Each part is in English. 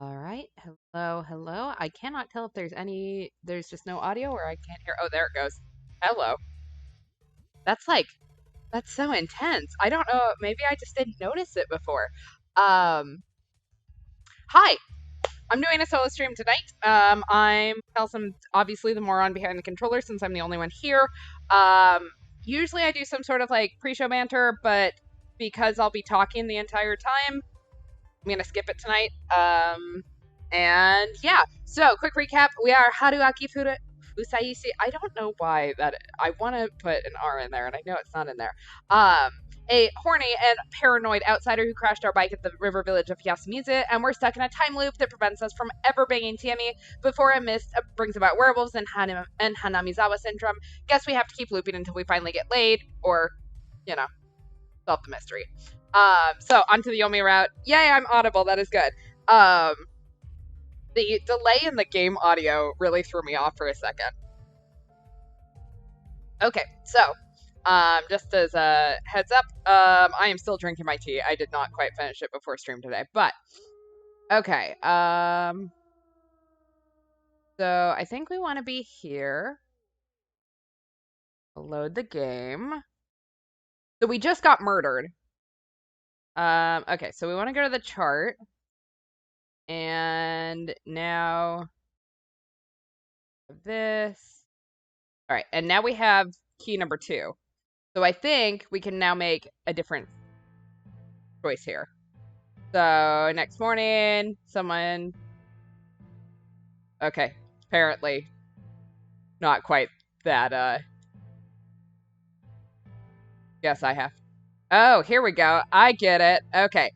All right. Hello, hello. I cannot tell if there's just no audio or I can't hear. Oh, there it goes. Hello. That's like, that's so intense. I don't know. Maybe I just didn't notice it before. Um, Hi. I'm doing a solo stream tonight. I'm Kelsum, obviously the moron behind the controller since I'm the only one here. Um, Usually I do some sort of like pre-show banter, but because I'll be talking the entire time, I'm gonna skip it tonight. And yeah, so quick recap: we are Haruaki Fusaishi. I don't know why that I want to put an R in there, and I know it's not in there. Um, a horny and paranoid outsider who crashed our bike at the river village of Yasumizu, and we're stuck in a time loop that prevents us from ever banging Tiemi before a mist brings about werewolves and Hanamizawa syndrome. Guess we have to keep looping until we finally get laid, or, you know, solve the mystery. So onto the Yomi route. Yay, I'm audible. That is good. The delay in the game audio really threw me off for a second. Okay, so just as a heads up, I am still drinking my tea. I did not quite finish it before stream today, but okay. So I think we want to be here. Load the game. So we just got murdered. Okay, so we want to go to the chart. And now this. All right, and now we have key number 2. So I think we can now make a different choice here. So next morning, someone. Okay, apparently not quite that. Yes, I have. Oh, here we go. I get it. Okay.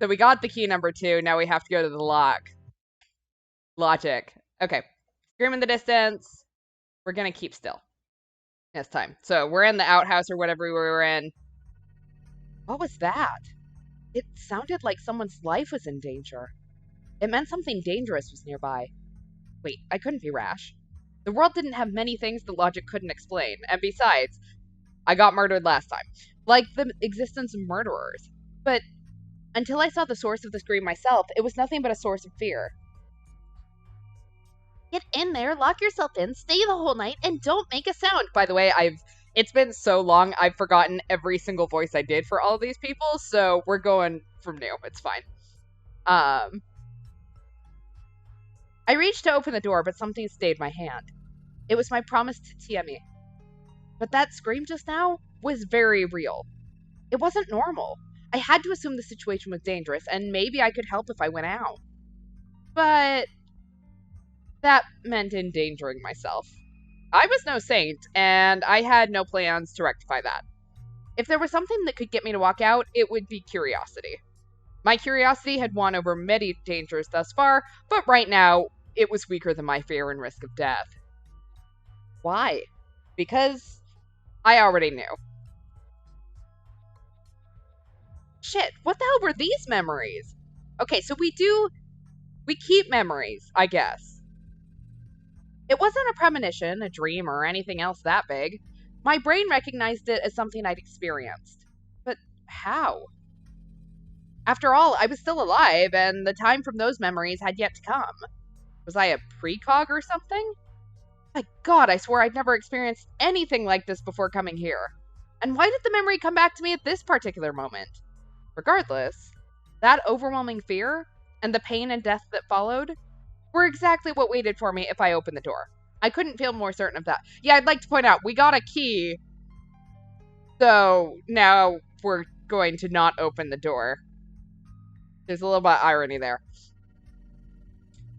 So we got the key number 2. Now we have to go to the lock. Logic. Okay. Scream in the distance. We're gonna keep still this time. So we're in the outhouse or whatever we were in. What was that? It sounded like someone's life was in danger. It meant something dangerous was nearby. Wait, I couldn't be rash. The world didn't have many things the logic couldn't explain, and besides, I got murdered last time. Like the existence of murderers. But until I saw the source of the scream myself, it was nothing but a source of fear. Get in there, lock yourself in, stay the whole night, and don't make a sound. By the way, it's been so long, I've forgotten every single voice I did for all of these people, so we're going from new. It's fine. Um, I reached to open the door, but something stayed my hand. It was my promise to Tiemi. But that scream just now was very real. It wasn't normal. I had to assume the situation was dangerous, and maybe I could help if I went out. But that meant endangering myself. I was no saint, and I had no plans to rectify that. If there was something that could get me to walk out, it would be curiosity. My curiosity had won over many dangers thus far, but right now, it was weaker than my fear and risk of death. Why? Because I already knew. Shit, what the hell were these memories? Okay, so we keep memories, I guess. It wasn't a premonition, a dream, or anything else that big. My brain recognized it as something I'd experienced. But how? After all, I was still alive, and the time from those memories had yet to come. Was I a precog or something? My god, I swore I'd never experienced anything like this before coming here. And why did the memory come back to me at this particular moment? Regardless, that overwhelming fear, and the pain and death that followed, were exactly what waited for me if I opened the door. I couldn't feel more certain of that. Yeah, I'd like to point out, we got a key, so now we're going to not open the door. There's a little bit of irony there.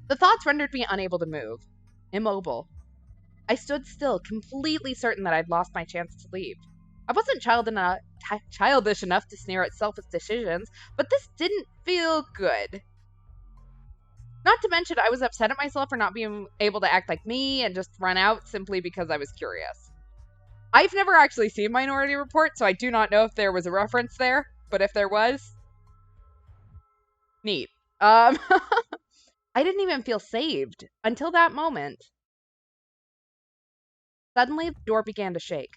The thoughts rendered me unable to move. Immobile. I stood still, completely certain that I'd lost my chance to leave. I wasn't childish enough to sneer at selfish decisions, but this didn't feel good. Not to mention, I was upset at myself for not being able to act like me and just run out simply because I was curious. I've never actually seen Minority Report, so I do not know if there was a reference there, but if there was, neat. I didn't even feel saved until that moment. Suddenly, the door began to shake.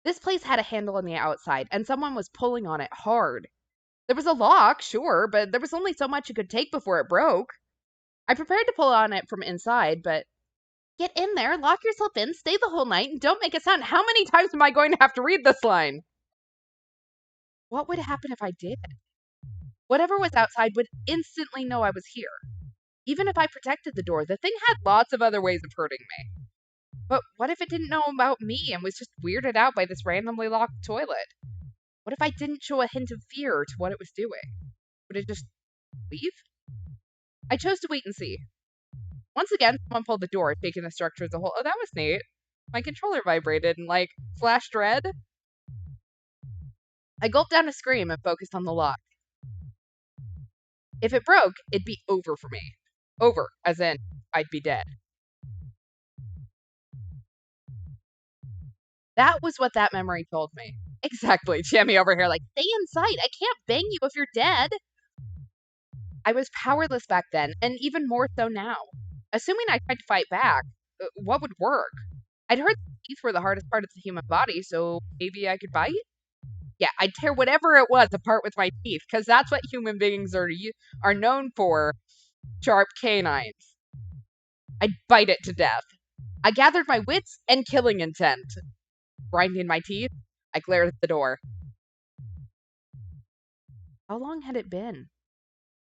This place had a handle on the outside, and someone was pulling on it hard. There was a lock, sure, but there was only so much it could take before it broke. I prepared to pull on it from inside, but get in there, lock yourself in, stay the whole night, and don't make a sound. How many times am I going to have to read this line? What would happen if I did? Whatever was outside would instantly know I was here. Even if I protected the door, the thing had lots of other ways of hurting me. But what if it didn't know about me and was just weirded out by this randomly locked toilet? What if I didn't show a hint of fear to what it was doing? Would it just leave? I chose to wait and see. Once again, someone pulled the door, shaking the structure as a whole. Oh, that was neat. My controller vibrated and, like, flashed red. I gulped down a scream and focused on the lock. If it broke, it'd be over for me. Over, as in, I'd be dead. That was what that memory told me. Exactly. Jamie over here, like, stay inside. I can't bang you if you're dead. I was powerless back then, and even more so now. Assuming I tried to fight back, what would work? I'd heard the teeth were the hardest part of the human body, so maybe I could bite? Yeah, I'd tear whatever it was apart with my teeth, because that's what human beings are known for, sharp canines. I'd bite it to death. I gathered my wits and killing intent. Grinding my teeth, I glared at the door. How long had it been?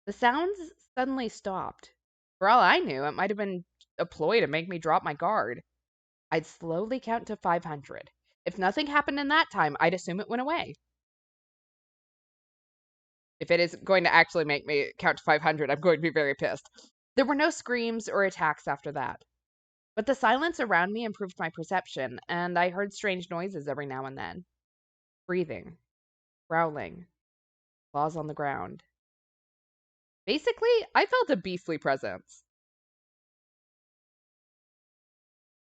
The sounds suddenly stopped. For all I knew, it might have been a ploy to make me drop my guard. I'd slowly count to 500. If nothing happened in that time, I'd assume it went away. If it is going to actually make me count to 500, I'm going to be very pissed. There were no screams or attacks after that. But the silence around me improved my perception, and I heard strange noises every now and then. Breathing, growling, claws on the ground. Basically, I felt a beastly presence.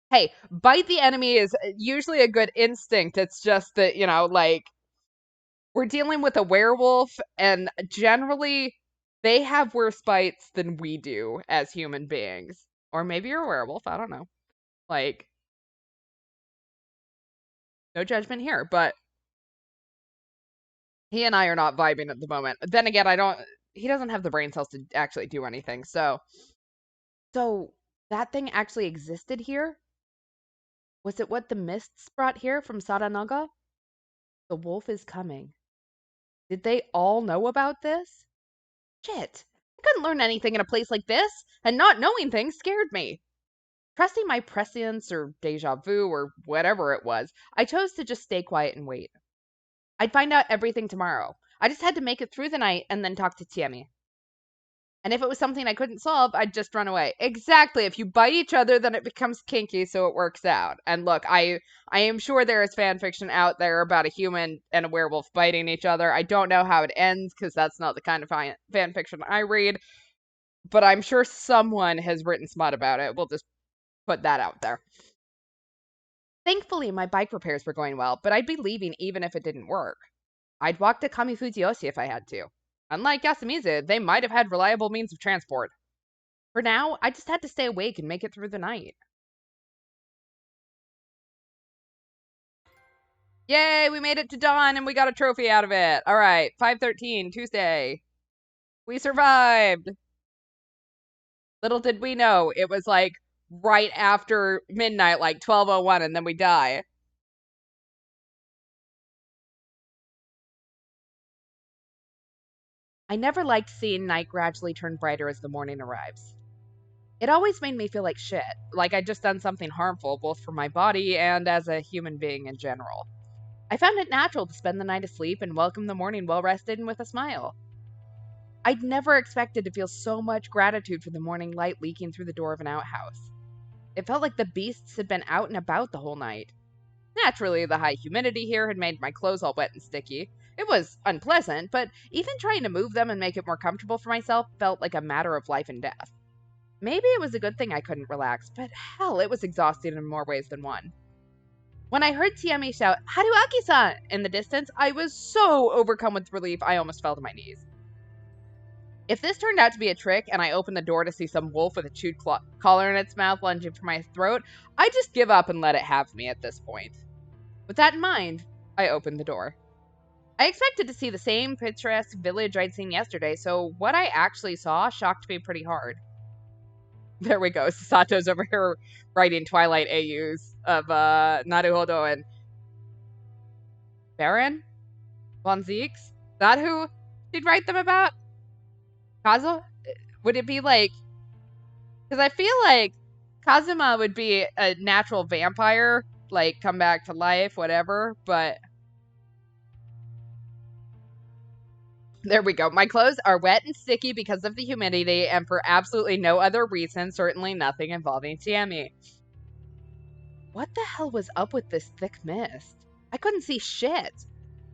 Hey, bite the enemy is usually a good instinct. It's just that, like, we're dealing with a werewolf, and generally, they have worse bites than we do as human beings. Or maybe you're a werewolf, I don't know. Like, no judgment here, but he and I are not vibing at the moment. Then again, he doesn't have the brain cells to actually do anything, so that thing actually existed here? Was it what the mists brought here from Saranaga? The wolf is coming. Did they all know about this? Shit. I couldn't learn anything in a place like this, and not knowing things scared me. Trusting my prescience or deja vu or whatever it was, I chose to just stay quiet and wait. I'd find out everything tomorrow. I just had to make it through the night and then talk to Tiemi. And if it was something I couldn't solve, I'd just run away. Exactly. If you bite each other, then it becomes kinky, so it works out. And look, I am sure there is fan fiction out there about a human and a werewolf biting each other. I don't know how it ends, because that's not the kind of fan fiction I read. But I'm sure someone has written smut about it. We'll just put that out there. Thankfully, my bike repairs were going well, but I'd be leaving even if it didn't work. I'd walk to Kamifujioshi if I had to. Unlike Yasumizu, they might have had reliable means of transport. For now, I just had to stay awake and make it through the night. Yay, we made it to dawn and we got a trophy out of it. All right, 5:13, Tuesday. We survived. Little did we know, it was like right after midnight, like 12:01, and then we die. I never liked seeing night gradually turn brighter as the morning arrives. It always made me feel like shit, like I'd just done something harmful, both for my body and as a human being in general. I found it natural to spend the night asleep and welcome the morning well rested and with a smile. I'd never expected to feel so much gratitude for the morning light leaking through the door of an outhouse. It felt like the beasts had been out and about the whole night. Naturally, the high humidity here had made my clothes all wet and sticky. It was unpleasant, but even trying to move them and make it more comfortable for myself felt like a matter of life and death. Maybe it was a good thing I couldn't relax, but hell, it was exhausting in more ways than one. When I heard Tiami shout, Haruaki-san! In the distance, I was so overcome with relief I almost fell to my knees. If this turned out to be a trick and I opened the door to see some wolf with a chewed collar in its mouth lunging for my throat, I'd just give up and let it have me at this point. With that in mind, I opened the door. I expected to see the same picturesque village I'd seen yesterday, so what I actually saw shocked me pretty hard. There we go. Sasato's over here writing Twilight AUs of Naruhodo and Baron von Zeeks. Is that who she'd write them about? Kazu? Would it be like... Because I feel like Kazuma would be a natural vampire, like come back to life, whatever, but... There we go. My clothes are wet and sticky because of the humidity and for absolutely no other reason, certainly nothing involving Tammy. What the hell was up with this thick mist? I couldn't see shit.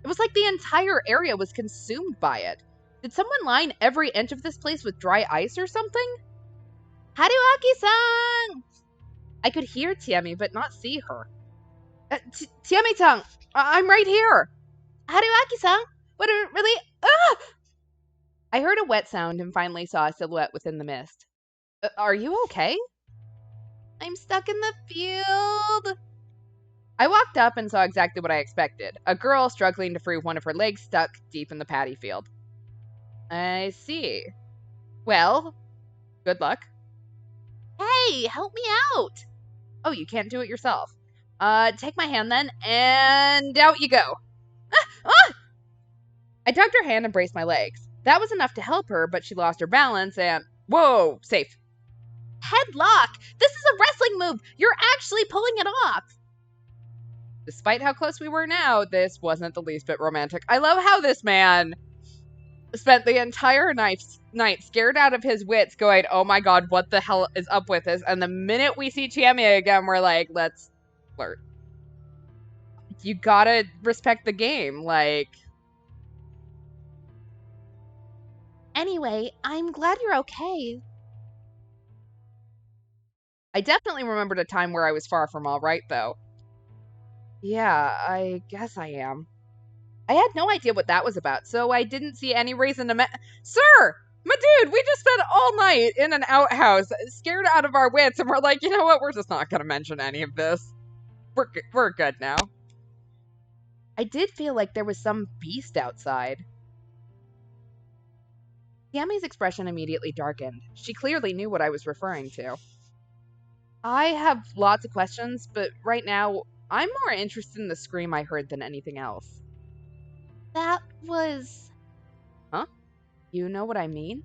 It was like the entire area was consumed by it. Did someone line every inch of this place with dry ice or something? Haruaki-san! I could hear Tammy, but not see her. Tammy-san, I'm right here. Haruaki-san, what are really... Ah! I heard a wet sound and finally saw a silhouette within the mist. Are you okay? I'm stuck in the field. I walked up and saw exactly what I expected. A girl struggling to free one of her legs stuck deep in the paddy field. I see. Well, good luck. Hey, help me out. Oh, you can't do it yourself. Take my hand then, and out you go. I tugged her hand and braced my legs. That was enough to help her, but she lost her balance and... Whoa, safe. Headlock! This is a wrestling move! You're actually pulling it off! Despite how close we were now, this wasn't the least bit romantic. I love how this man spent the entire night scared out of his wits going, oh my god, what the hell is up with this? And the minute we see Tammy again, we're like, let's flirt. You gotta respect the game, like... Anyway, I'm glad you're okay. I definitely remembered a time where I was far from all right, though. Yeah, I guess I am. I had no idea what that was about, so I didn't see any reason to Sir! My dude, we just spent all night in an outhouse, scared out of our wits, and we're like, you know what, we're just not gonna mention any of this. We're good now. I did feel like there was some beast outside. Tammy's expression immediately darkened. She clearly knew what I was referring to. I have lots of questions, but right now, I'm more interested in the scream I heard than anything else. That was... Huh? You know what I mean?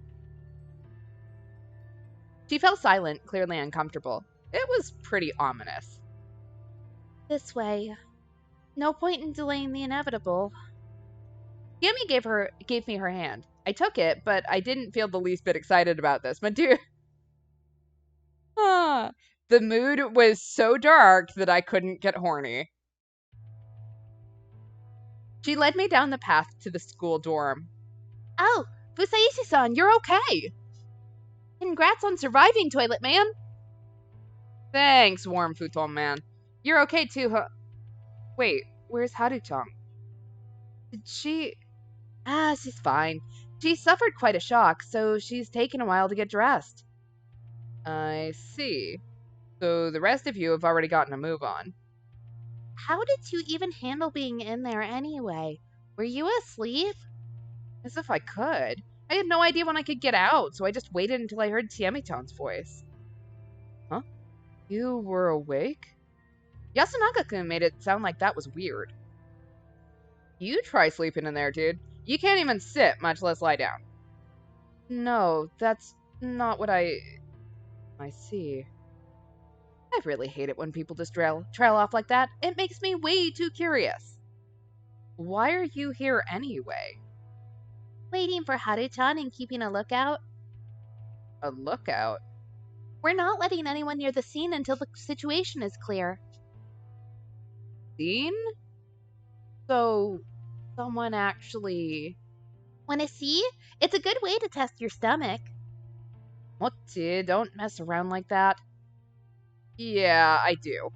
She fell silent, clearly uncomfortable. It was pretty ominous. This way. No point in delaying the inevitable. Tammy gave me her hand. I took it, but I didn't feel the least bit excited about this. My dear... Ah, the mood was so dark that I couldn't get horny. She led me down the path to the school dorm. Oh, Fusaishi-san, you're okay. Congrats on surviving, Toilet Man. Thanks, Warm Futon Man. You're okay too, huh? Wait, where's Haru-chan? Did she... she's fine. She suffered quite a shock, so she's taken a while to get dressed. I see. So the rest of you have already gotten a move on. How did you even handle being in there anyway? Were you asleep? As if I could. I had no idea when I could get out, so I just waited until I heard Tiamiton's voice. Huh? You were awake? Yasunaka-kun made it sound like that was weird. You try sleeping in there, dude. You can't even sit, much less lie down. No, that's not what I see. I really hate it when people just trail off like that. It makes me way too curious. Why are you here anyway? Waiting for Haru-chan and keeping a lookout. A lookout? We're not letting anyone near the scene until the situation is clear. Scene? So, someone actually... Wanna see? It's a good way to test your stomach. What, don't mess around like that. Yeah, I do.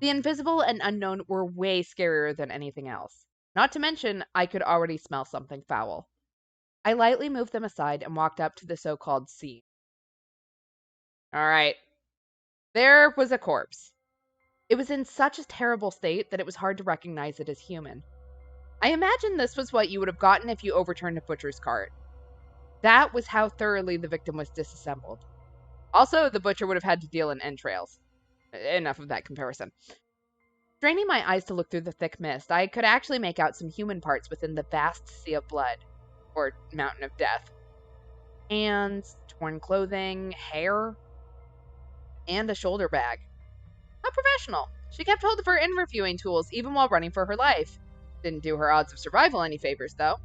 The invisible and unknown were way scarier than anything else. Not to mention, I could already smell something foul. I lightly moved them aside and walked up to the so-called scene. Alright. There was a corpse. It was in such a terrible state that it was hard to recognize it as human. I imagine this was what you would have gotten if you overturned a butcher's cart. That was how thoroughly the victim was disassembled. Also, the butcher would have had to deal in entrails. Enough of that comparison. Straining my eyes to look through the thick mist, I could actually make out some human parts within the vast sea of blood, or mountain of death. Hands, torn clothing, hair, and a shoulder bag. How professional. She kept hold of her interviewing tools even while running for her life. Didn't do her odds of survival any favors, though.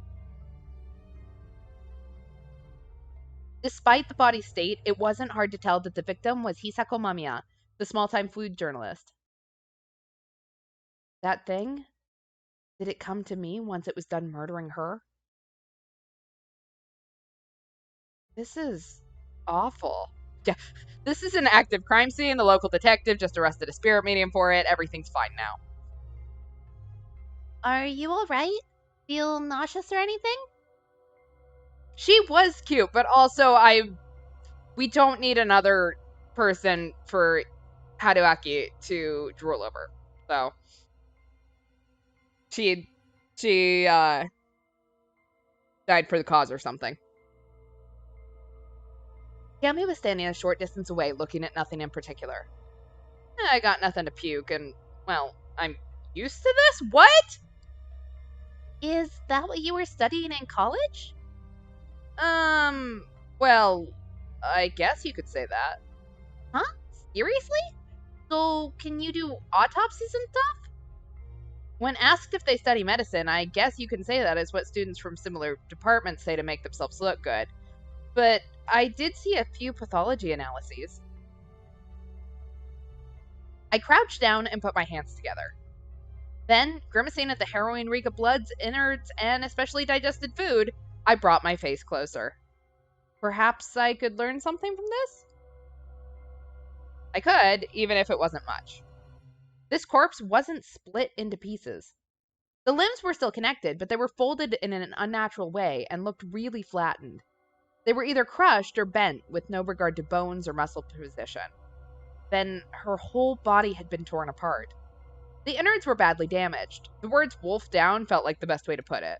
Despite the body's state, it wasn't hard to tell that the victim was Hisako Mamiya, the small-time food journalist. That thing? Did it come to me once it was done murdering her? This is awful. Yeah, this is an active crime scene. The local detective just arrested a spirit medium for it. Everything's fine now. Are you alright? Feel nauseous or anything? She was cute, but also we don't need another person for Haruaki to drool over. So she died for the cause or something. Yami was standing a short distance away, looking at nothing in particular. I got nothing to puke, and, well, I'm used to this? What? Is that what you were studying in college? Well, I guess you could say that. Huh? Seriously? So, can you do autopsies and stuff? When asked if they study medicine, I guess you can say that is what students from similar departments say to make themselves look good. But I did see a few pathology analyses. I crouched down and put my hands together. Then, grimacing at the harrowing reek of bloods, innards, and especially digested food, I brought my face closer. Perhaps I could learn something from this? I could, even if it wasn't much. This corpse wasn't split into pieces. The limbs were still connected, but they were folded in an unnatural way and looked really flattened. They were either crushed or bent with no regard to bones or muscle position. Then her whole body had been torn apart. The innards were badly damaged. The words wolf down felt like the best way to put it.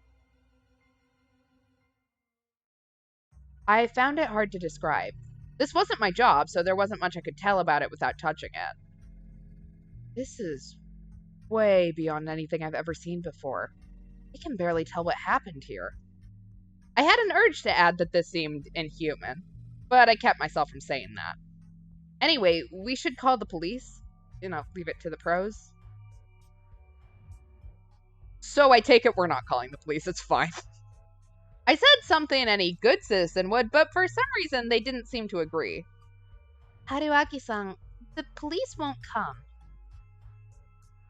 I found it hard to describe. This wasn't my job, so there wasn't much I could tell about it without touching it. This is way beyond anything I've ever seen before. I can barely tell what happened here. I had an urge to add that this seemed inhuman, but I kept myself from saying that. Anyway, we should call the police. Leave it to the pros. So I take it we're not calling the police, it's fine. I said something any good citizen would, but for some reason they didn't seem to agree. Haruaki-san, the police won't come.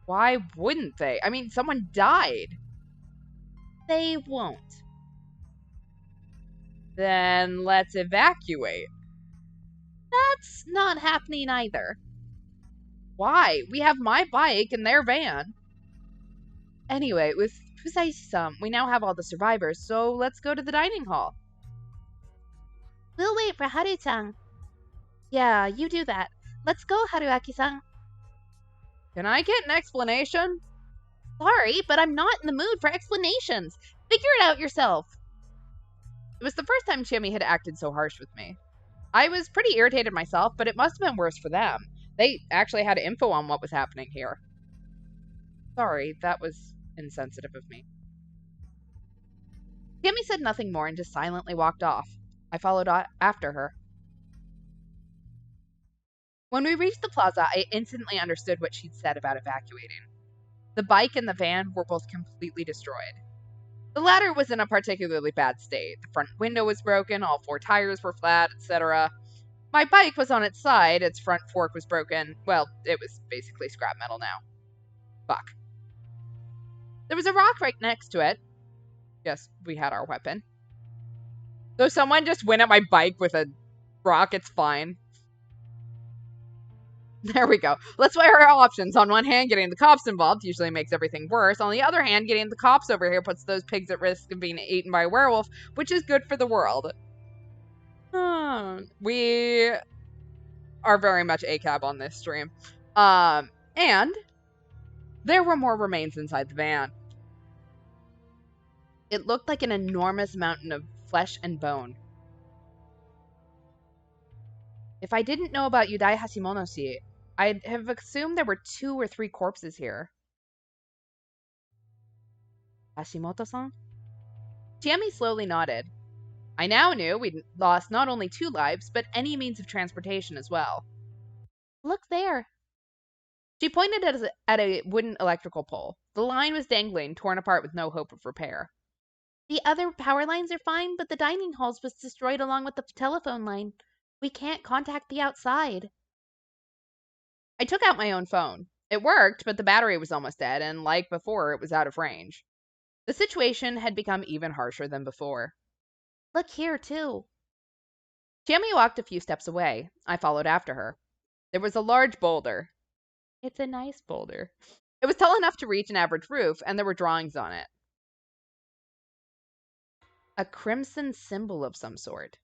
Why wouldn't they? I mean, someone died. They won't. Then let's evacuate. That's not happening either. Why? We have my bike and their van. Anyway, with Fusai-san, we now have all the survivors, so let's go to the dining hall. We'll wait for Haru-san. Yeah, you do that. Let's go, Haruaki-san. Can I get an explanation? Sorry, but I'm not in the mood for explanations. Figure it out yourself. It was the first time Chimmy had acted so harsh with me. I was pretty irritated myself, but it must have been worse for them. They actually had info on what was happening here. Sorry, that was insensitive of me. Chimmy said nothing more and just silently walked off. I followed after her. When we reached the plaza, I instantly understood what she'd said about evacuating. The bike and the van were both completely destroyed. The latter was in a particularly bad state. The front window was broken, all 4 tires were flat, etc. My bike was on its side, its front fork was broken. Well, it was basically scrap metal now. Fuck. There was a rock right next to it. Yes, we had our weapon. So someone just went at my bike with a rock, it's fine. There we go. Let's weigh our options. On one hand, getting the cops involved usually makes everything worse. On the other hand, getting the cops over here puts those pigs at risk of being eaten by a werewolf, which is good for the world. We are very much ACAB on this stream. And there were more remains inside the van. It looked like an enormous mountain of flesh and bone. If I didn't know about Yudai Hashimonoshi, I'd have assumed there were 2 or 3 corpses here. Hashimoto-san? Chiemi slowly nodded. I now knew we'd lost not only 2 lives, but any means of transportation as well. Look there. She pointed at a wooden electrical pole. The line was dangling, torn apart with no hope of repair. The other power lines are fine, but the dining halls was destroyed along with the telephone line. We can't contact the outside. I took out my own phone. It worked, but the battery was almost dead, and like before, it was out of range. The situation had become even harsher than before. Look here, too. Chiemi walked a few steps away. I followed after her. There was a large boulder. It's a nice boulder. It was tall enough to reach an average roof, and there were drawings on it. A crimson symbol of some sort.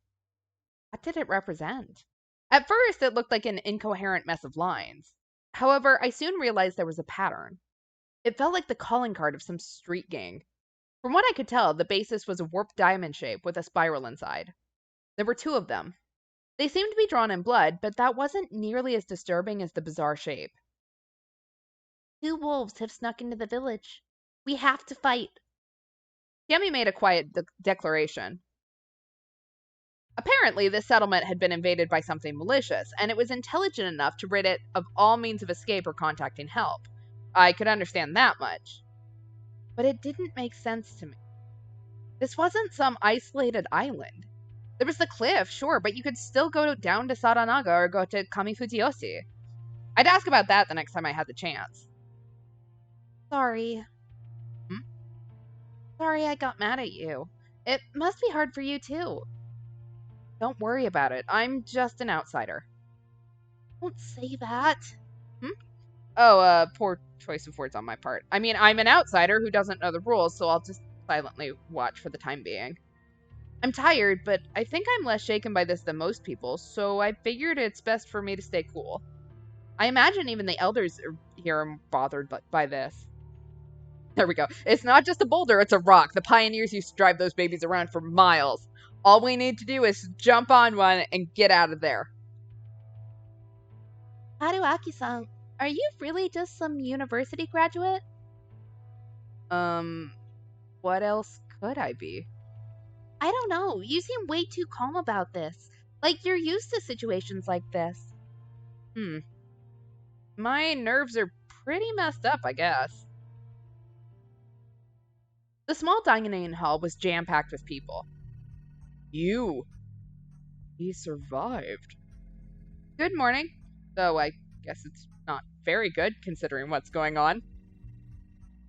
What did it represent? At first, it looked like an incoherent mess of lines. However, I soon realized there was a pattern. It felt like the calling card of some street gang. From what I could tell, the basis was a warped diamond shape with a spiral inside. There were 2 of them. They seemed to be drawn in blood, but that wasn't nearly as disturbing as the bizarre shape. 2 wolves have snuck into the village. We have to fight. Yami made a quiet declaration. Apparently, this settlement had been invaded by something malicious, and it was intelligent enough to rid it of all means of escape or contacting help. I could understand that much. But it didn't make sense to me. This wasn't some isolated island. There was the cliff, sure, but you could still go down to Saranaga or go to Kamifujiyoshi. I'd ask about that the next time I had the chance. Sorry. Hmm? Sorry I got mad at you. It must be hard for you, too. Don't worry about it. I'm just an outsider. Don't say that. Oh, poor choice of words on my part. I mean, I'm an outsider who doesn't know the rules, so I'll just silently watch for the time being. I'm tired, but I think I'm less shaken by this than most people, so I figured it's best for me to stay cool. I imagine even the elders here are bothered by this. There we go. It's not just a boulder, it's a rock. The pioneers used to drive those babies around for miles. All we need to do is jump on one and get out of there. Haruaki-san, are you really just some university graduate? What else could I be? I don't know. You seem way too calm about this. Like you're used to situations like this. My nerves are pretty messed up, I guess. The small dining hall was jam-packed with people. He survived. Good morning. Though I guess it's not very good considering what's going on.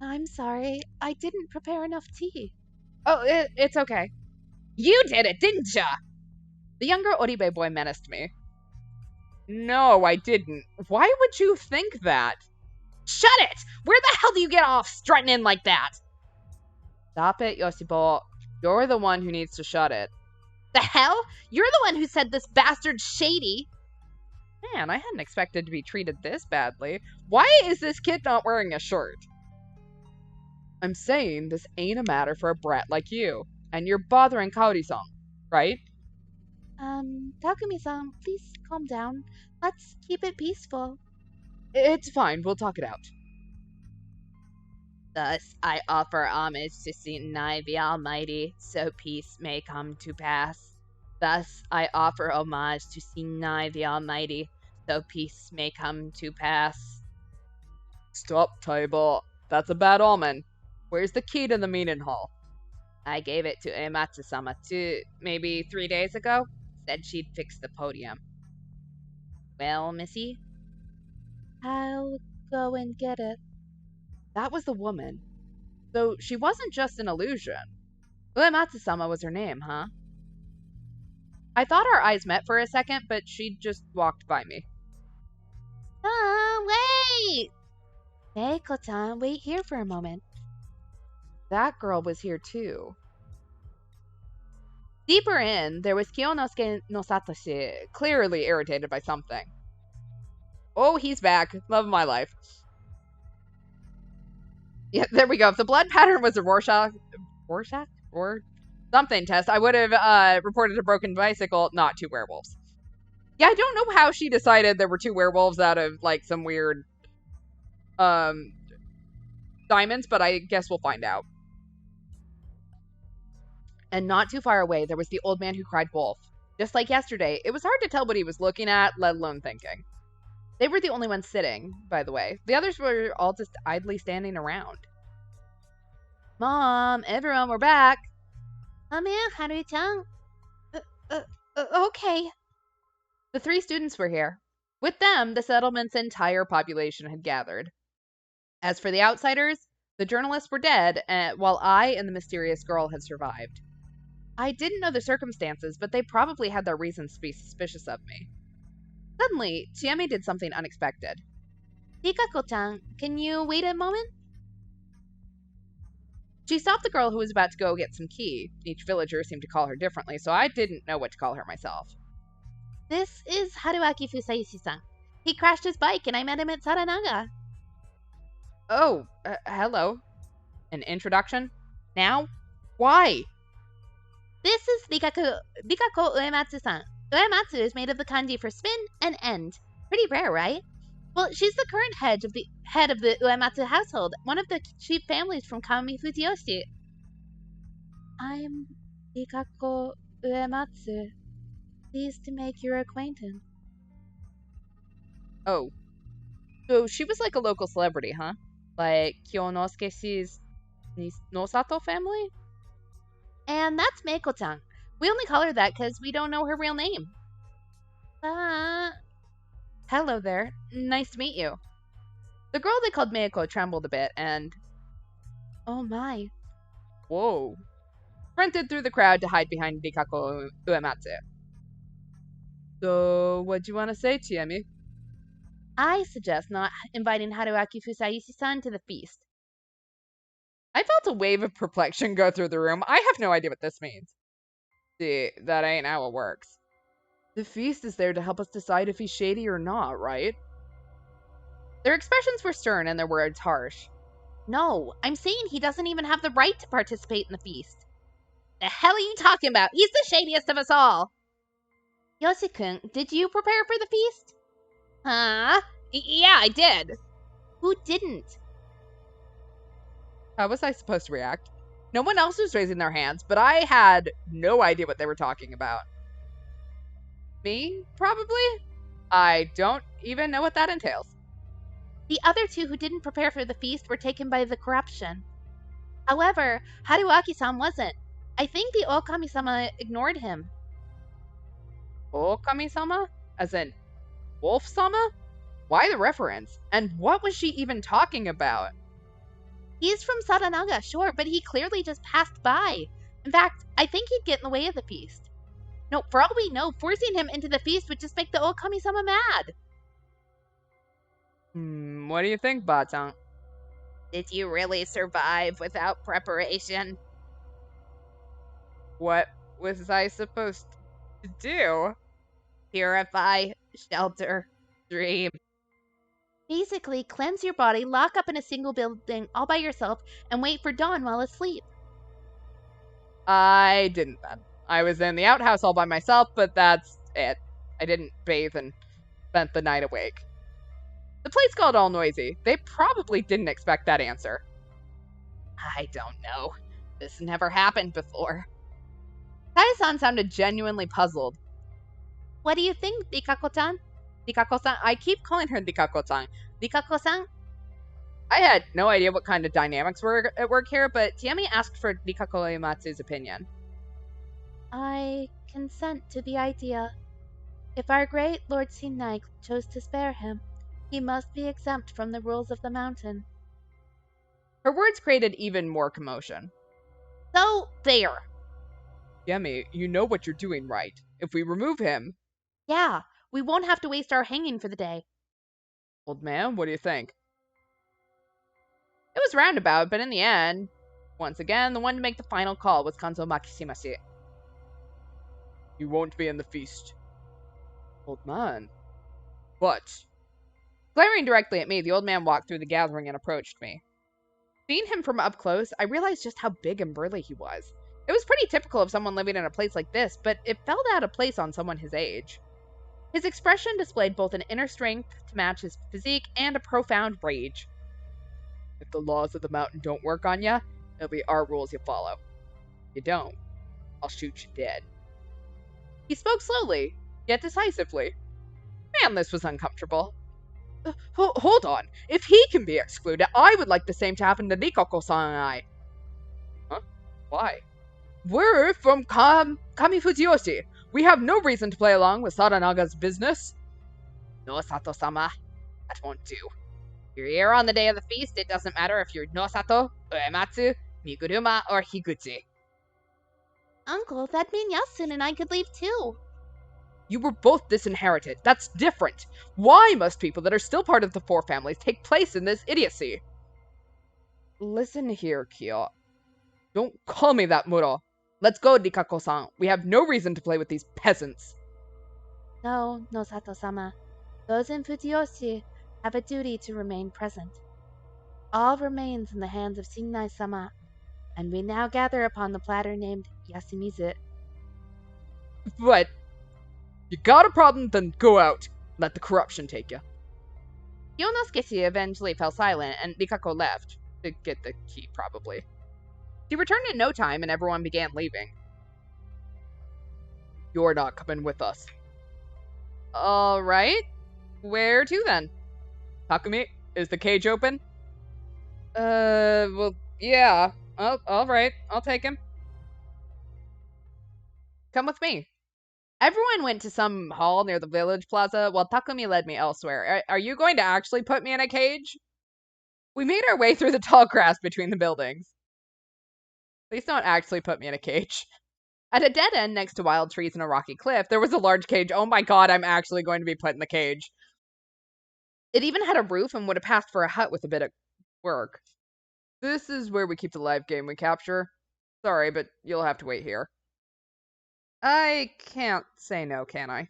I'm sorry. I didn't prepare enough tea. Oh, it's okay. You did it, didn't ya? The younger Oribe boy menaced me. No, I didn't. Why would you think that? Shut it! Where the hell do you get off strutting in like that? Stop it, Yoshibo. You're the one who needs to shut it. The hell? You're the one who said this bastard's shady. Man, I hadn't expected to be treated this badly. Why is this kid not wearing a shirt? I'm saying this ain't a matter for a brat like you. And you're bothering Kaori-san, right? Takumi-san, please calm down. Let's keep it peaceful. It's fine, we'll talk it out. Thus I offer homage to Sinai the Almighty, so peace may come to pass. Thus I offer homage to Sinai the Almighty, so peace may come to pass. Stop, Taiba. That's a bad omen. Where's the key to the meeting hall? I gave it to Ematsu-sama maybe 3 days ago. Said she'd fix the podium. Well, Missy? I'll go and get it. That was the woman. So she wasn't just an illusion. Uematsu-sama was her name, huh? I thought our eyes met for a second, but she just walked by me. Wait! Keiko-chan, wait here for a moment. That girl was here too. Deeper in, there was Kiyonosuke no Satoshi, clearly irritated by something. Oh, he's back. Love of my life. Yeah, there we go. If the blood pattern was a Rorschach Rorschach? Or something test, I would have reported a broken bicycle, not 2 werewolves. Yeah, I don't know how she decided there were 2 werewolves out of, like, some weird, diamonds, but I guess we'll find out. And not too far away, there was the old man who cried wolf. Just like yesterday, it was hard to tell what he was looking at, let alone thinking. They were the only ones sitting, by the way. The others were all just idly standing around. Mom, everyone, we're back. Haru-chan. Okay. The 3 students were here. With them, the settlement's entire population had gathered. As for the outsiders, the journalists were dead, while I and the mysterious girl had survived. I didn't know the circumstances, but they probably had their reasons to be suspicious of me. Suddenly, Chiemi did something unexpected. Rikako-chan, can you wait a moment? She stopped the girl who was about to go get some tea. Each villager seemed to call her differently, so I didn't know what to call her myself. This is Haruaki Fusaishi-san. He crashed his bike and I met him at Saranaga. Oh, hello. An introduction? Now? Why? This is Rikako Uematsu-san. Uematsu is made of the kanji for spin and end. Pretty rare, right? Well, she's the current head of the Uematsu household, one of the chief families from Kami Fujiyoshi. I'm Rikako Uematsu. Pleased to make your acquaintance. Oh. So she was like a local celebrity, huh? Like Kyonosuke-shi's Nosato family? And that's Meiko-chan. We only call her that because we don't know her real name. Hello there. Nice to meet you. The girl they called Meiko trembled a bit and... Oh my. Whoa. Sprinted through the crowd to hide behind Rikako Uematsu. So, what do you want to say, Chiemi? I suggest not inviting Haruaki Fusaishi-san to the feast. I felt a wave of perplexion go through the room. I have no idea what this means. See, that ain't how it works. The feast is there to help us decide if he's shady or not, right? Their expressions were stern and their words harsh. No, I'm saying he doesn't even have the right to participate in the feast. The hell are you talking about? He's the shadiest of us all. Yoshi-kun, did you prepare for the feast? Huh? Yeah, I did. Who didn't? How was I supposed to react? No one else was raising their hands, but I had no idea what they were talking about. Me, probably? I don't even know what that entails. The other 2 who didn't prepare for the feast were taken by the corruption. However, Haruaki-san wasn't. I think the Okami-sama ignored him. Okami-sama? As in, Wolf-sama? Why the reference? And what was she even talking about? He's from Saranaga, sure, but he clearly just passed by. In fact, I think he'd get in the way of the feast. No, for all we know, forcing him into the feast would just make the Okami-sama mad. What do you think, Batang? Did you really survive without preparation? What was I supposed to do? Purify, shelter, dream. Basically, cleanse your body, lock up in a single building all by yourself, and wait for dawn while asleep. I didn't then. I was in the outhouse all by myself, but that's it. I didn't bathe and spent the night awake. The place got all noisy. They probably didn't expect that answer. I don't know. This never happened before. Tai-san sounded genuinely puzzled. What do you think, Rikako-chan? Rikako-san? I keep calling her Rikako-san. Rikako-san? I had no idea what kind of dynamics were at work here, but Chiemi asked for Rikako Uematsu's opinion. I consent to the idea. If our great Lord Sinai chose to spare him, he must be exempt from the rules of the mountain. Her words created even more commotion. So, there. Chiemi, you know what you're doing, right? If we remove him... Yeah, we won't have to waste our hanging for the day. Old man, what do you think? It was roundabout, but in the end, once again, the one to make the final call was Kanzo Makishimashi. You won't be in the feast. Old man. What? Glaring directly at me, the old man walked through the gathering and approached me. Seeing him from up close, I realized just how big and burly he was. It was pretty typical of someone living in a place like this, but it felt out of place on someone his age. His expression displayed both an inner strength to match his physique and a profound rage. If the laws of the mountain don't work on ya, it'll be our rules you follow. If you don't, I'll shoot you dead. He spoke slowly, yet decisively. Man, this was uncomfortable. Hold on. If he can be excluded, I would like the same to happen to Rikako-san and I. Huh? Why? We're from Kamifujioshi. We have no reason to play along with Saranaga's business. No, Sato-sama. That won't do. You're here on the day of the feast. It doesn't matter if you're Nosato, Uematsu, Miguruma, or Higuchi. Uncle, that'd mean Yasun and I could leave too. You were both disinherited. That's different. Why must people that are still part of the four families take place in this idiocy? Listen here, Kyo. Don't call me that, Muro. Let's go, Rikako-san. We have no reason to play with these peasants. No, Nosato-sama. Those in Fujiyoshi have a duty to remain present. All remains in the hands of Shinai-sama, and we now gather upon the platter named Yasumizu. But you got a problem, then go out. Let the corruption take you. Yonosuke eventually fell silent, and Rikako left. To get the key, probably. She returned in no time, and everyone began leaving. You're not coming with us. Alright. Where to, then? Takumi, is the cage open? Well, yeah. Oh, alright. I'll take him. Come with me. Everyone went to some hall near the village plaza, while Takumi led me elsewhere. Are you going to actually put me in a cage? We made our way through the tall grass between the buildings. Please don't actually put me in a cage. At a dead end next to wild trees and a rocky cliff, there was a large cage. Oh my god, I'm actually going to be put in the cage. It even had a roof and would have passed for a hut with a bit of work. This is where we keep the live game we capture. Sorry, but you'll have to wait here. I can't say no, can I?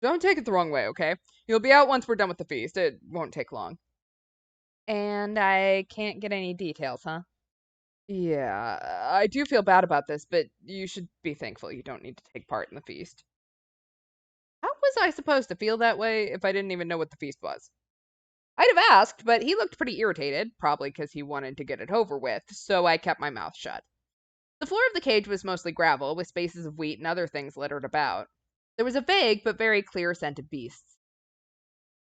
Don't take it the wrong way, okay? You'll be out once we're done with the feast. It won't take long. And I can't get any details, huh? Yeah, I do feel bad about this, but you should be thankful you don't need to take part in the feast. How was I supposed to feel that way if I didn't even know what the feast was? I'd have asked, but he looked pretty irritated, probably because he wanted to get it over with, so I kept my mouth shut. The floor of the cage was mostly gravel, with spaces of wheat and other things littered about. There was a vague but very clear scent of beasts.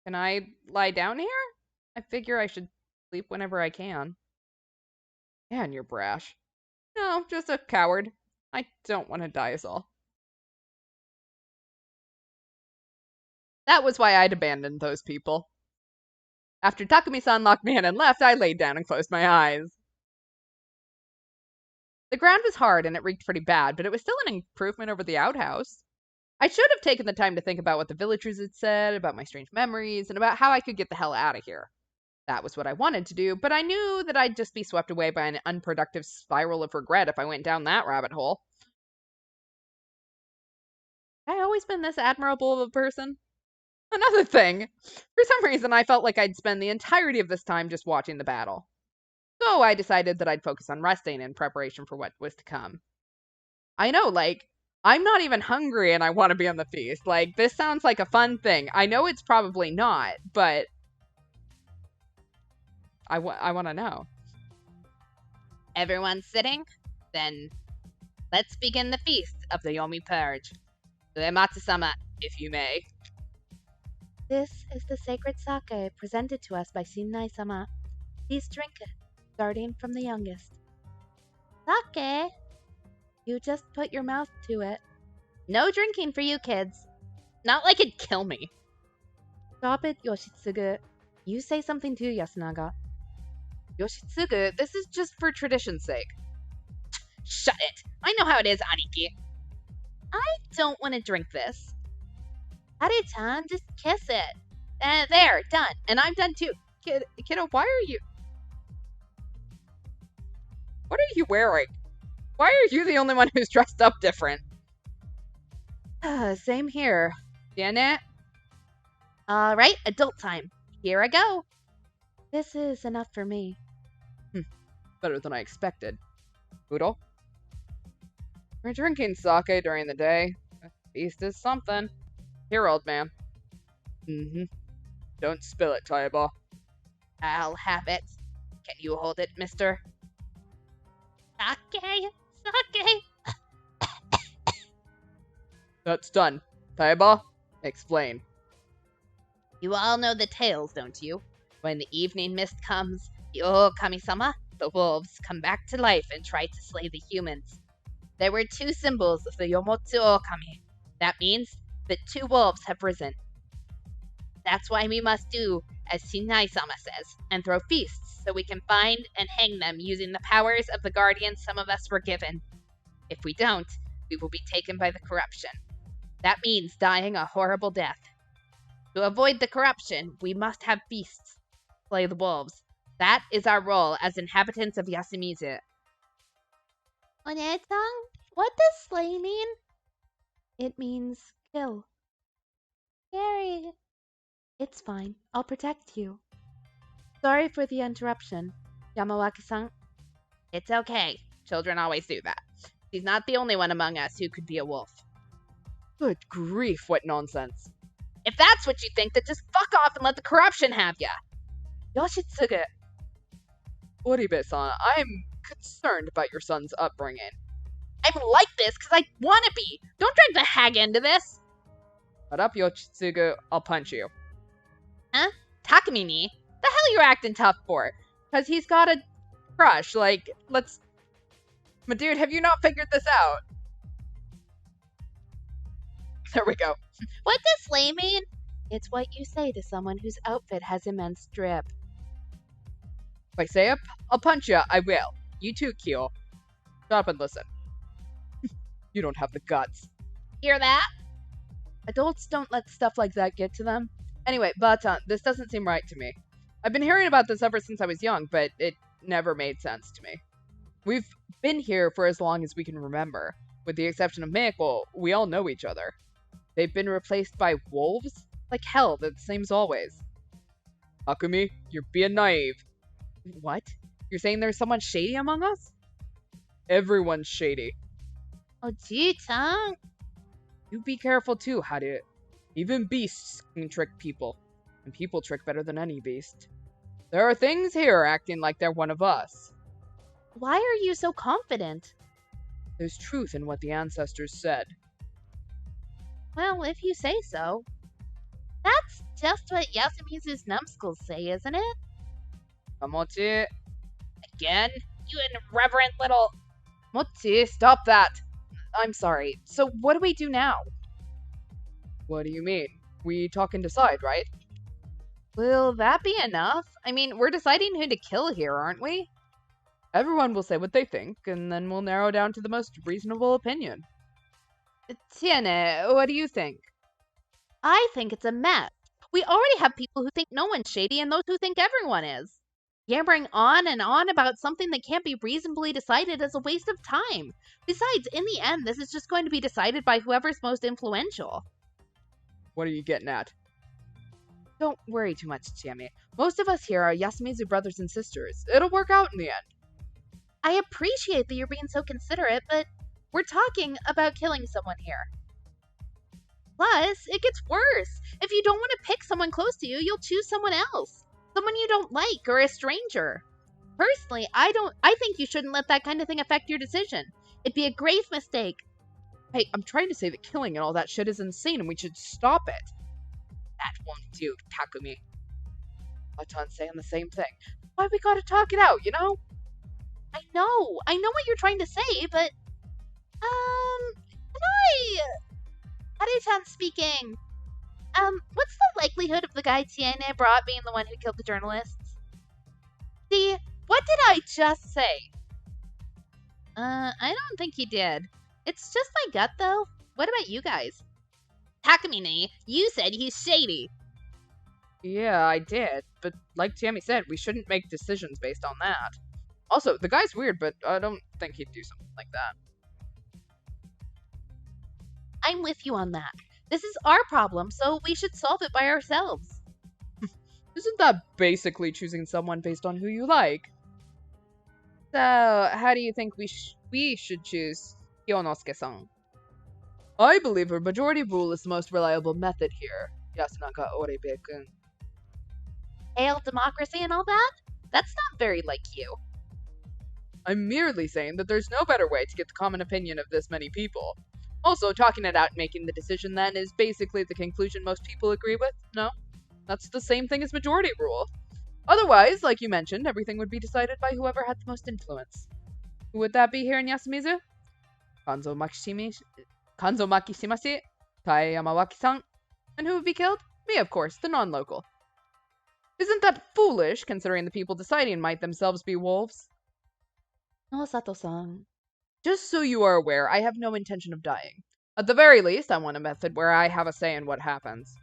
Can I lie down here? I figure I should sleep whenever I can. Man, you're brash. No, just a coward. I don't want to die is all. That was why I'd abandoned those people. After Takumi-san locked me in and left, I laid down and closed my eyes. The ground was hard and it reeked pretty bad, but it was still an improvement over the outhouse. I should have taken the time to think about what the villagers had said, about my strange memories, and about how I could get the hell out of here. That was what I wanted to do, but I knew that I'd just be swept away by an unproductive spiral of regret if I went down that rabbit hole. Have I always been this admirable of a person? Another thing, for some reason I felt like I'd spend the entirety of this time just watching the battle. So I decided that I'd focus on resting in preparation for what was to come. I know, like, I'm not even hungry and I want to be on the feast. Like, this sounds like a fun thing. I know it's probably not, but I want to know. Everyone sitting? Then let's begin the feast of the Yomi Purge. Uematsu-sama, if you may. This is the sacred sake presented to us by Shinai-sama. Please drink it, starting from the youngest. Sake? You just put your mouth to it. No drinking for you kids. Not like it'd kill me. Stop it, Yoshitsugu. You say something too, Yasunaga. Yoshitsugu, this is just for tradition's sake. Shut it! I know how it is, Aniki. I don't want to drink this. Hari-chan, just kiss it. There, done. And I'm done too. Kiddo, why are you... What are you wearing? Why are you the only one who's dressed up different? Same here. Janet? Alright, adult time. Here I go. This is enough for me. Better than I expected. Poodle? We're drinking sake during the day. A feast is something. Here, old man. Mm-hmm. Don't spill it, Taiba. I'll have it. Can you hold it, mister? Sake! Sake! That's done. Taiba, explain. You all know the tales, don't you? When the evening mist comes, the Kami-sama, the wolves, come back to life and try to slay the humans. There were two symbols of the Yomotsu Okami. That means that two wolves have risen. That's why we must do as Shinai-sama says, and throw feasts so we can find and hang them using the powers of the guardians some of us were given. If we don't, we will be taken by the corruption. That means dying a horrible death. To avoid the corruption, we must have feasts. Slay the wolves. That is our role as inhabitants of Yasumizu. One-san, what does slay mean? It means kill. Scary. It's fine. I'll protect you. Sorry for the interruption, Yamawaki-san. It's okay. Children always do that. She's not the only one among us who could be a wolf. Good grief, what nonsense. If that's what you think, then just fuck off and let the corruption have ya. Yoshitsugu. Oribe-san, I'm concerned about your son's upbringing. I'm like this because I want to be. Don't drag the hag into this. Shut up, Yoshitsugu. I'll punch you. Huh? Takamine? The hell you acting tough for? Because he's got a crush. Like, let's... My dude, have you not figured this out? There we go. What does slay mean? It's what you say to someone whose outfit has immense drip. If I say I'll punch you, I will. You too, Kyo. Stop and listen. You don't have the guts. Hear that? Adults don't let stuff like that get to them. Anyway, but this doesn't seem right to me. I've been hearing about this ever since I was young, but it never made sense to me. We've been here for as long as we can remember. With the exception of Mako, we all know each other. They've been replaced by wolves? Like hell, the same as always. Akumi, you're being naive. What? You're saying there's someone shady among us? Everyone's shady. Oh, gee-chan. You be careful too, Haru. Even beasts can trick people. And people trick better than any beast. There are things here acting like they're one of us. Why are you so confident? There's truth in what the ancestors said. Well, if you say so. That's just what Yasumizu's numbskulls say, isn't it? Mochi. Again? You irreverent little... Mochi, stop that! I'm sorry. So what do we do now? What do you mean? We talk and decide, right? Will that be enough? I mean, we're deciding who to kill here, aren't we? Everyone will say what they think, and then we'll narrow down to the most reasonable opinion. Tiene, what do you think? I think it's a mess. We already have people who think no one's shady and those who think everyone is. Yammering on and on about something that can't be reasonably decided is a waste of time. Besides, in the end, this is just going to be decided by whoever's most influential. What are you getting at? Don't worry too much, Chiemi. Most of us here are Yasumizu brothers and sisters. It'll work out in the end. I appreciate that you're being so considerate, but we're talking about killing someone here. Plus, it gets worse. If you don't want to pick someone close to you, you'll choose someone else. Someone you don't like or a stranger. Personally, I think you shouldn't let that kind of thing affect your decision. It'd be a grave mistake. Hey, I'm trying to say that killing and all that shit is insane and we should stop it. That won't do, Takumi. Atan's saying the same thing. Why we gotta talk it out, you know? I know what you're trying to say, but... can I... Haru-chan speaking. What's the likelihood of the guy Tiene brought being the one who killed the journalists? See, what did I just say? I don't think he did. It's just my gut, though. What about you guys? Takamine, you said he's shady. Yeah, I did. But like Tammy said, we shouldn't make decisions based on that. Also, the guy's weird, but I don't think he'd do something like that. I'm with you on that. This is our problem, so we should solve it by ourselves. Isn't that basically choosing someone based on who you like? So, how do you think we should choose Kyonosuke-san? I believe a majority rule is the most reliable method here. Yasunaka Orebe-kun. Hail democracy and all that? That's not very like you. I'm merely saying that there's no better way to get the common opinion of this many people. Also, talking it out and making the decision then is basically the conclusion most people agree with, no? That's the same thing as majority rule. Otherwise, like you mentioned, everything would be decided by whoever had the most influence. Who would that be here in Yasumizu? Kanzo Makishimashi, Tai Yamawaki-san. And who would be killed? Me, of course, the non-local. Isn't that foolish, considering the people deciding might themselves be wolves? Nosato-san. Just so you are aware, I have no intention of dying. At the very least, I want a method where I have a say in what happens.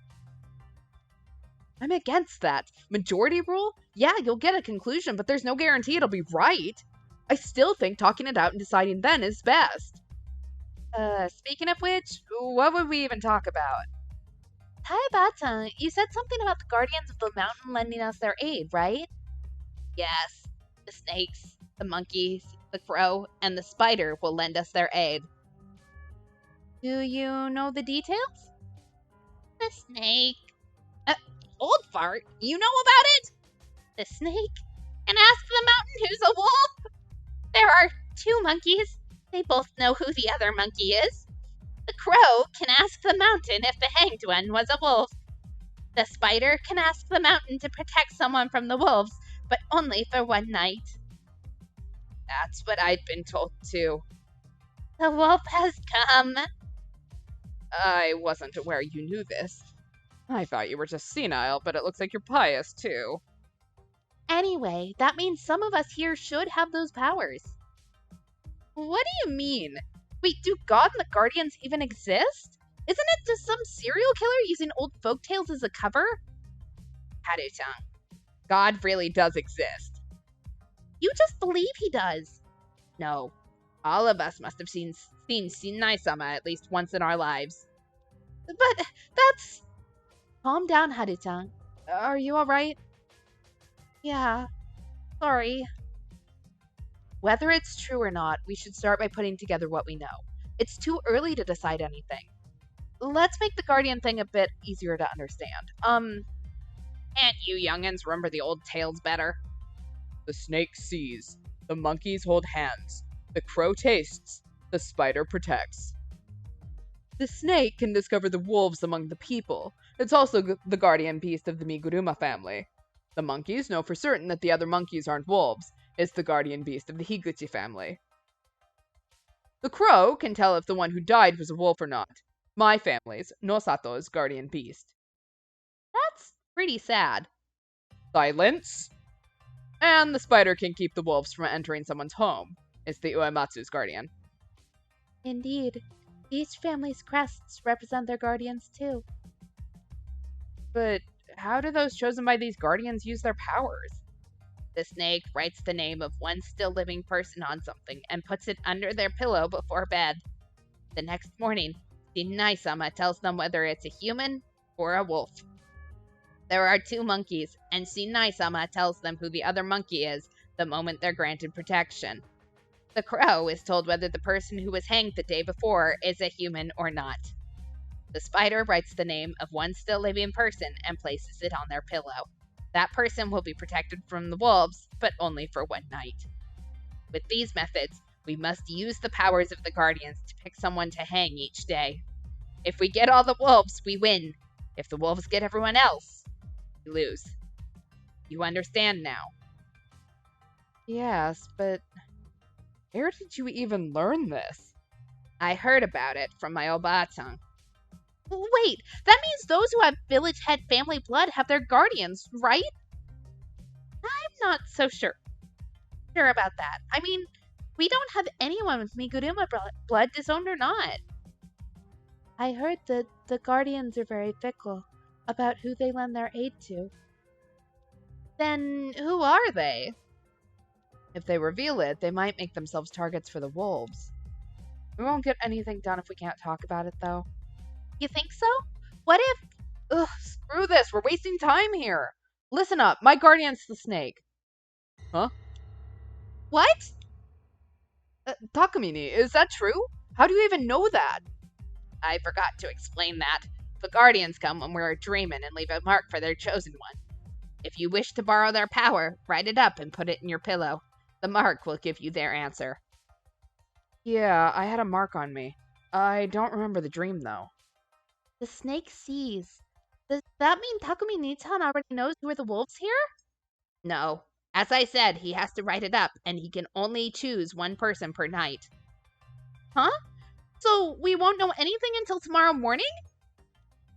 I'm against that. Majority rule? Yeah, you'll get a conclusion, but there's no guarantee it'll be right. I still think talking it out and deciding then is best. Speaking of which, what would we even talk about? Taibata, you said something about the Guardians of the Mountain lending us their aid, right? Yes. The snakes, the monkeys, the crow, and the spider will lend us their aid. Do you know the details? The snake. Old fart, you know about it? The snake? And ask the mountain who's a wolf? There are two monkeys. They both know who the other monkey is. The crow can ask the mountain if the hanged one was a wolf. The spider can ask the mountain to protect someone from the wolves, but only for one night. That's what I'd been told too. The wolf has come. I wasn't aware you knew this. I thought you were just senile, but it looks like you're pious too. Anyway, that means some of us here should have those powers. What do you mean? Wait, do God and the Guardians even exist? Isn't it just some serial killer using old folktales as a cover? Haru-chan, God really does exist. You just believe he does. No. All of us must have seen Shinai-sama at least once in our lives. But that's... Calm down, Haru-chan. Are you alright? Yeah. Sorry. Whether it's true or not, we should start by putting together what we know. It's too early to decide anything. Let's make the Guardian thing a bit easier to understand. Can't you youngins remember the old tales better? The snake sees. The monkeys hold hands. The crow tastes. The spider protects. The snake can discover the wolves among the people. It's also the guardian beast of the Miguruma family. The monkeys know for certain that the other monkeys aren't wolves. It's the guardian beast of the Higuchi family. The crow can tell if the one who died was a wolf or not. My family's, Nosato's, guardian beast. That's pretty sad. Silence! And the spider can keep the wolves from entering someone's home. It's the Uematsu's guardian. Indeed. Each family's crests represent their guardians too. But how do those chosen by these guardians use their powers? The snake writes the name of one still living person on something and puts it under their pillow before bed. The next morning, Shinai-sama tells them whether it's a human or a wolf. There are two monkeys, and Shinai-sama tells them who the other monkey is the moment they're granted protection. The crow is told whether the person who was hanged the day before is a human or not. The spider writes the name of one still living person and places it on their pillow. That person will be protected from the wolves, but only for one night. With these methods, we must use the powers of the guardians to pick someone to hang each day. If we get all the wolves, we win. If the wolves get everyone else, we lose. You understand now? Yes, but where did you even learn this? I heard about it from my Oba-chan. Wait, that means those who have village head family blood have their guardians, right? I'm not so sure about that. I mean, we don't have anyone with Miguruma blood, disowned or not. I heard that the guardians are very fickle about who they lend their aid to. Then who are they? If they reveal it, they might make themselves targets for the wolves. We won't get anything done if we can't talk about it, though. You think so? What if... Ugh, screw this, we're wasting time here. Listen up, my guardian's the snake. Huh? What? Takamine, is that true? How do you even know that? I forgot to explain that. The guardians come when we're dreaming and leave a mark for their chosen one. If you wish to borrow their power, write it up and put it in your pillow. The mark will give you their answer. Yeah, I had a mark on me. I don't remember the dream, though. The snake sees. Does that mean Takumi Nitan already knows who are the wolves here? No. As I said, he has to write it up, and he can only choose one person per night. Huh? So we won't know anything until tomorrow morning?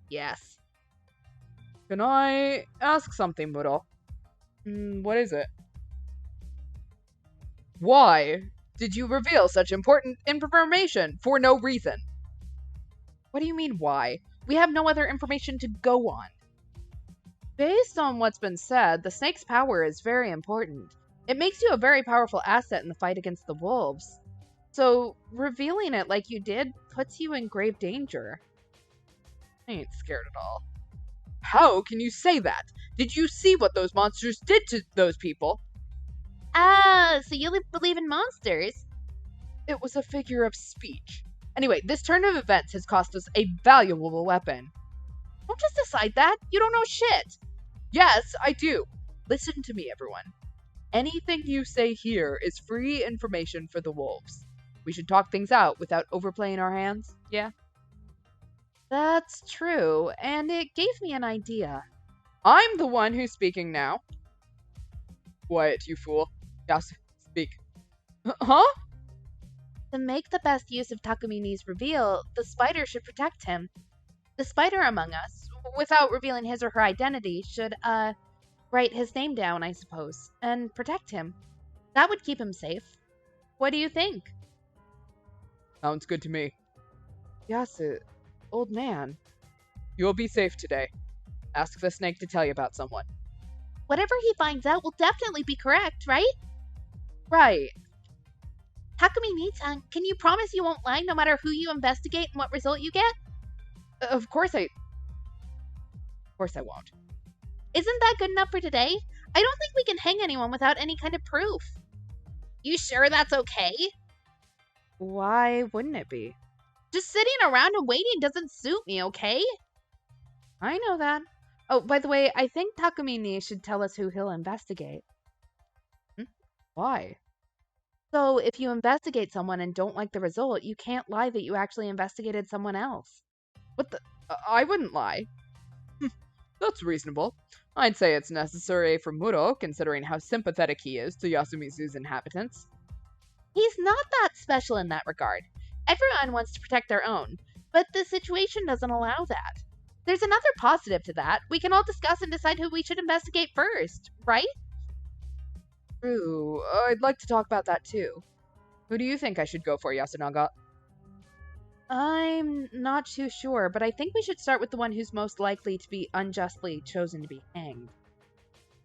Yes. Can I ask something, Muro? What is it? Why did you reveal such important information for no reason? What do you mean, why? We have no other information to go on. Based on what's been said, the snake's power is very important. It makes you a very powerful asset in the fight against the wolves. So, revealing it like you did puts you in grave danger. I ain't scared at all. How can you say that? Did you see what those monsters did to those people? Ah, so you believe in monsters? It was a figure of speech. Anyway, this turn of events has cost us a valuable weapon. Don't just decide that. You don't know shit. Yes, I do. Listen to me, everyone. Anything you say here is free information for the wolves. We should talk things out without overplaying our hands, yeah? That's true, and it gave me an idea. I'm the one who's speaking now. Quiet, you fool. Yes, speak. Huh? To make the best use of Takumini's reveal, the spider should protect him. The spider among us, without revealing his or her identity, should, write his name down, I suppose, and protect him. That would keep him safe. What do you think? Sounds good to me. Yes, old man. You'll be safe today. Ask the snake to tell you about someone. Whatever he finds out will definitely be correct, right? Right. Takumi Nitan, can you promise you won't lie no matter who you investigate and what result you get? Of course I won't. Isn't that good enough for today? I don't think we can hang anyone without any kind of proof. You sure that's okay? Why wouldn't it be? Just sitting around and waiting doesn't suit me, okay? I know that. Oh, by the way, I think Takamine should tell us who he'll investigate. Why? So, if you investigate someone and don't like the result, you can't lie that you actually investigated someone else. What the? I wouldn't lie. That's reasonable. I'd say it's necessary for Muro, considering how sympathetic he is to Yasumizu's inhabitants. He's not that special in that regard. Everyone wants to protect their own, but the situation doesn't allow that. There's another positive to that. We can all discuss and decide who we should investigate first, right? True. I'd like to talk about that too. Who do you think I should go for, Yasunaga? I'm not too sure, but I think we should start with the one who's most likely to be unjustly chosen to be hanged.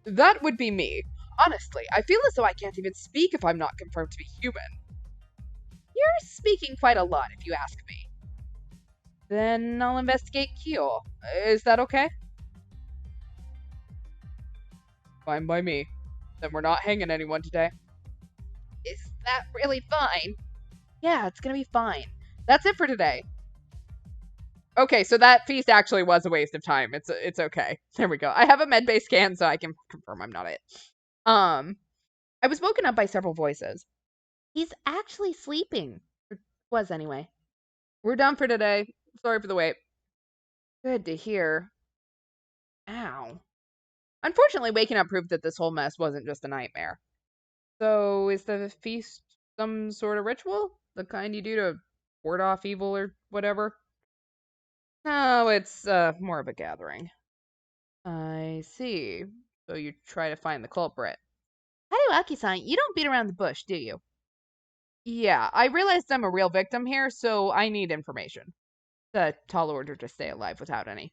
That would be me. Honestly, I feel as though I can't even speak if I'm not confirmed to be human. You're speaking quite a lot, if you ask me. Then I'll investigate Kyo. Is that okay? Fine by me. Then we're not hanging anyone today. Is that really fine? Yeah, it's gonna be fine. That's it for today. Okay, so that feast actually was a waste of time. It's okay. There we go. I have a med-based scan, so I can confirm I'm not it. I was woken up by several voices. He's actually sleeping. Or was anyway. We're done for today. Sorry for the wait. Good to hear. Ow. Unfortunately, waking up proved that this whole mess wasn't just a nightmare. So, is the feast some sort of ritual? The kind you do to ward off evil or whatever? No, it's more of a gathering. I see. So you try to find the culprit. Haruaki-san, you don't beat around the bush, do you? Yeah, I realized I'm a real victim here, so I need information. It's a tall order to stay alive without any.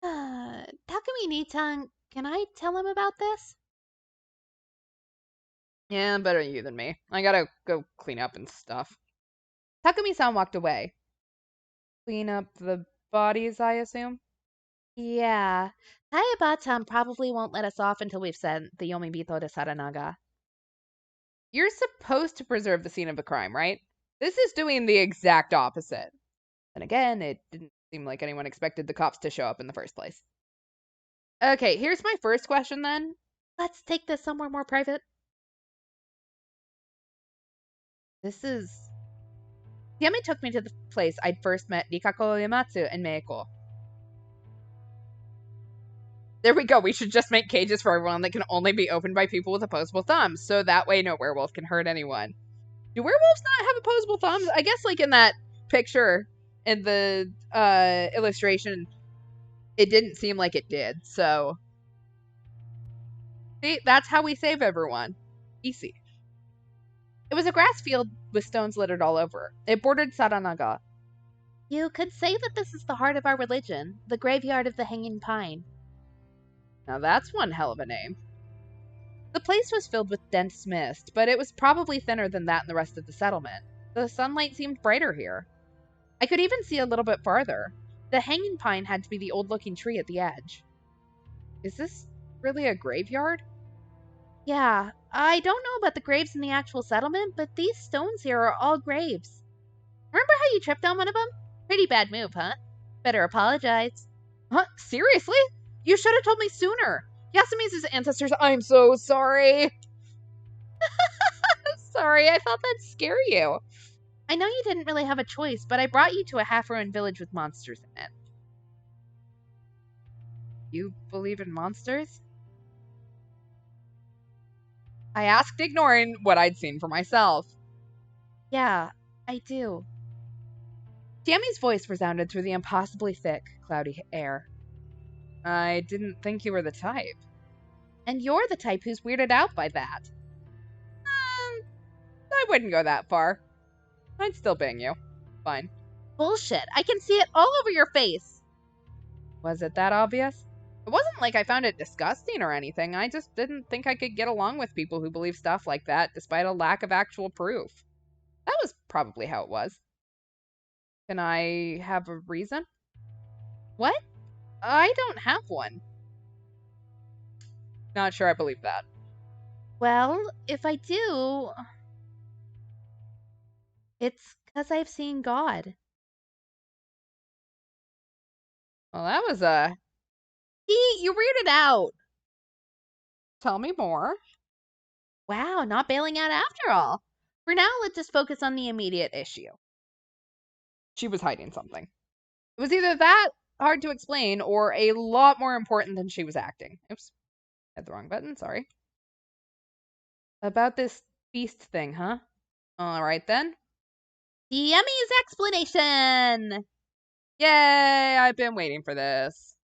Takumi Nitan, can I tell him about this? Yeah, better you than me. I gotta go clean up and stuff. Takumi-san walked away. Clean up the bodies, I assume? Yeah. Hayabatan probably won't let us off until we've sent the Yomibito to Saranaga. You're supposed to preserve the scene of the crime, right? This is doing the exact opposite. And again, it didn't seem like anyone expected the cops to show up in the first place. Okay, here's my first question then. Let's take this somewhere more private. This is... Yami took me to the place I'd first met Nikako Yamatsu and Meiko. There we go. We should just make cages for everyone that can only be opened by people with opposable thumbs, so that way no werewolf can hurt anyone. Do werewolves not have opposable thumbs? I guess, like, in that picture, in the illustration, it didn't seem like it did, so... See, that's how we save everyone. Easy. It was a grass field with stones littered all over. It bordered Saranaga. You could say that this is the heart of our religion, the graveyard of the hanging pine. Now that's one hell of a name. The place was filled with dense mist, but it was probably thinner than that in the rest of the settlement. The sunlight seemed brighter here. I could even see a little bit farther. The hanging pine had to be the old-looking tree at the edge. Is this really a graveyard? Yeah, I don't know about the graves in the actual settlement, but these stones here are all graves. Remember how you tripped on one of them? Pretty bad move, huh? Better apologize. Huh? Seriously? You should have told me sooner. Yasumi's ancestors, I'm so sorry. Sorry, I thought that'd scare you. I know you didn't really have a choice, but I brought you to a half-ruined village with monsters in it. You believe in monsters? I asked, ignoring what I'd seen for myself. Yeah, I do. Tammy's voice resounded through the impossibly thick, cloudy air. I didn't think you were the type. And you're the type who's weirded out by that. I wouldn't go that far. I'd still bang you. Fine. Bullshit. I can see it all over your face. Was it that obvious? It wasn't like I found it disgusting or anything. I just didn't think I could get along with people who believe stuff like that, despite a lack of actual proof. That was probably how it was. Can I have a reason? What? I don't have one. Not sure I believe that. Well, if I do... It's because I've seen God. Well, that was You weirded out. Tell me more. Wow, not bailing out after all. For now, let's just focus on the immediate issue. She was hiding something. It was either that hard to explain or a lot more important than she was acting. Oops. Had the wrong button, sorry. About this beast thing, huh? Alright then. Yami's explanation! Yay, I've been waiting for this.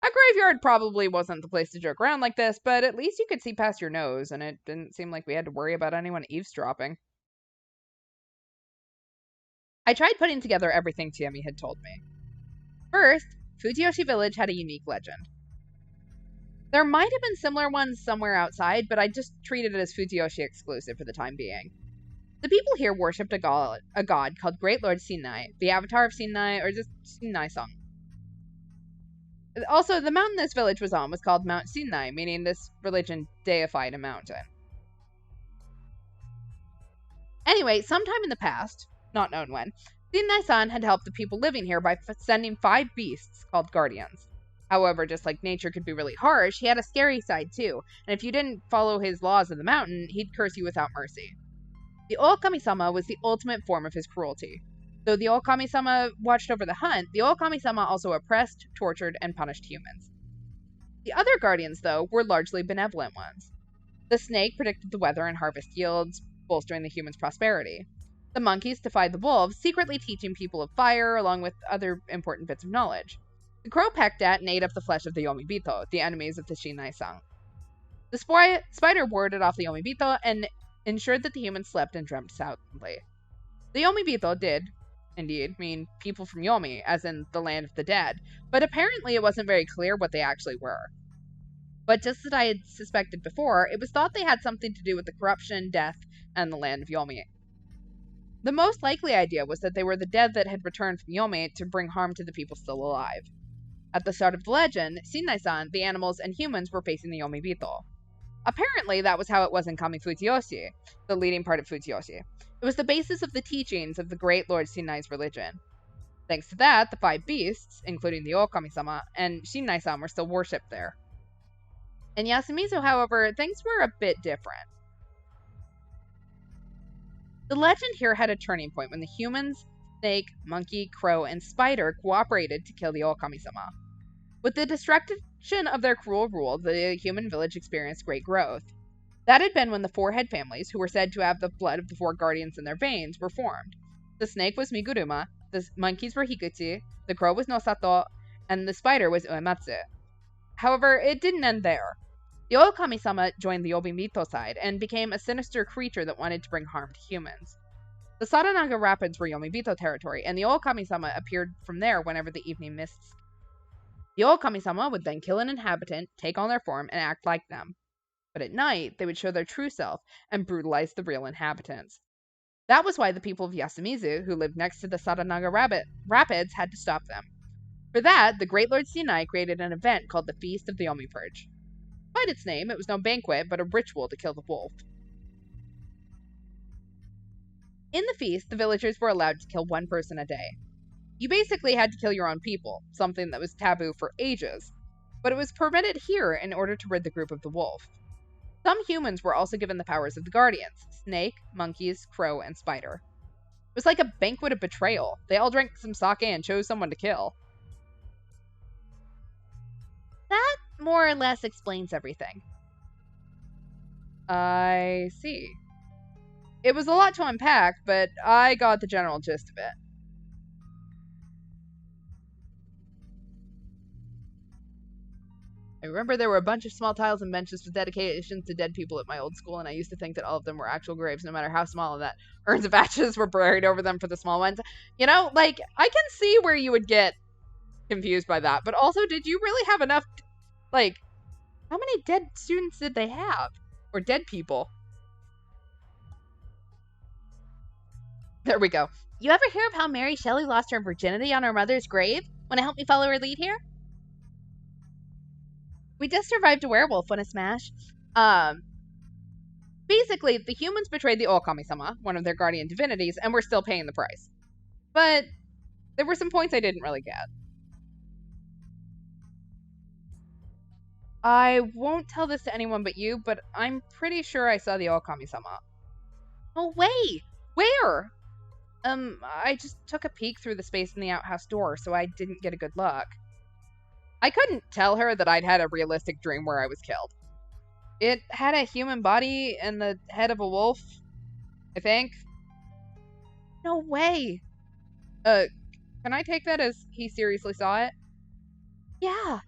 A graveyard probably wasn't the place to joke around like this, but at least you could see past your nose, and it didn't seem like we had to worry about anyone eavesdropping. I tried putting together everything Tiami had told me. First, Fujiyoshi Village had a unique legend. There might have been similar ones somewhere outside, but I just treated it as Fujiyoshi exclusive for the time being. The people here worshipped a god called Great Lord Sinai, the avatar of Sinai, or just Sinai-sung. Also, the mountain this village was on was called Mount Sinai, meaning this religion deified a mountain. Anyway, sometime in the past, not known when, Sinai-san had helped the people living here by sending 5 beasts called guardians. However, just like nature could be really harsh, he had a scary side too, and if you didn't follow his laws of the mountain, he'd curse you without mercy. The Okami-sama was the ultimate form of his cruelty. Though the Okami-sama watched over the hunt, the Okami-sama also oppressed, tortured, and punished humans. The other guardians, though, were largely benevolent ones. The snake predicted the weather and harvest yields, bolstering the humans' prosperity. The monkeys defied the wolves, secretly teaching people of fire, along with other important bits of knowledge. The crow pecked at and ate up the flesh of the Yomibito, the enemies of the Shinai-san. The spider warded off the Yomibito and ensured that the humans slept and dreamt soundly. The Yomibito did, indeed, mean people from Yomi, as in the land of the dead, but apparently it wasn't very clear what they actually were. But just as I had suspected before, it was thought they had something to do with the corruption, death, and the land of Yomi. The most likely idea was that they were the dead that had returned from Yomi to bring harm to the people still alive. At the start of the legend, Shinai-san, the animals, and humans were facing the Yomibito. Apparently, that was how it was in Kami Fujiyoshi, the leading part of Fujiyoshi. It was the basis of the teachings of the great Lord Shinai's religion. Thanks to that, the five beasts, including the Okami-sama and Shinai-san, were still worshipped there. In Yasumizu, however, things were a bit different. The legend here had a turning point when the humans, snake, monkey, crow, and spider cooperated to kill the Okami-sama. With the destruction of their cruel rule, the human village experienced great growth. That had been when the four head families, who were said to have the blood of the four guardians in their veins, were formed. The snake was Miguruma, the monkeys were Higuchi, the crow was Nosato, and the spider was Uematsu. However, it didn't end there. The Okami-sama joined the Obimito side and became a sinister creature that wanted to bring harm to humans. The Saranaga Rapids were Yomibito territory, and the Okami-sama appeared from there whenever the evening mists. The Okami-sama would then kill an inhabitant, take on their form, and act like them. But at night, they would show their true self and brutalize the real inhabitants. That was why the people of Yasumizu, who lived next to the Saranaga Rapids, had to stop them. For that, the great Lord Shinai created an event called the Feast of the Omipurge. Despite its name, it was no banquet, but a ritual to kill the wolf. In the feast, the villagers were allowed to kill one person a day. You basically had to kill your own people, something that was taboo for ages, but it was permitted here in order to rid the group of the wolf. Some humans were also given the powers of the guardians: snake, monkeys, crow, and spider. It was like a banquet of betrayal. They all drank some sake and chose someone to kill. That more or less explains everything. I see. It was a lot to unpack, but I got the general gist of it. I remember there were a bunch of small tiles and benches with dedications to dead people at my old school, and I used to think that all of them were actual graves, no matter how small, and that urns of ashes were buried over them for the small ones. You know, like, I can see where you would get confused by that, but also, did you really have enough, like, how many dead students did they have? Or dead people? There we go. You ever hear of how Mary Shelley lost her virginity on her mother's grave? Wanna help me follow her lead here? We just survived a werewolf on a smash. Basically, the humans betrayed the Okami-sama, one of their guardian divinities, and were still paying the price. But there were some points I didn't really get. I won't tell this to anyone but you, but I'm pretty sure I saw the Okami-sama. No way! Where? I just took a peek through the space in the outhouse door, so I didn't get a good look. I couldn't tell her that I'd had a realistic dream where I was killed. It had a human body and the head of a wolf, I think. No way! Can I take that as he seriously saw it? Yeah.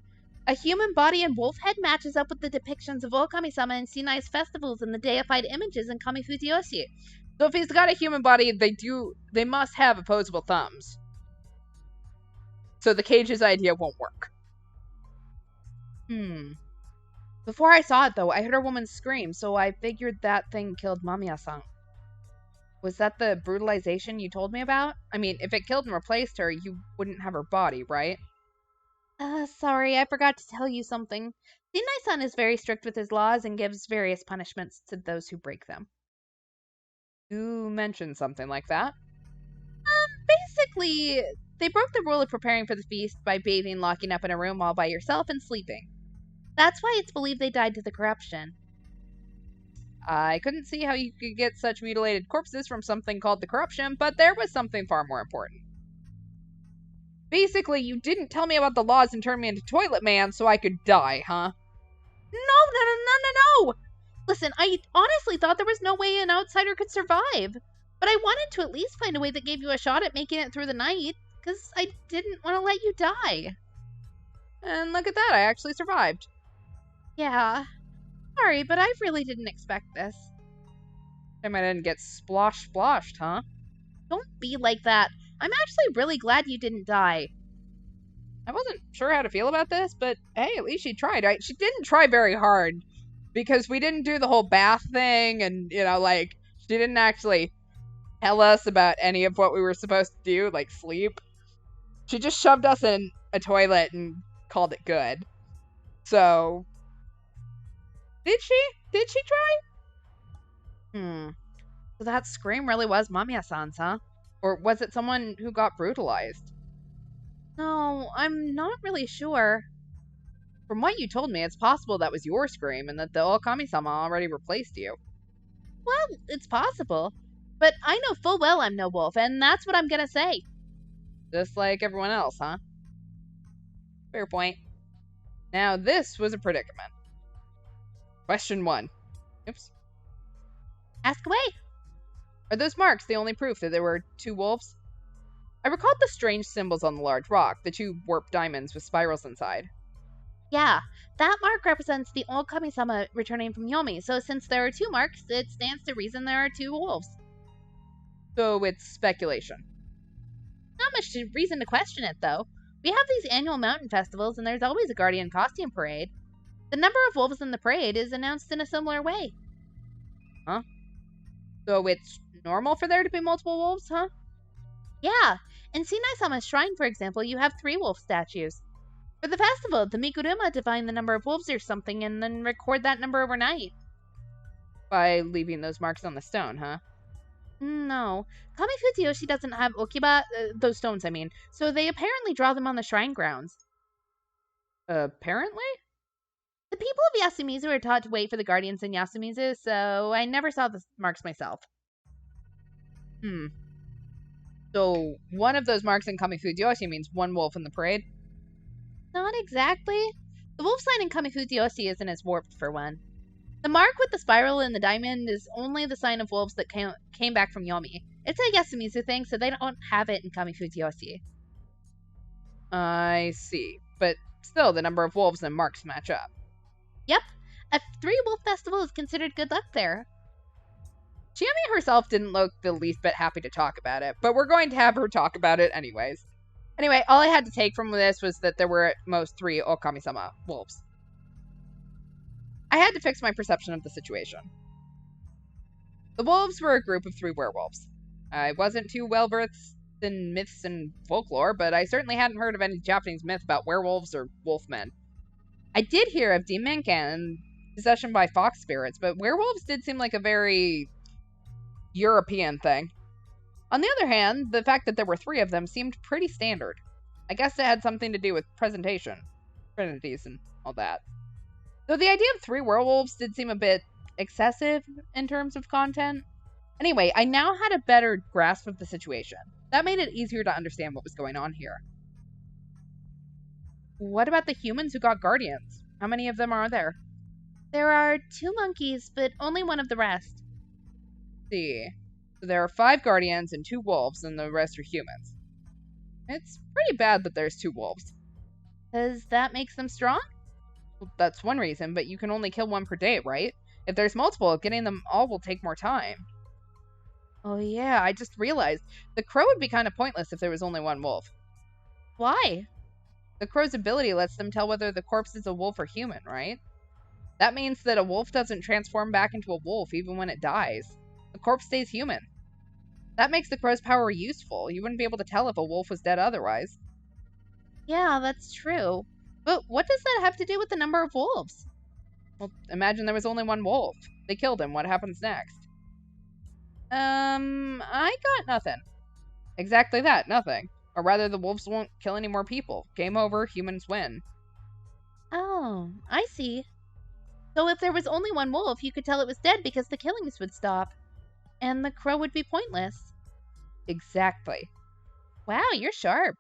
A human body and wolf head matches up with the depictions of Okami-sama and Shinai's festivals and the deified images in Kami Fujiyoshi. So if he's got a human body, they must have opposable thumbs. So the cage's idea won't work. Before I saw it, though, I heard a woman scream, so I figured that thing killed Mamiya-san. Was that the brutalization you told me about? I mean, if it killed and replaced her, you wouldn't have her body, right? Sorry, I forgot to tell you something. Shinai-san is very strict with his laws and gives various punishments to those who break them. You mentioned something like that. Basically, they broke the rule of preparing for the feast by bathing, locking up in a room all by yourself, and sleeping. That's why it's believed they died to the corruption. I couldn't see how you could get such mutilated corpses from something called the corruption, but there was something far more important. Basically, you didn't tell me about the laws and turn me into Toilet Man so I could die, huh? No. Listen, I honestly thought there was no way an outsider could survive. But I wanted to at least find a way that gave you a shot at making it through the night, because I didn't want to let you die. And look at that, I actually survived. Yeah. Sorry, but I really didn't expect this. Time I didn't get splashed, huh? Don't be like that. I'm actually really glad you didn't die. I wasn't sure how to feel about this, but hey, at least she tried, right? She didn't try very hard, because we didn't do the whole bath thing, and, you know, like, she didn't actually tell us about any of what we were supposed to do, like sleep. She just shoved us in a toilet and called it good. So, did she? Did she try? So that scream really was Mamiya-san's, huh? Or was it someone who got brutalized? No, I'm not really sure. From what you told me, it's possible that was your scream and that the Okami-sama already replaced you. Well, it's possible. But I know full well I'm no wolf, and that's what I'm gonna say. Just like everyone else, huh? Fair point. Now, this was a predicament. Question 1. Oops. Ask away. Are those marks the only proof that there were 2 wolves? I recalled the strange symbols on the large rock, the 2 warped diamonds with spirals inside. Yeah, that mark represents the old Kami-sama returning from Yomi, so since there are 2 marks, it stands to reason there are 2 wolves. So it's speculation. Not much reason to question it, though. We have these annual mountain festivals, and there's always a guardian costume parade. The number of wolves in the parade is announced in a similar way. Huh? So it's normal for there to be multiple wolves, huh? Yeah, in Sinai-sama's shrine, for example, you have 3 wolf statues. For the festival, the Mikuruma define the number of wolves or something and then record that number overnight. By leaving those marks on the stone, huh? No. Kami Fujiyoshi doesn't have okiba, those stones, I mean, so they apparently draw them on the shrine grounds. Apparently? The people of Yasumizu are taught to wait for the guardians in Yasumizu, so I never saw the marks myself. So one of those marks in Kami Fujiyoshi means 1 wolf in the parade? Not exactly. The wolf sign in Kami Fujiyoshi isn't as warped, for one. The mark with the spiral and the diamond is only the sign of wolves that came back from Yomi. It's a Yasumizu thing, so they don't have it in Kami Fujiyoshi. I see. But still, the number of wolves and marks match up. Yep. A 3-wolf festival is considered good luck there. Chiyomi herself didn't look the least bit happy to talk about it, but we're going to have her talk about it anyways. Anyway, all I had to take from this was that there were at most 3 Okami-sama wolves. I had to fix my perception of the situation. The wolves were a group of 3 werewolves. I wasn't too well versed in myths and folklore, but I certainly hadn't heard of any Japanese myth about werewolves or wolfmen. I did hear of demonkan and possession by fox spirits, but werewolves did seem like a very European thing. On the other hand, the fact that there were 3 of them seemed pretty standard. I guess it had something to do with presentation, trinities, and all that. Though the idea of 3 werewolves did seem a bit excessive in terms of content. Anyway, I now had a better grasp of the situation. That made it easier to understand what was going on here. What about the humans who got guardians? How many of them are there? There are 2 monkeys, but only one of the rest. See. So there are 5 guardians and 2 wolves, and the rest are humans. It's pretty bad that there's 2 wolves. Does that make them strong? Well, that's one reason, but you can only kill 1 per day, right? If there's multiple, getting them all will take more time. Oh yeah, I just realized. The crow would be kind of pointless if there was only 1 wolf. Why? The crow's ability lets them tell whether the corpse is a wolf or human, right? That means that a wolf doesn't transform back into a wolf even when it dies. The corpse stays human. That makes the crow's power useful. You wouldn't be able to tell if a wolf was dead otherwise. Yeah, that's true. But what does that have to do with the number of wolves? Well, imagine there was only 1 wolf. They killed him. What happens next? I got nothing. Exactly that, nothing. Or rather, the wolves won't kill any more people. Game over, humans win. Oh, I see. So if there was only 1 wolf, you could tell it was dead because the killings would stop. And the crow would be pointless. Exactly. Wow, you're sharp.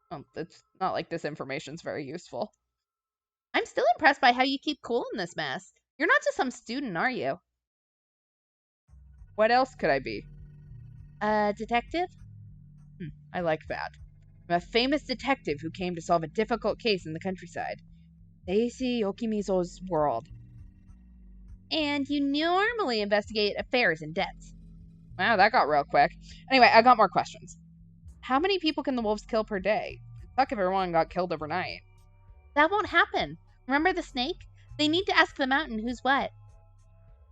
Well, it's not like this information's very useful. I'm still impressed by how you keep cool in this mess. You're not just some student, are you? What else could I be? A detective? I like that. I'm a famous detective who came to solve a difficult case in the countryside. Daisy Yokimizo's world. And you normally investigate affairs and debts. Wow, that got real quick. Anyway, I got more questions. How many people can the wolves kill per day? It'd suck if everyone got killed overnight. That won't happen. Remember the snake? They need to ask the mountain who's what.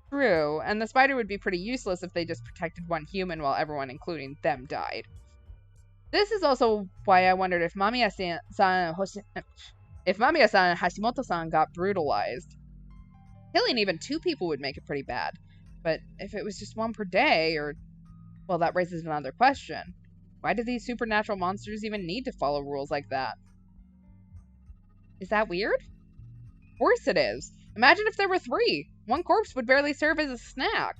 True, and the spider would be pretty useless if they just protected 1 human while everyone, including them, died. This is also why I wondered if Mamiya-san Hashimoto-san got brutalized. Killing even 2 people would make it pretty bad. But if it was just 1 per day, well, that raises another question. Why do these supernatural monsters even need to follow rules like that? Is that weird? Of course it is. Imagine if there were 3. 1 corpse would barely serve as a snack.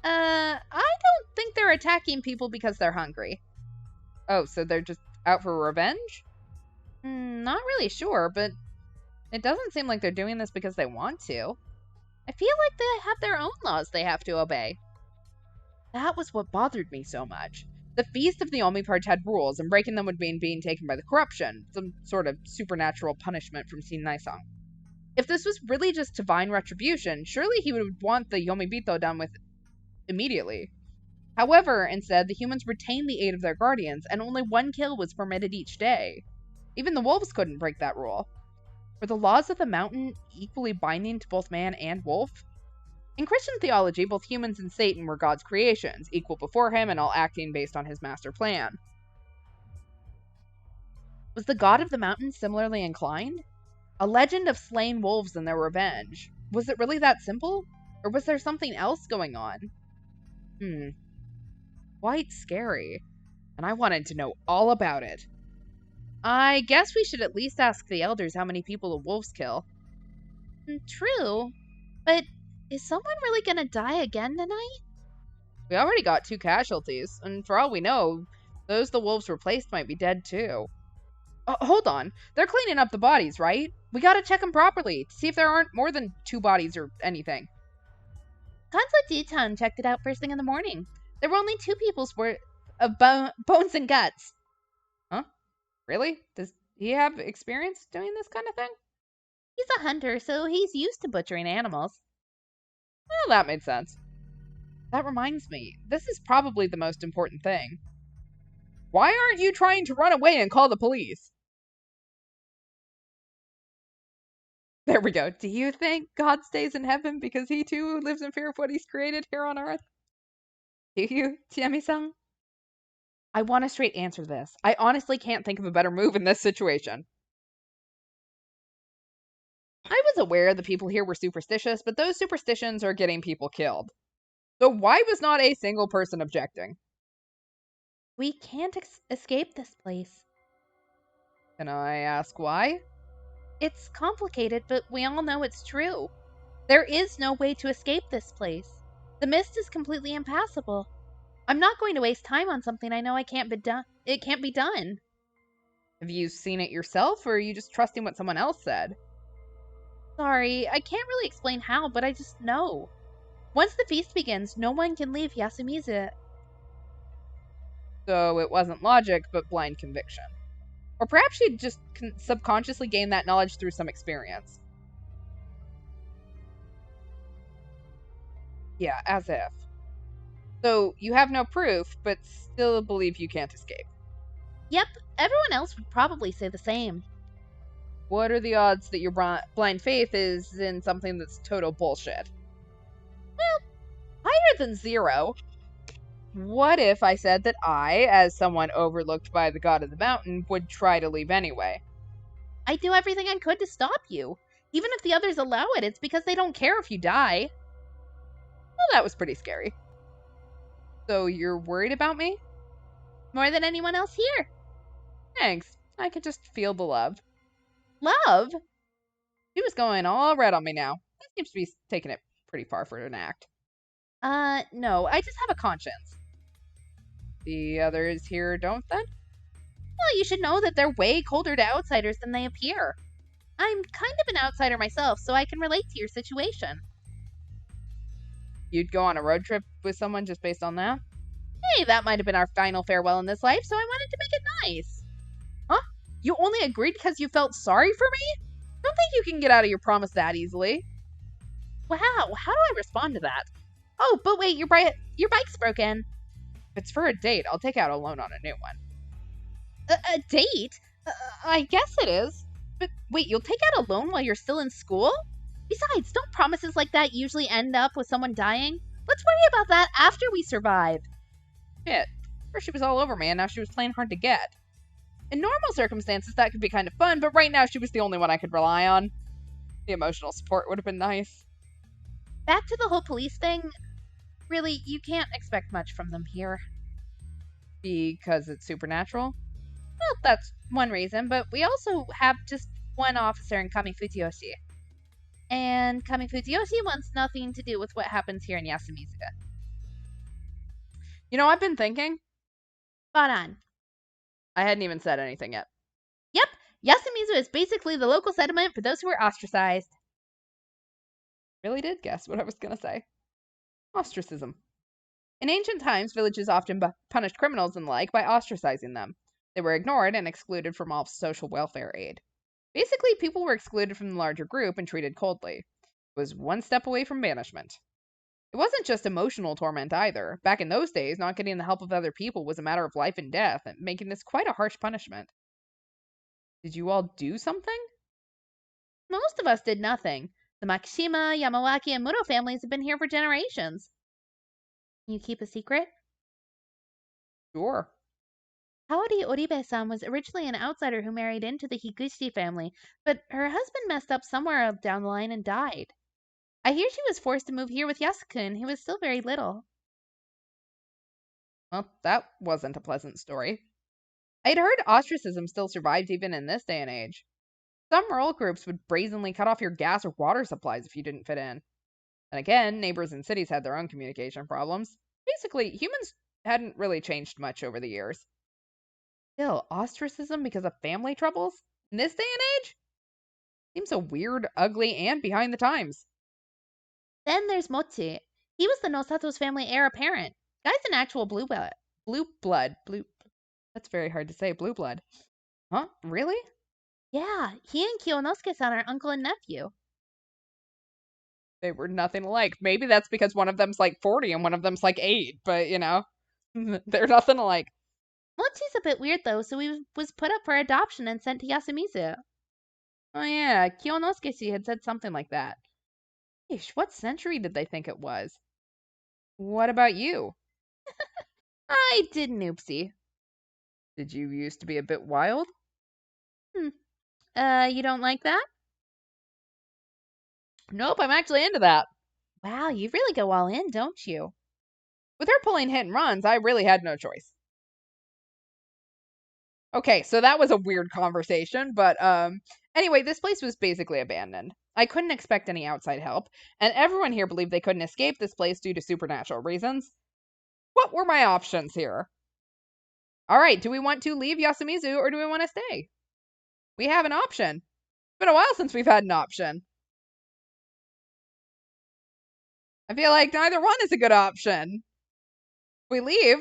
I don't think they're attacking people because they're hungry. Oh, so they're just out for revenge? Not really sure, but it doesn't seem like they're doing this because they want to. I feel like they have their own laws they have to obey. That was what bothered me so much. The Feast of the Omniparch had rules, and breaking them would mean being taken by the corruption, some sort of supernatural punishment from Sin Naisang. If this was really just divine retribution, surely he would want the Yomibito done with immediately. However, instead, the humans retained the aid of their guardians, and only 1 kill was permitted each day. Even the wolves couldn't break that rule. Were the laws of the mountain equally binding to both man and wolf? In Christian theology, both humans and Satan were God's creations, equal before him and all acting based on his master plan. Was the god of the mountain similarly inclined? A legend of slain wolves and their revenge. Was it really that simple? Or was there something else going on? Quite scary. And I wanted to know all about it. I guess we should at least ask the elders how many people the wolves kill. True, but is someone really gonna die again tonight? We already got 2 casualties, and for all we know, those the wolves replaced might be dead too. Hold on, they're cleaning up the bodies, right? We gotta check them properly to see if there aren't more than 2 bodies or anything. Kansla Jitan checked it out first thing in the morning. There were only 2 people's worth of bones and guts. Huh? Really? Does he have experience doing this kind of thing? He's a hunter, so he's used to butchering animals. Well, that made sense. That reminds me, this is probably the most important thing. Why aren't you trying to run away and call the police? There we go. Do you think God stays in heaven because he too lives in fear of what he's created here on earth? Do you, Tiami-san? I want a straight answer to this. I honestly can't think of a better move in this situation. I was aware the people here were superstitious, but those superstitions are getting people killed. So why was not a single person objecting? We can't escape this place. Can I ask why? It's complicated, but we all know it's true. There is no way to escape this place. The mist is completely impassable. I'm not going to waste time on something I know it can't be done. Have you seen it yourself, or are you just trusting what someone else said? Sorry, I can't really explain how, but I just know. Once the feast begins, no one can leave Yasumizu. So it wasn't logic, but blind conviction. Or perhaps she'd just subconsciously gained that knowledge through some experience. Yeah, as if. So you have no proof, but still believe you can't escape. Yep, everyone else would probably say the same. What are the odds that your blind faith is in something that's total bullshit? Well, higher than 0. What if I said that I, as someone overlooked by the god of the mountain, would try to leave anyway? I'd do everything I could to stop you. Even if the others allow it, it's because they don't care if you die. Well, that was pretty scary. So you're worried about me? More than anyone else here. Thanks. I can just feel the love. Love? She was going all red on me now. That seems to be taking it pretty far for an act. No, I just have a conscience. The others here don't then? Well, you should know that they're way colder to outsiders than they appear. I'm kind of an outsider myself, so I can relate to your situation. You'd go on a road trip with someone just based on that? Hey, that might have been our final farewell in this life, so I wanted to make it nice. Huh? You only agreed because you felt sorry for me? Don't think you can get out of your promise that easily. Wow, how do I respond to that? Oh, but wait, your bike's broken. If it's for a date, I'll take out a loan on a new one. A date? I guess it is. But wait, you'll take out a loan while you're still in school? Besides, don't promises like that usually end up with someone dying? Let's worry about that after we survive. Shit. First she was all over me, and now she was playing hard to get. In normal circumstances, that could be kind of fun, but right now she was the only one I could rely on. The emotional support would have been nice. Back to the whole police thing. Really, you can't expect much from them here. Because it's supernatural? Well, that's one reason, but we also have just one officer in Kami Fujioshi. And Kami Fujioshi wants nothing to do with what happens here in Yasumizu. You know, I've been thinking. Spot on. I hadn't even said anything yet. Yep, Yasumizu is basically the local settlement for those who are ostracized. Really did guess what I was going to say. Ostracism. In ancient times, villages often punished criminals and the like by ostracizing them. They were ignored and excluded from all social welfare aid. Basically, people were excluded from the larger group and treated coldly. It was one step away from banishment. It wasn't just emotional torment either. Back in those days, not getting the help of other people was a matter of life and death, making this quite a harsh punishment. Did you all do something? Most of us did nothing. The Makishima, Yamawaki, and Muto families have been here for generations. Can you keep a secret? Sure. Kaori Oribe-san was originally an outsider who married into the Higuchi family, but her husband messed up somewhere down the line and died. I hear she was forced to move here with Yasukun, who was still very little. Well, that wasn't a pleasant story. I'd heard ostracism still survived even in this day and age. Some rural groups would brazenly cut off your gas or water supplies if you didn't fit in. And again, neighbors in cities had their own communication problems. Basically, humans hadn't really changed much over the years. Still, ostracism because of family troubles? In this day and age? Seems so weird, ugly, and behind the times. Then there's Mochi. He was the Nosato's family heir apparent. Guy's an actual blue blood. That's very hard to say, blue blood. Huh? Really? Yeah, he and Kiyonosuke-san are uncle and nephew. They were nothing alike. Maybe that's because one of them's like 40 and one of them's like 8, but you know, they're nothing alike. Mochi's a bit weird though, so he was put up for adoption and sent to Yasumizu. Oh yeah, Kiyonosuke had said something like that. Ish, what century did they think it was? What about you? I did an oopsie. Did you used to be a bit wild? You don't like that? Nope, I'm actually into that. Wow, you really go all in, don't you? With her pulling hit and runs, I really had no choice. Okay, so that was a weird conversation, but anyway, this place was basically abandoned. I couldn't expect any outside help, and everyone here believed they couldn't escape this place due to supernatural reasons. What were my options here? All right, do we want to leave Yasumizu or do we want to stay? We have an option. It's been a while since we've had an option. I feel like neither one is a good option. If we leave,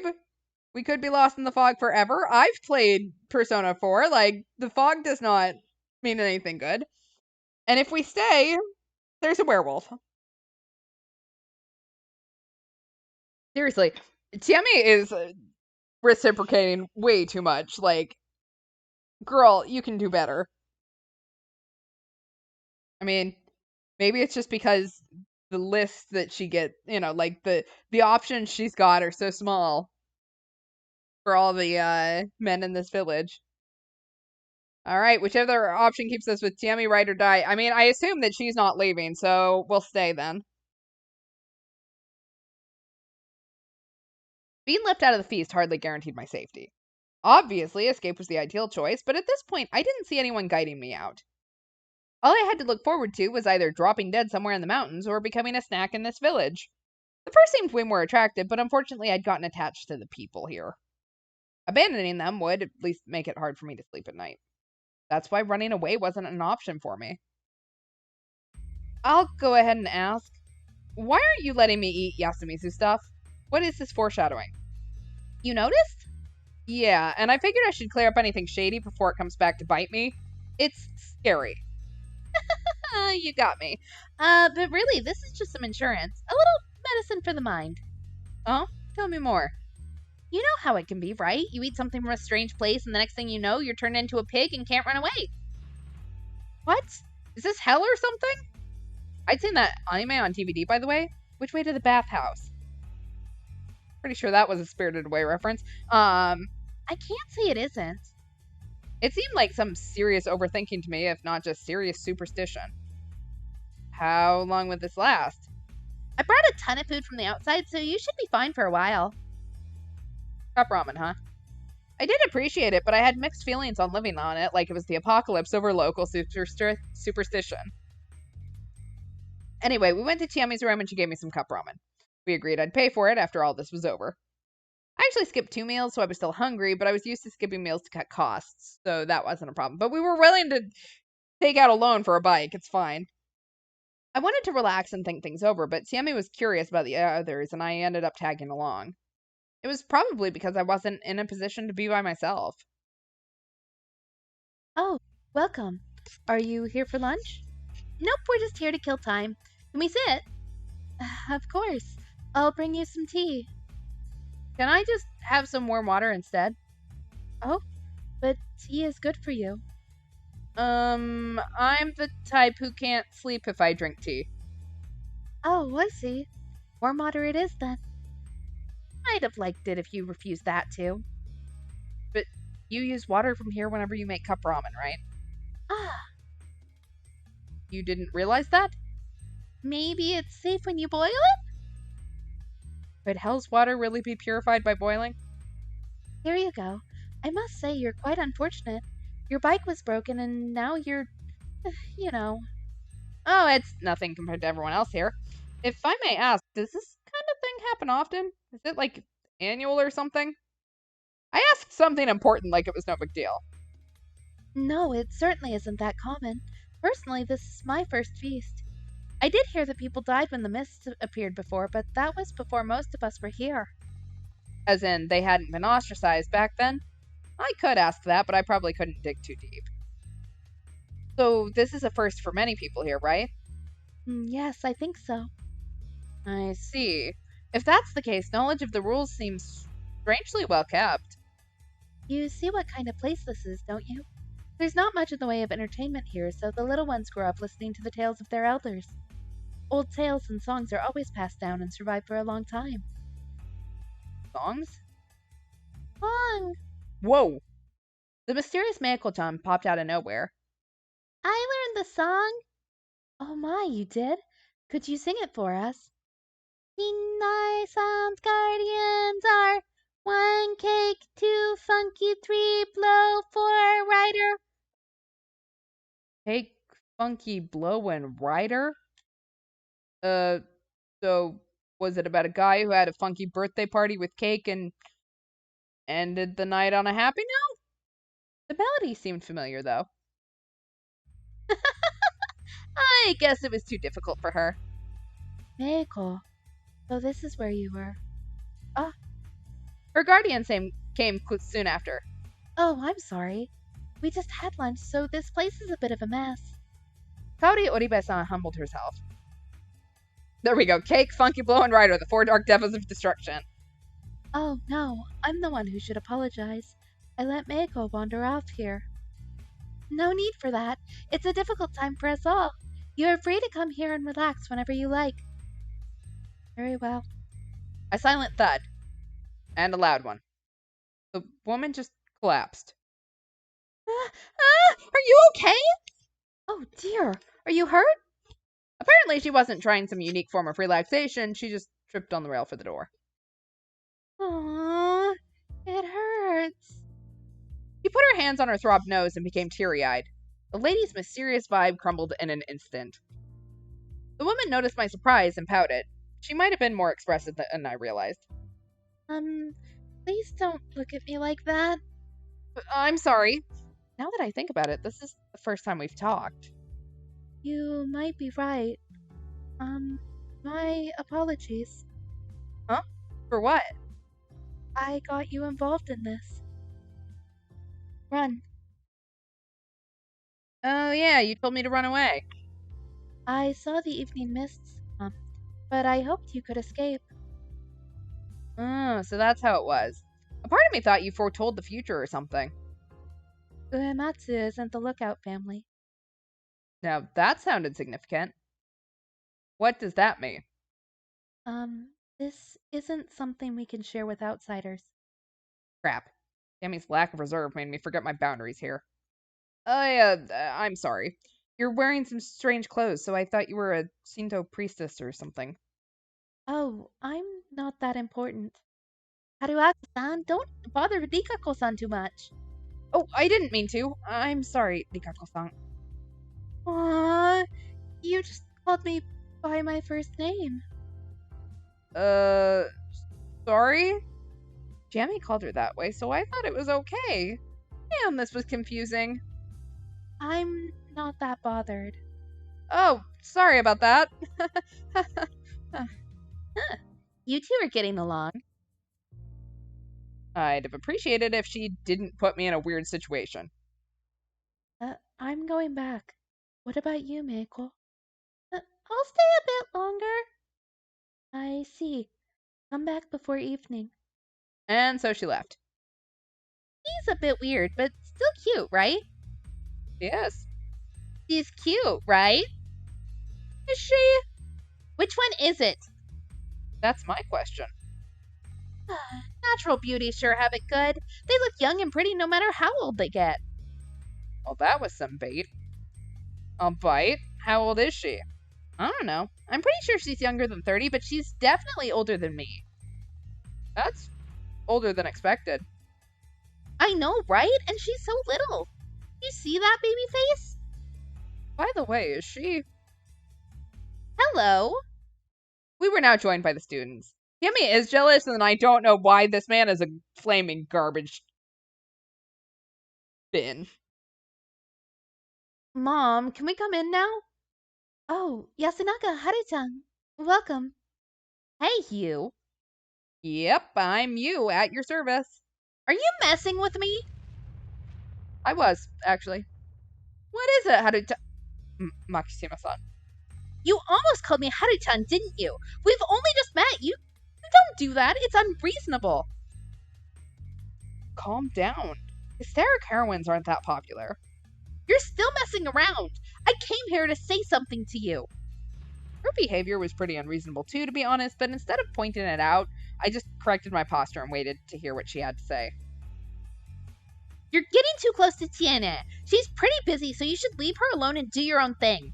we could be lost in the fog forever. I've played Persona 4. Like, the fog does not mean anything good. And if we stay, there's a werewolf. Seriously, Tiami is reciprocating way too much. Like, girl, you can do better. I mean, maybe it's just because the list that she gets, you know, like the options she's got are so small for all the men in this village. All right, whichever option keeps us with Tiami, ride or die. I mean, I assume that she's not leaving, so we'll stay then. Being left out of the feast hardly guaranteed my safety. Obviously, escape was the ideal choice, but at this point, I didn't see anyone guiding me out. All I had to look forward to was either dropping dead somewhere in the mountains or becoming a snack in this village. The first seemed way more attractive, but unfortunately I'd gotten attached to the people here. Abandoning them would at least make it hard for me to sleep at night. That's why running away wasn't an option for me. I'll go ahead and ask, why aren't you letting me eat Yasumizu stuff? What is this foreshadowing? You noticed? Yeah, and I figured I should clear up anything shady before it comes back to bite me. It's scary. You got me. But really, this is just some insurance. A little medicine for the mind. Oh, tell me more. You know how it can be, right? You eat something from a strange place, and the next thing you know, you're turned into a pig and can't run away. What? Is this hell or something? I'd seen that anime on DVD, by the way. Which way to the bathhouse? Pretty sure that was a Spirited Away reference. I can't say it isn't. It seemed like some serious overthinking to me, if not just serious superstition. How long would this last? I brought a ton of food from the outside, so you should be fine for a while. Cup ramen, huh? I did appreciate it, but I had mixed feelings on living on it, like it was the apocalypse over local superstition. Anyway, we went to Tiami's room and she gave me some cup ramen. We agreed I'd pay for it after all this was over. I actually skipped 2 meals, so I was still hungry, but I was used to skipping meals to cut costs, so that wasn't a problem. But we were willing to take out a loan for a bike. It's fine. I wanted to relax and think things over, but Tiami was curious about the others, and I ended up tagging along. It was probably because I wasn't in a position to be by myself. Oh, welcome. Are you here for lunch? Nope, we're just here to kill time. Can we sit? Of course. I'll bring you some tea. Can I just have some warm water instead? Oh, but tea is good for you. I'm the type who can't sleep if I drink tea. Oh, I see. Warm water it is then. I'd have liked it if you refused that too. But you use water from here whenever you make cup ramen, right? Ah, You didn't realize that? maybe it's safe when you boil it? Could Hell's water really be purified by boiling? Here you go. I must say you're quite unfortunate. Your bike was broken and now you're, you know. Oh, it's nothing compared to everyone else here. If I may ask, does this kind of thing happen often? Is it like annual or something? I asked something important like it was no big deal. No, it certainly isn't that common. Personally, this is my first feast. I did hear that people died when the mist appeared before, but that was before most of us were here. As in, they hadn't been ostracized back then? I could ask that, but I probably couldn't dig too deep. So, this is a first for many people here, right? Yes, I think so. I see. If that's the case, knowledge of the rules seems strangely well kept. You see what kind of place this is, don't you? There's not much in the way of entertainment here, so the little ones grow up listening to the tales of their elders. Old tales and songs are always passed down and survive for a long time. Songs? Song! Whoa! The mysterious Mako-chan popped out of nowhere. I learned the song! Oh my, you did? Could you sing it for us? Inai-san's guardians are 1 cake, 2 funky, 3 blow, 4 rider. Cake, Funky, Blow, and Rider? Uh, so was it about a guy who had a funky birthday party with cake and ended the night on a happy note? The melody seemed familiar, though. I guess it was too difficult for her. Meiko, so this is where you were. Oh, Her guardian came soon after. oh, I'm sorry. We just had lunch, so this place is a bit of a mess. Kaori Oribe-san humbled herself. There we go. Cake, Funky, Blow, and Rider, the four dark devils of destruction. Oh no, I'm the one who should apologize. I let Meiko wander off here. No need for that. It's a difficult time for us all. You are free to come here and relax whenever you like. Very well. A silent thud. And a loud one. The woman just collapsed. Are you okay? Oh dear, are you hurt? Apparently, she wasn't trying some unique form of relaxation. She just tripped on the rail for the door. Aww, it hurts. She put her hands on her throbbed nose and became teary-eyed. The lady's mysterious vibe crumbled in an instant. The woman noticed my surprise and pouted. She might have been more expressive than I realized. Please don't look at me like that. I'm sorry. Now that I think about it, this is the first time we've talked. You might be right. My apologies. Huh? For what? I got you involved in this. Run. Oh, yeah, you told me to run away. I saw the evening mists come, but I hoped you could escape. Oh, so that's how it was. A part of me thought you foretold the future or something. Uematsu isn't the lookout family. Now, that sounded significant. What does that mean? This isn't something we can share with outsiders. Crap. Tammy's lack of reserve made me forget my boundaries here. I'm sorry. You're wearing some strange clothes, so I thought you were a Shinto priestess or something. Oh, I'm not that important. Haruaki-san, don't bother Rikako-san too much. Oh, I didn't mean to. I'm sorry, Nikako-san. Aww, you just called me by my first name. Uh, sorry? Jamie called her that way, so I thought it was okay. Damn, this was confusing. I'm not that bothered. Oh, sorry about that. You two are getting along. I'd have appreciated if she didn't put me in a weird situation. I'm going back. What about you, Meiko? I'll stay a bit longer. I see. Come back before evening. And so she left. He's a bit weird, but still cute, right? Yes. She's cute, right? Is she? Which one is it? That's my question. Natural beauties sure have it good. They look young and pretty no matter how old they get. Well, that was some bait. I'll bite. How old is she? I don't know. I'm pretty sure she's younger than 30, but she's definitely older than me. That's older than expected. I know, right? And she's so little. You see that baby face? By the way, is she? Hello. We were now joined by the students. Timmy is jealous, and I don't know why this man is a flaming garbage bin. Mom, can we come in now? Oh, Yasunaka Haru-chan. Welcome. Hey, you. Yep, I'm you at your service. Are you messing with me? I was, actually. What is it, Haruta? Makishima-san. You almost called me Haru-chan, didn't you? We've only just met. You don't do that. It's unreasonable. Calm down. Hysteric heroines aren't that popular. You're still messing around. I came here to say something to you. Her behavior was pretty unreasonable too, to be honest, but instead of pointing it out, I just corrected my posture and waited to hear what she had to say. You're getting too close to Tiana. She's pretty busy, so you should leave her alone and do your own thing.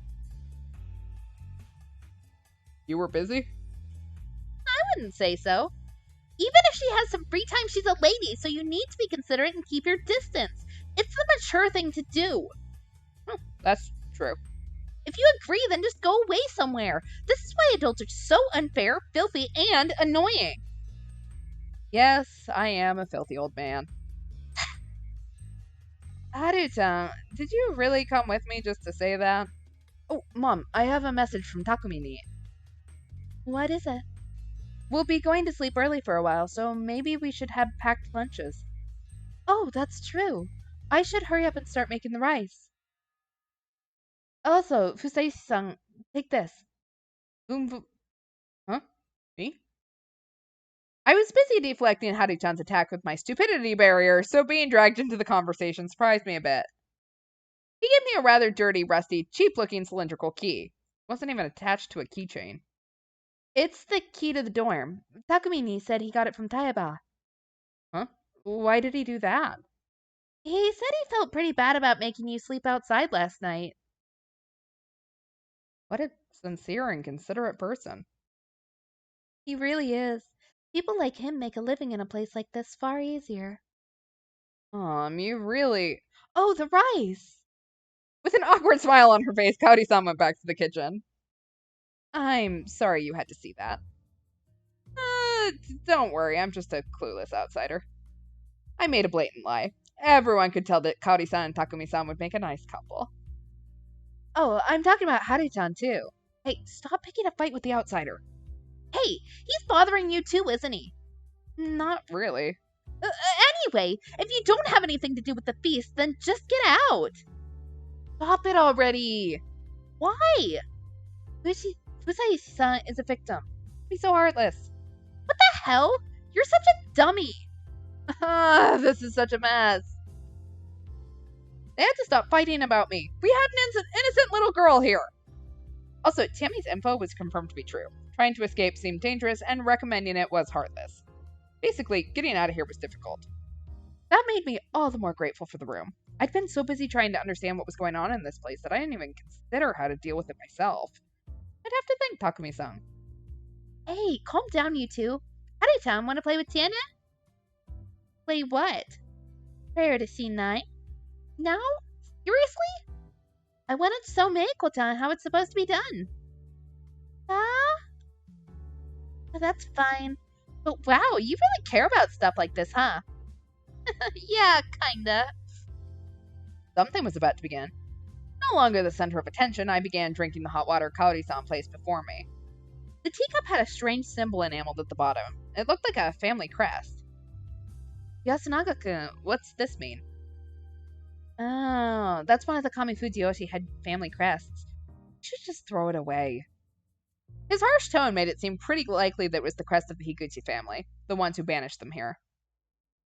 You were busy? I wouldn't say so. Even if she has some free time, she's a lady, so you need to be considerate and keep your distance. It's the mature thing to do. That's true. If you agree, then just go away somewhere. This is why adults are so unfair, filthy, and annoying. Yes, I am a filthy old man. Haru-chan, did you really come with me just to say that? Oh, Mom, I have a message from Takumi-ni. What is it? We'll be going to sleep early for a while, so maybe we should have packed lunches. Oh, that's true. I should hurry up and start making the rice. Also, Fusai-san, take this. Huh? Me? I was busy deflecting Haru-chan's attack with my stupidity barrier, so being dragged into the conversation surprised me a bit. He gave me a rather dirty, rusty, cheap-looking cylindrical key. It wasn't even attached to a keychain. It's the key to the dorm. Takumi-ni said he got it from Tayaba. Huh? Why did he do that? He said he felt pretty bad about making you sleep outside last night. What a sincere and considerate person. He really is. People like him make a living in a place like this far easier. You really... Oh, the rice! With an awkward smile on her face, Kaori-san went back to the kitchen. I'm sorry you had to see that. Don't worry, I'm just a clueless outsider. I made a blatant lie. Everyone could tell that Kaori-san and Takumi-san would make a nice couple. Oh, I'm talking about Haru-chan too. Hey, stop picking a fight with the outsider. Hey, he's bothering you too, isn't he? Not really. Anyway, if you don't have anything to do with the feast, then just get out. Stop it already. Why? Fusai-san is a victim. Be so heartless. What the hell? You're such a dummy. This is such a mess. They had to stop fighting about me. We had an innocent little girl here. Also, Tammy's info was confirmed to be true. Trying to escape seemed dangerous, and recommending it was heartless. Basically, getting out of here was difficult. That made me all the more grateful for the room. I'd been so busy trying to understand what was going on in this place that I didn't even consider how to deal with it myself. I'd have to thank Takumi-san. Hey, calm down, you two. Howdy, Tom. Want to play with Tiana? Play what? Prayer to scene 9. Now? Seriously? I wanted to show Meiko-tan how it's supposed to be done. Ah? That's fine. But wow, you really care about stuff like this, huh? Yeah, kinda. Something was about to begin. No longer the center of attention, I began drinking the hot water Kaori-san placed before me. The teacup had a strange symbol enameled at the bottom. It looked like a family crest. Yasunaga-kun, what's this mean? Oh, that's one of the Kamifuji had family crests. I should just throw it away. His harsh tone made it seem pretty likely that it was the crest of the Higuchi family, the ones who banished them here.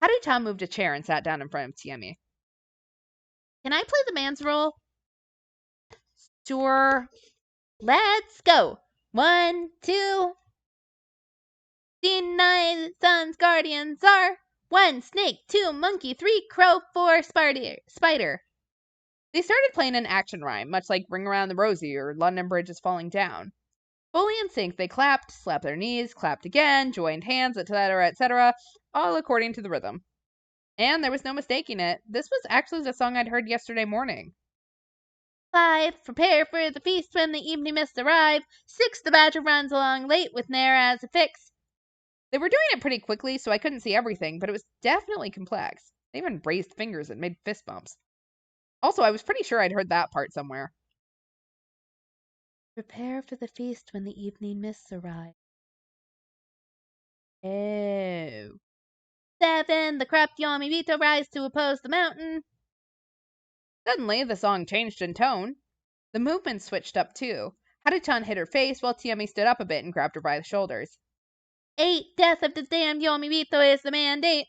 Haruta moved a chair and sat down in front of Tiemi. Can I play the man's role? Sure. Let's go. 1, 2. Scene 9, Sun's guardians are 1 snake, 2 monkey, 3 crow, 4 spider. They started playing an action rhyme, much like Ring Around the Rosie or London Bridge is Falling Down. Fully in sync, they clapped, slapped their knees, clapped again, joined hands, etc., all according to the rhythm. And there was no mistaking it. This was actually the song I'd heard yesterday morning. 5, prepare for the feast when the evening mists arrive. 6, the badger runs along late with Nair as a fix. They were doing it pretty quickly, so I couldn't see everything, but it was definitely complex. They even raised fingers and made fist bumps. Also, I was pretty sure I'd heard that part somewhere. Prepare for the feast when the evening mists arrive. Oh. 7, the corrupt Yamibito rise to oppose the mountain. Suddenly, the song changed in tone. The movement switched up too. Haruchan hit her face while Tiemi stood up a bit and grabbed her by the shoulders. 8, death of the damned Yamibito is the mandate.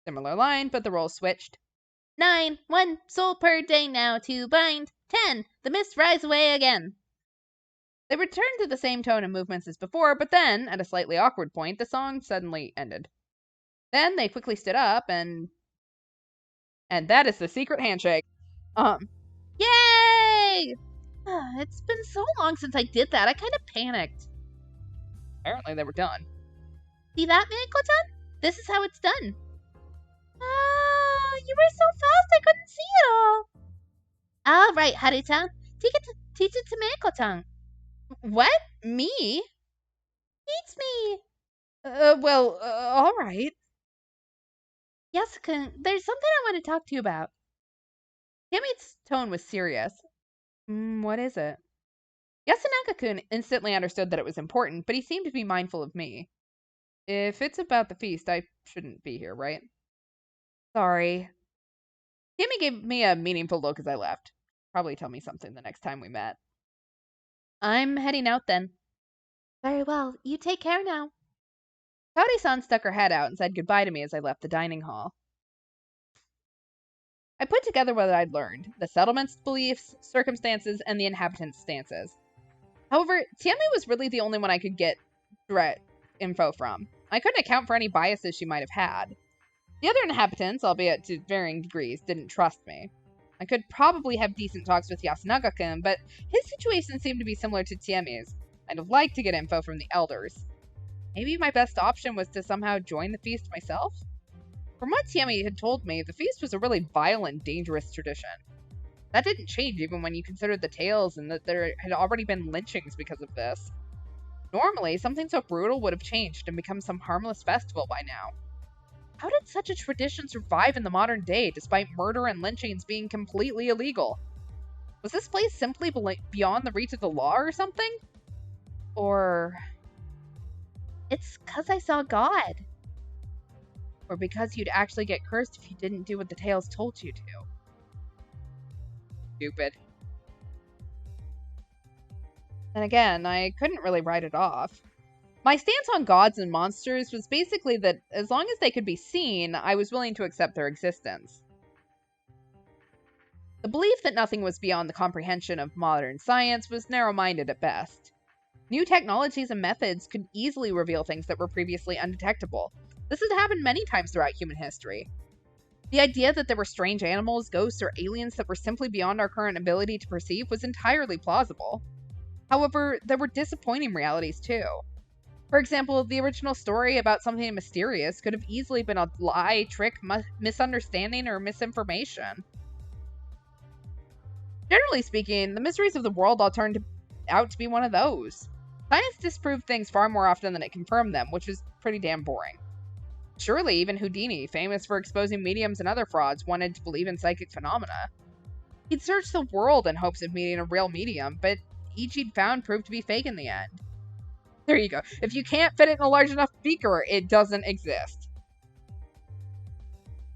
Similar line, but the roles switched. 9, 1 soul per day now to bind. 10, the mist rise away again. They returned to the same tone and movements as before, but then, at a slightly awkward point, the song suddenly ended. Then they quickly stood up and that is the secret handshake. Yay! It's been so long since I did that, I kind of panicked. Apparently they were done. See that, Meiko-tan? This is how it's done. You were so fast I couldn't see it all. All right, Haru-chan. Teach it to Meiko-tan. What? Me? Teach me. All right. Yasuka, there's something I want to talk to you about. Tiemi's tone was serious. What is it? Yasunaka-kun instantly understood that it was important, but he seemed to be mindful of me. If it's about the feast, I shouldn't be here, right? Sorry. Tiemi gave me a meaningful look as I left. Probably tell me something the next time we met. I'm heading out then. Very well. You take care now. Kaori-san stuck her head out and said goodbye to me as I left the dining hall. I put together what I'd learned, the settlement's beliefs, circumstances, and the inhabitants' stances. However, Tiemi was really the only one I could get direct info from. I couldn't account for any biases she might have had. The other inhabitants, albeit to varying degrees, didn't trust me. I could probably have decent talks with Yasunaga-kun, but his situation seemed to be similar to Tiemi's. I'd have liked to get info from the elders. Maybe my best option was to somehow join the feast myself? From what Tiemi had told me, the feast was a really violent, dangerous tradition. That didn't change even when you considered the tales and that there had already been lynchings because of this. Normally, something so brutal would have changed and become some harmless festival by now. How did such a tradition survive in the modern day despite murder and lynchings being completely illegal? Was this place simply beyond the reach of the law or something? Or... It's 'cause I saw God. Or because you'd actually get cursed if you didn't do what the tales told you to. Stupid. And again, I couldn't really write it off. My stance on gods and monsters was basically that as long as they could be seen, I was willing to accept their existence. The belief that nothing was beyond the comprehension of modern science was narrow-minded at best. New technologies and methods could easily reveal things that were previously undetectable. This has happened many times throughout human history. The idea that there were strange animals, ghosts, or aliens that were simply beyond our current ability to perceive was entirely plausible. However, there were disappointing realities too. For example, the original story about something mysterious could have easily been a lie, trick, misunderstanding, or misinformation. Generally speaking, the mysteries of the world all turned out to be one of those. Science disproved things far more often than it confirmed them, which was pretty damn boring. Surely, even Houdini, famous for exposing mediums and other frauds, wanted to believe in psychic phenomena. He'd searched the world in hopes of meeting a real medium, but each he'd found proved to be fake in the end. There you go. If you can't fit it in a large enough beaker, it doesn't exist.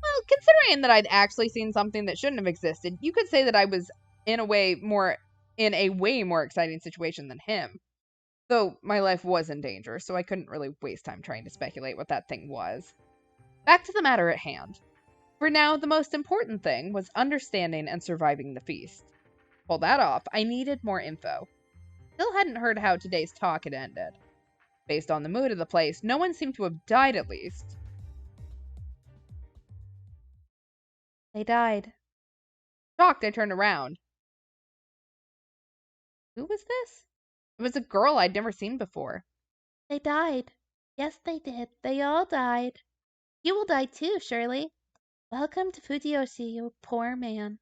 Well, considering that I'd actually seen something that shouldn't have existed, you could say that I was in a way more exciting situation than him. Though my life was in danger, so I couldn't really waste time trying to speculate what that thing was. Back to the matter at hand. For now, the most important thing was understanding and surviving the feast. To pull that off, I needed more info. Still hadn't heard how today's talk had ended. Based on the mood of the place, no one seemed to have died at least. They died. Shocked, I turned around. Who was this? It was a girl I'd never seen before. They died. Yes, they did. They all died. You will die too, Shirley. Welcome to Fujiyoshi, you poor man.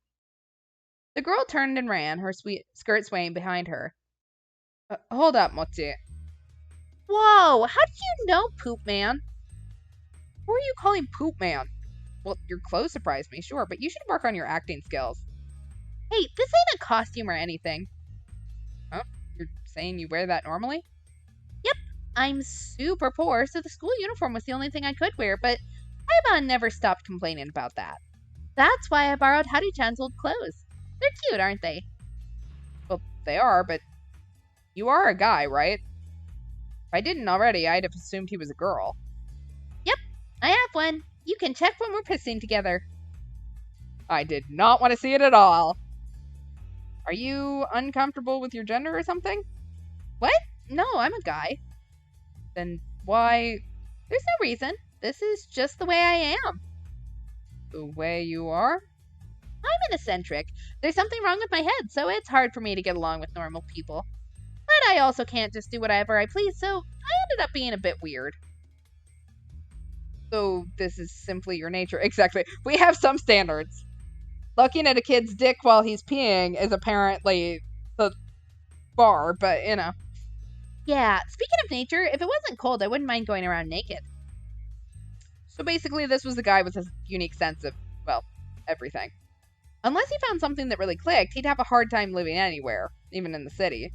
The girl turned and ran, her skirt swaying behind her. Hold up, Mochi. Whoa, how do you know, Poop Man? Who are you calling Poop Man? Well, your clothes surprised me, sure, but you should work on your acting skills. Hey, this ain't a costume or anything. Huh? You're saying you wear that normally? Yep, I'm super poor, so the school uniform was the only thing I could wear, but Ivan never stopped complaining about that. That's why I borrowed Haru-chan's old clothes. They're cute, aren't they? Well, they are, but you are a guy, right? If I didn't already, I'd have assumed he was a girl. Yep, I have one. You can check when we're pissing together. I did not want to see it at all. Are you uncomfortable with your gender or something? What? No, I'm a guy. Then why? There's no reason. This is just the way I am. The way you are? I'm an eccentric. There's something wrong with my head, so it's hard for me to get along with normal people. But I also can't just do whatever I please, so I ended up being a bit weird. So this is simply your nature. Exactly. We have some standards. Looking at a kid's dick while he's peeing is apparently the bar, but you know. Yeah, speaking of nature, if it wasn't cold, I wouldn't mind going around naked. So basically, this was a guy with a unique sense of, well, everything. Unless he found something that really clicked, he'd have a hard time living anywhere, even in the city.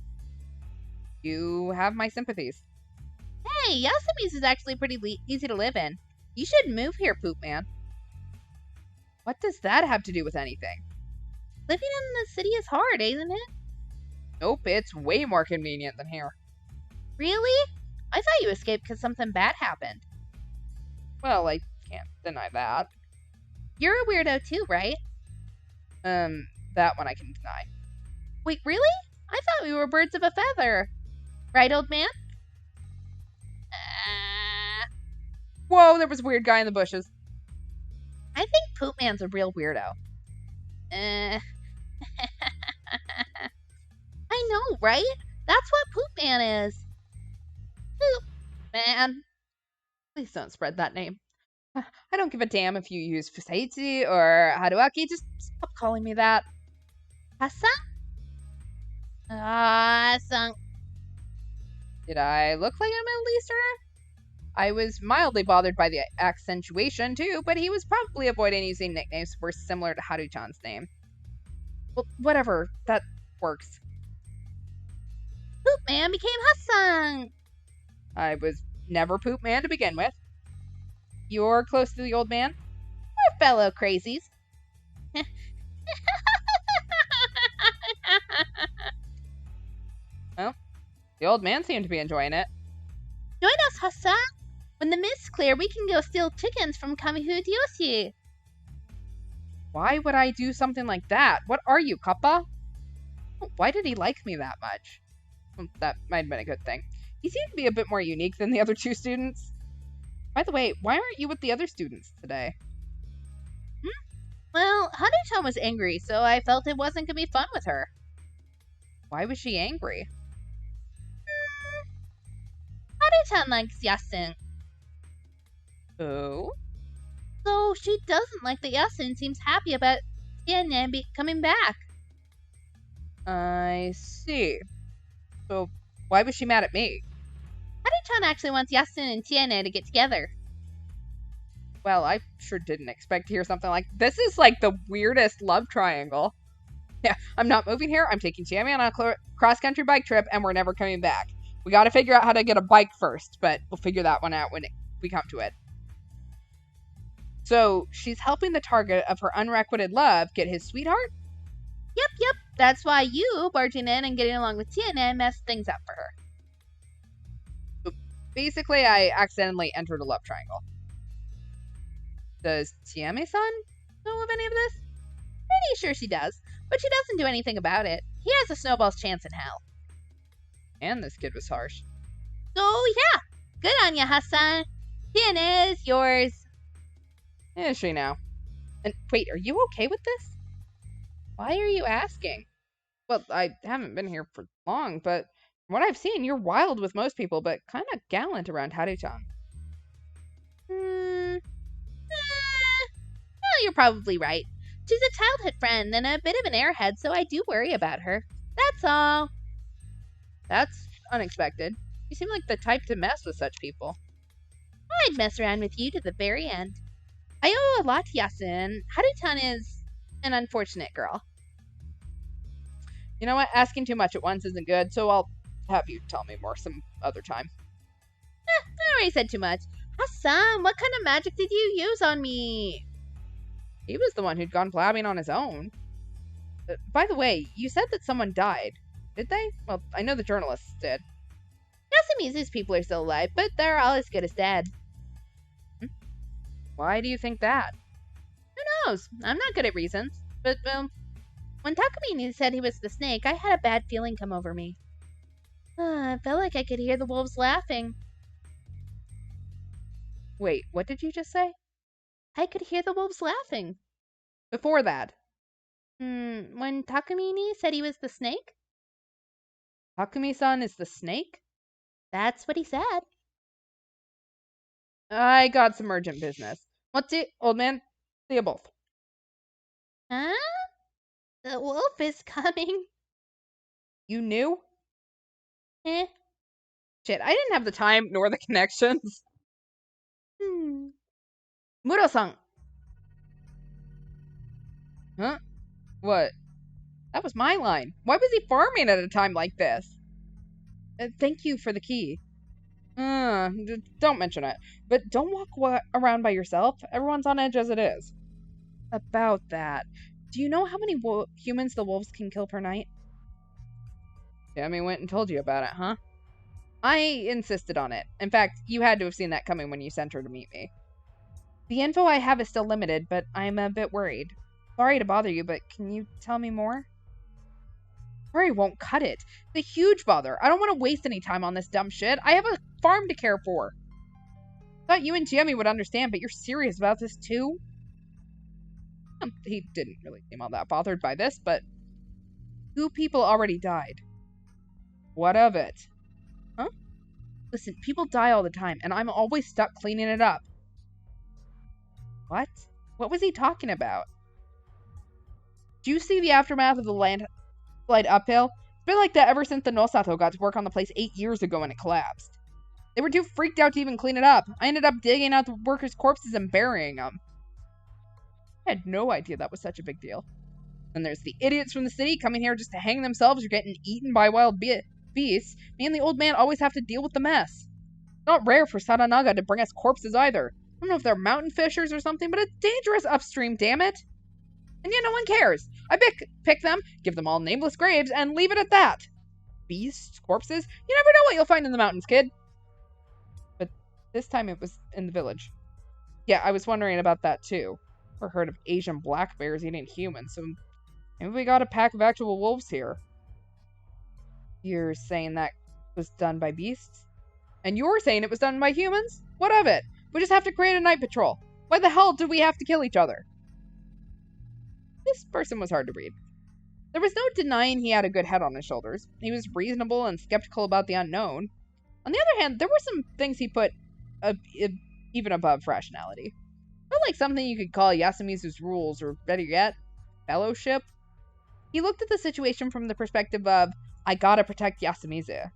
You have my sympathies. Hey, Yasumi's is actually pretty easy to live in. You should move here, Poop Man. What does that have to do with anything? Living in the city is hard, isn't it? Nope, it's way more convenient than here. Really? I thought you escaped because something bad happened. Well, I can't deny that. You're a weirdo too, right? That one I can deny. Wait, really? I thought we were birds of a feather. Right, old man? Whoa, there was a weird guy in the bushes. I think Poop Man's a real weirdo. I know, right? That's what Poop Man is. Poop Man. Please don't spread that name. I don't give a damn if you use Fusaiti or Haruaki. Just stop calling me that. Hassan? Hassan. Did I look like a Middle Easterner? I was mildly bothered by the accentuation too, but he was probably avoiding using nicknames that were similar to Haru-chan's name. Well, whatever. That works. Poop Man became Hassan. I was never Poop Man to begin with. You're close to the old man? We're fellow crazies. Well, the old man seemed to be enjoying it. Join us, Hassan. When the mist's clear, we can go steal chickens from Kamihu-Yoshi. Why would I do something like that? What are you, Kappa? Why did he like me that much? Well, that might have been a good thing. He seemed to be a bit more unique than the other two students. By the way, why aren't you with the other students today? Well, Honeycomb was angry, so I felt it wasn't gonna be fun with her. Why was she angry? Honeycomb likes Yasin, Oh? so she doesn't like that Yasin seems happy about Tiannan coming back. I see. So, why was she mad at me? Honeycomb actually wants Yasin and Tiannan to get together. Well, I sure didn't expect to hear something like this. Is like the weirdest love triangle. Yeah, I'm not moving here. I'm taking Jamie on a cross-country bike trip, and we're never coming back. We got to figure out how to get a bike first, but we'll figure that one out when we come to it. So, she's helping the target of her unrequited love get his sweetheart? Yep. That's why you barging in and getting along with Tiannan messed things up for her. So basically, I accidentally entered a love triangle. Does Tiame-san know of any of this? Pretty sure she does, but she doesn't do anything about it. He has a snowball's chance in hell. And this kid was harsh. So yeah, good on ya, Hassan. Tiannan is yours. Is she now? And wait, are you okay with this? Why are you asking? Well, I haven't been here for long, but from what I've seen, you're wild with most people, but kind of gallant around Haru-chan. Well, you're probably right. She's a childhood friend and a bit of an airhead, so I do worry about her. That's all. That's unexpected. You seem like the type to mess with such people. I'd mess around with you to the very end. I owe a lot to Yasin. Haru-chan is an unfortunate girl. You know what? Asking too much at once isn't good, so I'll have you tell me more some other time. I already said too much. Hassan, what kind of magic did you use on me? He was the one who'd gone blabbing on his own. By the way, you said that someone died. Did they? Well, I know the journalists did. Yasumizu's people are still alive, but they're all as good as dead. Why do you think that? Who knows? I'm not good at reasons. But, when Takamine said he was the snake, I had a bad feeling come over me. I felt like I could hear the wolves laughing. Wait, what did you just say? I could hear the wolves laughing. Before that. When Takamine said he was the snake? Takumi-san is the snake? That's what he said. I got some urgent business. What's it, old man? See you both. Huh? The wolf is coming. You knew? Eh? Shit, I didn't have the time nor the connections. Muro-san! Huh? What? That was my line. Why was he farming at a time like this? Thank you for the key. Don't mention it. But don't walk around by yourself. Everyone's on edge as it is. About that. Do you know how many humans the wolves can kill per night? Jamie went and told you about it, huh? I insisted on it. In fact, you had to have seen that coming when you sent her to meet me. The info I have is still limited, but I'm a bit worried. Sorry to bother you, but can you tell me more? Sorry won't cut it. It's a huge bother. I don't want to waste any time on this dumb shit. I have a farm to care for. Thought you and Jamie would understand, but you're serious about this too? He didn't really seem all that bothered by this, but 2 people already died. What of it? Huh? Listen, people die all the time, and I'm always stuck cleaning it up. What? What was he talking about? Do you see the aftermath of the landslide uphill? It's been like that ever since the Nosato got to work on the place 8 years ago when it collapsed. They were too freaked out to even clean it up. I ended up digging out the workers' corpses and burying them. I had no idea that was such a big deal. Then there's the idiots from the city coming here just to hang themselves or getting eaten by wild beasts. Me and the old man always have to deal with the mess. It's not rare for Sadanaga to bring us corpses either. I don't know if they're mountain fishers or something, but it's dangerous upstream, damn it. And yet no one cares. I pick them, give them all nameless graves, and leave it at that. Beasts, corpses, you never know what you'll find in the mountains, kid. But this time it was in the village. Yeah, I was wondering about that too. Or heard of Asian black bears eating humans, so maybe we got a pack of actual wolves here. You're saying that was done by beasts? And you're saying it was done by humans? What of it? We just have to create a night patrol. Why the hell do we have to kill each other? This person was hard to read. There was no denying he had a good head on his shoulders. He was reasonable and skeptical about the unknown. On the other hand, there were some things he put even above rationality. Not like something you could call Yasumizu's rules, or better yet, fellowship. He looked at the situation from the perspective of, I gotta protect Yasumizu.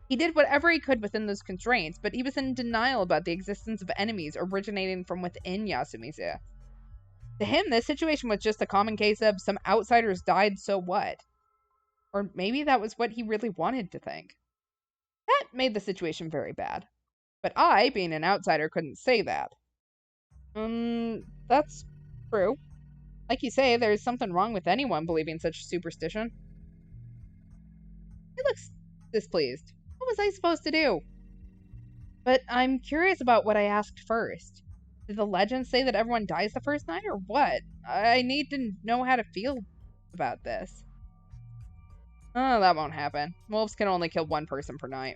He did whatever he could within those constraints, but he was in denial about the existence of enemies originating from within Yasumizu. To him, this situation was just a common case of some outsiders died, so what? Or maybe that was what he really wanted to think. That made the situation very bad. But I, being an outsider, couldn't say that. That's true. Like you say, there's something wrong with anyone believing such superstition. He looks displeased. What was I supposed to do? But I'm curious about what I asked first. Did the legends say that everyone dies the first night, or what? I need to know how to feel about this. Oh, that won't happen. Wolves can only kill one person per night.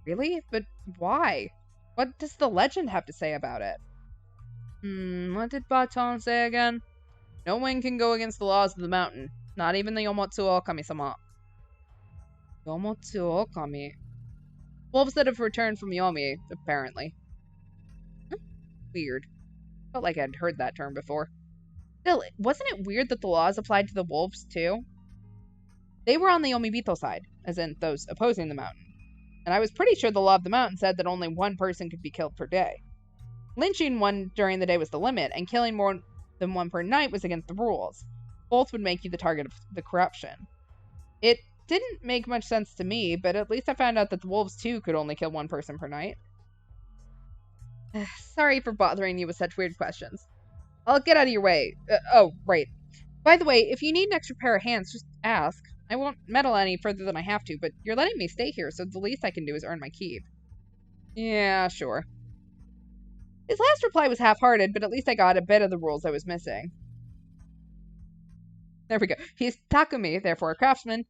Really? But why? What does the legend have to say about it? What did Baton say again? No one can go against the laws of the mountain. Not even the Yomotsu Okami-sama. Yomotsu Okami? Wolves that have returned from Yomi, apparently. Weird. Felt like I'd heard that term before. Still, wasn't it weird that the laws applied to the wolves, too? They were on the Yomibito side, as in those opposing the mountain. And I was pretty sure the law of the mountain said that only one person could be killed per day. Lynching one during the day was the limit, and killing more than one per night was against the rules. Both would make you the target of the corruption. It didn't make much sense to me, but at least I found out that the wolves too could only kill one person per night. Sorry for bothering you with such weird questions. I'll get out of your way. Oh, right. By the way, if you need an extra pair of hands, just ask. I won't meddle any further than I have to, but you're letting me stay here, so the least I can do is earn my keep. Yeah, sure. His last reply was half-hearted, but at least I got a bit of the rules I was missing. There we go. He's Takumi, therefore a craftsman,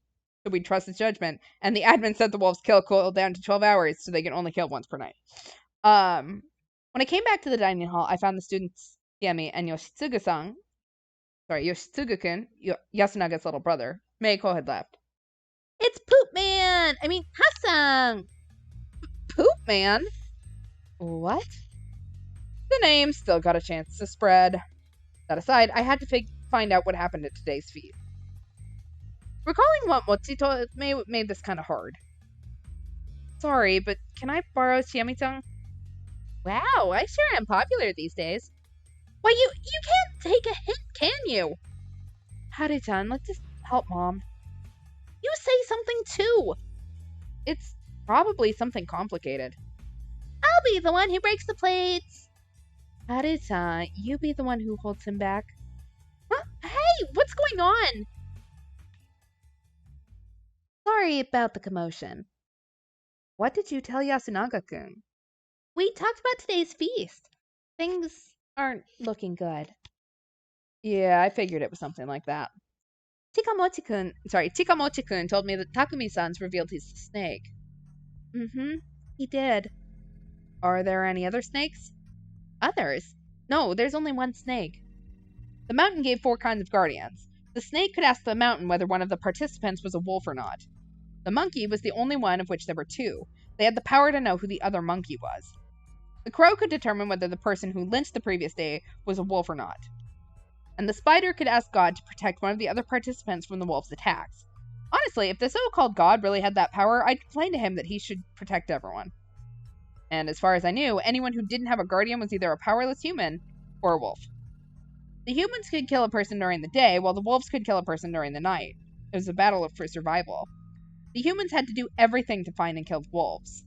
so we trust his judgment. And the admin said the wolves cool down to 12 hours, so they can only kill once per night. When I came back to the dining hall, I found the students Yami and Yoshitsugu-kun, Yasunaga's little brother. Meiko had left. It's Poop Man! I mean, Hassan! Poop Man? What? The name still got a chance to spread. That aside, I had to find out what happened at today's feast. Recalling what Motsi told me made this kind of hard. Sorry, but can I borrow Chiami-san? Wow, I sure am popular these days. Why, you can't take a hint, can you? Hare-chan, let's just help Mom. You say something too. It's probably something complicated. I'll be the one who breaks the plates. Hare-chan, you be the one who holds him back. Huh? Hey, what's going on? Sorry about the commotion. What did you tell Yasunaga-kun? We talked about today's feast. Things aren't looking good. Yeah, I figured it was something like that. Chikamochi-kun told me that Takumi-san's revealed he's a snake. He did. Are there any other snakes? Others? No, there's only one snake. The mountain gave 4 kinds of guardians. The snake could ask the mountain whether one of the participants was a wolf or not. The monkey was the only one of which there were 2. They had the power to know who the other monkey was. The crow could determine whether the person who lynched the previous day was a wolf or not. And the spider could ask God to protect one of the other participants from the wolf's attacks. Honestly, if the so-called God really had that power, I'd complain to him that he should protect everyone. And as far as I knew, anyone who didn't have a guardian was either a powerless human or a wolf. The humans could kill a person during the day, while the wolves could kill a person during the night. It was a battle for survival. The humans had to do everything to find and kill the wolves.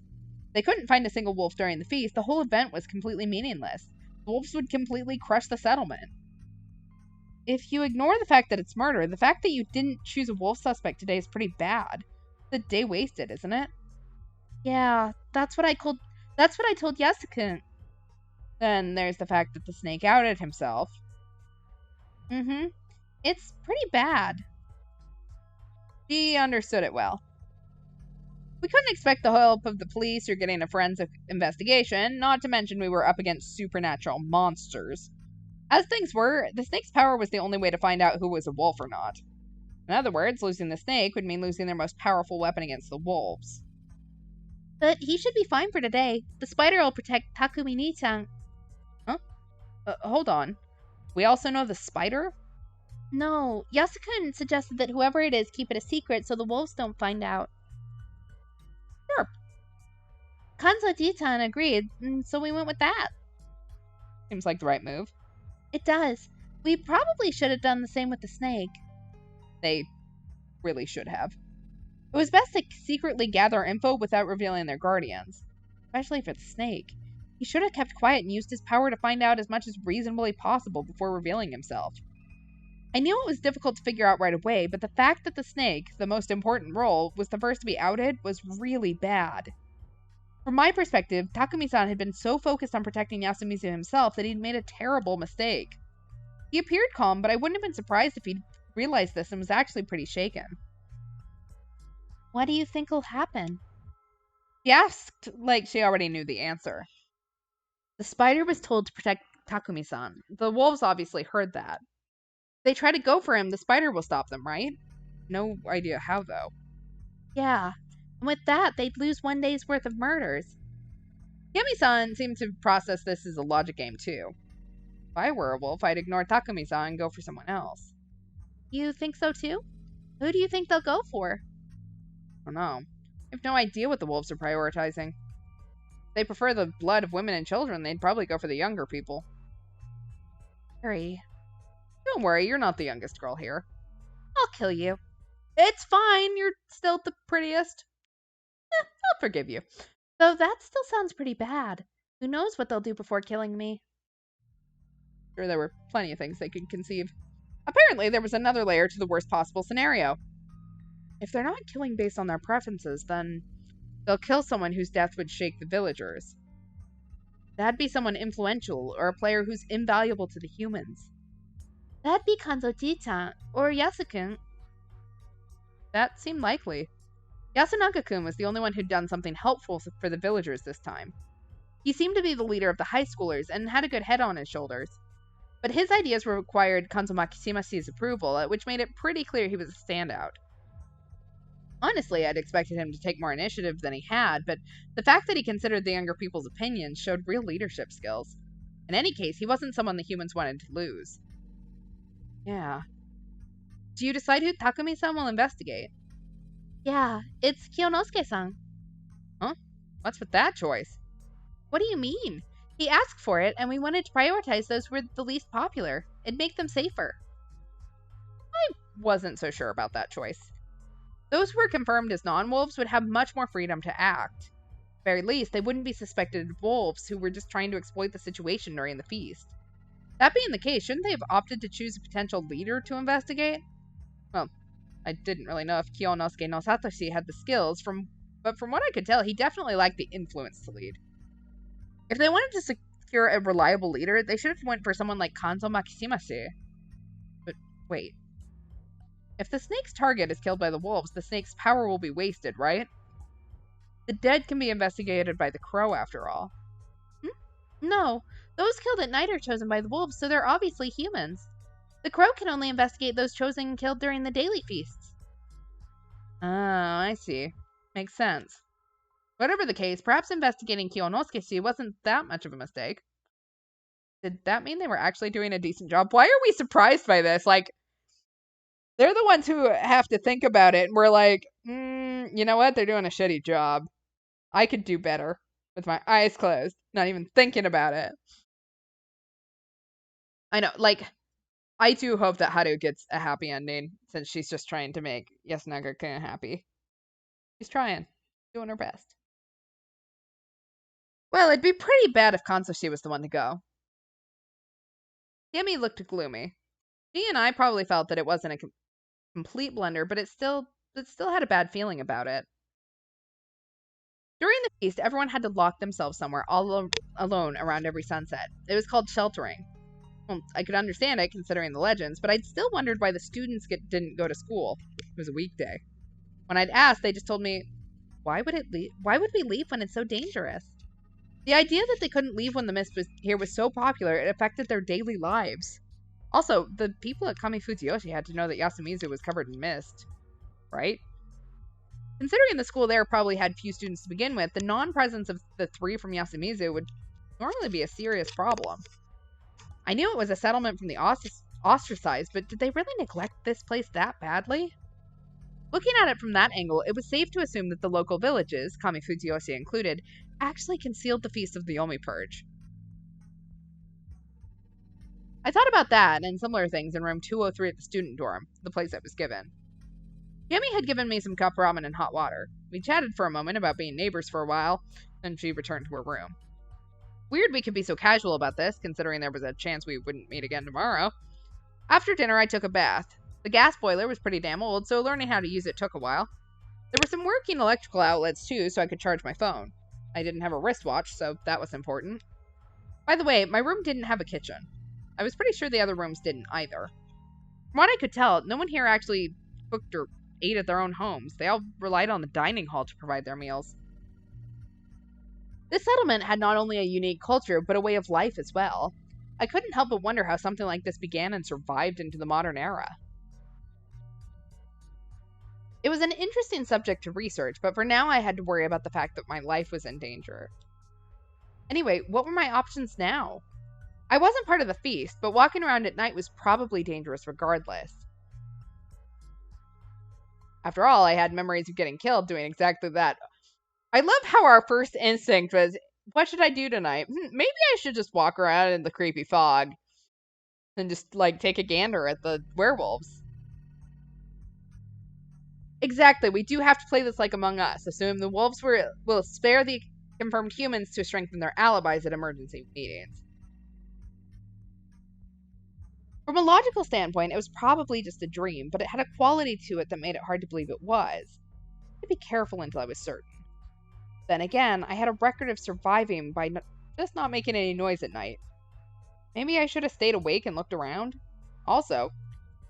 They couldn't find a single wolf during the feast. The whole event was completely meaningless. The wolves would completely crush the settlement. If you ignore the fact that it's murder, the fact that you didn't choose a wolf suspect today is pretty bad. It's a day wasted, isn't it? Yeah, that's what I told Yasuku. Then there's the fact that the snake outed himself. It's pretty bad. She understood it well. We couldn't expect the help of the police or getting a forensic investigation, not to mention we were up against supernatural monsters. As things were, the snake's power was the only way to find out who was a wolf or not. In other words, losing the snake would mean losing their most powerful weapon against the wolves. But he should be fine for today. The spider will protect Takumi-ni-chan. Huh? Hold on. We also know the spider? No, Yasukun suggested that whoever it is keep it a secret so the wolves don't find out. Sure. Kanzo-ji-chan agreed, and so we went with that. Seems like the right move. It does. We probably should have done the same with the snake. They really should have. It was best to secretly gather info without revealing their guardians. Especially for the snake. He should have kept quiet and used his power to find out as much as reasonably possible before revealing himself. I knew it was difficult to figure out right away, but the fact that the snake, the most important role, was the first to be outed was really bad. From my perspective, Takumi-san had been so focused on protecting Yasumizu himself that he'd made a terrible mistake. He appeared calm, but I wouldn't have been surprised if he'd realized this and was actually pretty shaken. What do you think will happen? She asked like she already knew the answer. The spider was told to protect Takumi-san. The wolves obviously heard that. If they try to go for him, the spider will stop them, right? No idea how, though. Yeah, and with that, they'd lose one day's worth of murders. Yami-san seemed to process this as a logic game, too. If I were a wolf, I'd ignore Takumi-san and go for someone else. You think so, too? Who do you think they'll go for? I don't know. I have no idea what the wolves are prioritizing. If they prefer the blood of women and children, they'd probably go for the younger people. Hurry. Don't worry, you're not the youngest girl here. I'll kill you. It's fine, you're still the prettiest. I'll forgive you. Though that still sounds pretty bad. Who knows what they'll do before killing me? Sure, there were plenty of things they could conceive. Apparently, there was another layer to the worst possible scenario. If they're not killing based on their preferences, then they'll kill someone whose death would shake the villagers. That'd be someone influential, or a player who's invaluable to the humans. That'd be Kanzo-ji-chan, or Yasukun. That seemed likely. Yasunaka-kun was the only one who'd done something helpful for the villagers this time. He seemed to be the leader of the high schoolers and had a good head on his shoulders. But his ideas required Kanzo Makimashi's approval, which made it pretty clear he was a standout. Honestly, I'd expected him to take more initiative than he had, but the fact that he considered the younger people's opinions showed real leadership skills. In any case, he wasn't someone the humans wanted to lose. Yeah. Do you decide who Takumi-san will investigate? Yeah, it's Kyonosuke-san. Huh? What's with that choice? What do you mean? He asked for it, and we wanted to prioritize those who were the least popular. It'd make them safer. I wasn't so sure about that choice. Those who were confirmed as non-wolves would have much more freedom to act. At the very least, they wouldn't be suspected of wolves who were just trying to exploit the situation during the feast. That being the case, shouldn't they have opted to choose a potential leader to investigate? Well, I didn't really know if Kyonosuke no Satoshi had the skills, but from what I could tell, he definitely lacked the influence to lead. If they wanted to secure a reliable leader, they should have went for someone like Kanzo Makimashi. But wait. If the snake's target is killed by the wolves, the snake's power will be wasted, right? The dead can be investigated by the crow, after all. No, those killed at night are chosen by the wolves, so they're obviously humans. The crow can only investigate those chosen and killed during the daily feasts. Oh, I see. Makes sense. Whatever the case, perhaps investigating Kyonosuke wasn't that much of a mistake. Did that mean they were actually doing a decent job? Why are we surprised by this? Like, they're the ones who have to think about it, and we're like, you know what? They're doing a shitty job. I could do better with my eyes closed, not even thinking about it. I know, like, I do hope that Haru gets a happy ending, since she's just trying to make Yasunaga-kun happy. She's trying. Doing her best. Well, it'd be pretty bad if Kanzoshi was the one to go. Yami looked gloomy. She and I probably felt that it wasn't a complete blunder, but it still had a bad feeling about it. During the feast, everyone had to lock themselves somewhere all alone around every sunset. It was called sheltering. Well, I could understand it considering the legends, but I'd still wondered why the students didn't go to school. It was a weekday. When I'd asked, they just told me, why would we leave when it's so dangerous? The idea that they couldn't leave when the mist was here was so popular, it affected their daily lives. Also, the people at Kamifujiyoshi had to know that Yasumizu was covered in mist, right? Considering the school there probably had few students to begin with, the non-presence of the 3 from Yasumizu would normally be a serious problem. I knew it was a settlement from the ostracized, but did they really neglect this place that badly? Looking at it from that angle, it was safe to assume that the local villages, Kamifujiyoshi included, actually concealed the Feast of the Yomi Purge. I thought about that and similar things in room 203 at the student dorm, the place I was given. Yami had given me some cup ramen and hot water. We chatted for a moment about being neighbors for a while, then she returned to her room. Weird we could be so casual about this, considering there was a chance we wouldn't meet again tomorrow. After dinner, I took a bath. The gas boiler was pretty damn old, so learning how to use it took a while. There were some working electrical outlets too, so I could charge my phone. I didn't have a wristwatch, so that was important. By the way, my room didn't have a kitchen. I was pretty sure the other rooms didn't either. From what I could tell, no one here actually cooked or ate at their own homes. They all relied on the dining hall to provide their meals. This settlement had not only a unique culture, but a way of life as well. I couldn't help but wonder how something like this began and survived into the modern era. It was an interesting subject to research, but for now I had to worry about the fact that my life was in danger. Anyway, what were my options now? I wasn't part of the feast, but walking around at night was probably dangerous regardless. After all, I had memories of getting killed doing exactly that. I love how our first instinct was, what should I do tonight? Maybe I should just walk around in the creepy fog and just, take a gander at the werewolves. Exactly, we do have to play this like Among Us. Assume the wolves will spare the confirmed humans to strengthen their alibis at emergency meetings. From a logical standpoint, it was probably just a dream, but it had a quality to it that made it hard to believe it was. I had to be careful until I was certain. Then again, I had a record of surviving by just not making any noise at night. Maybe I should have stayed awake and looked around. Also,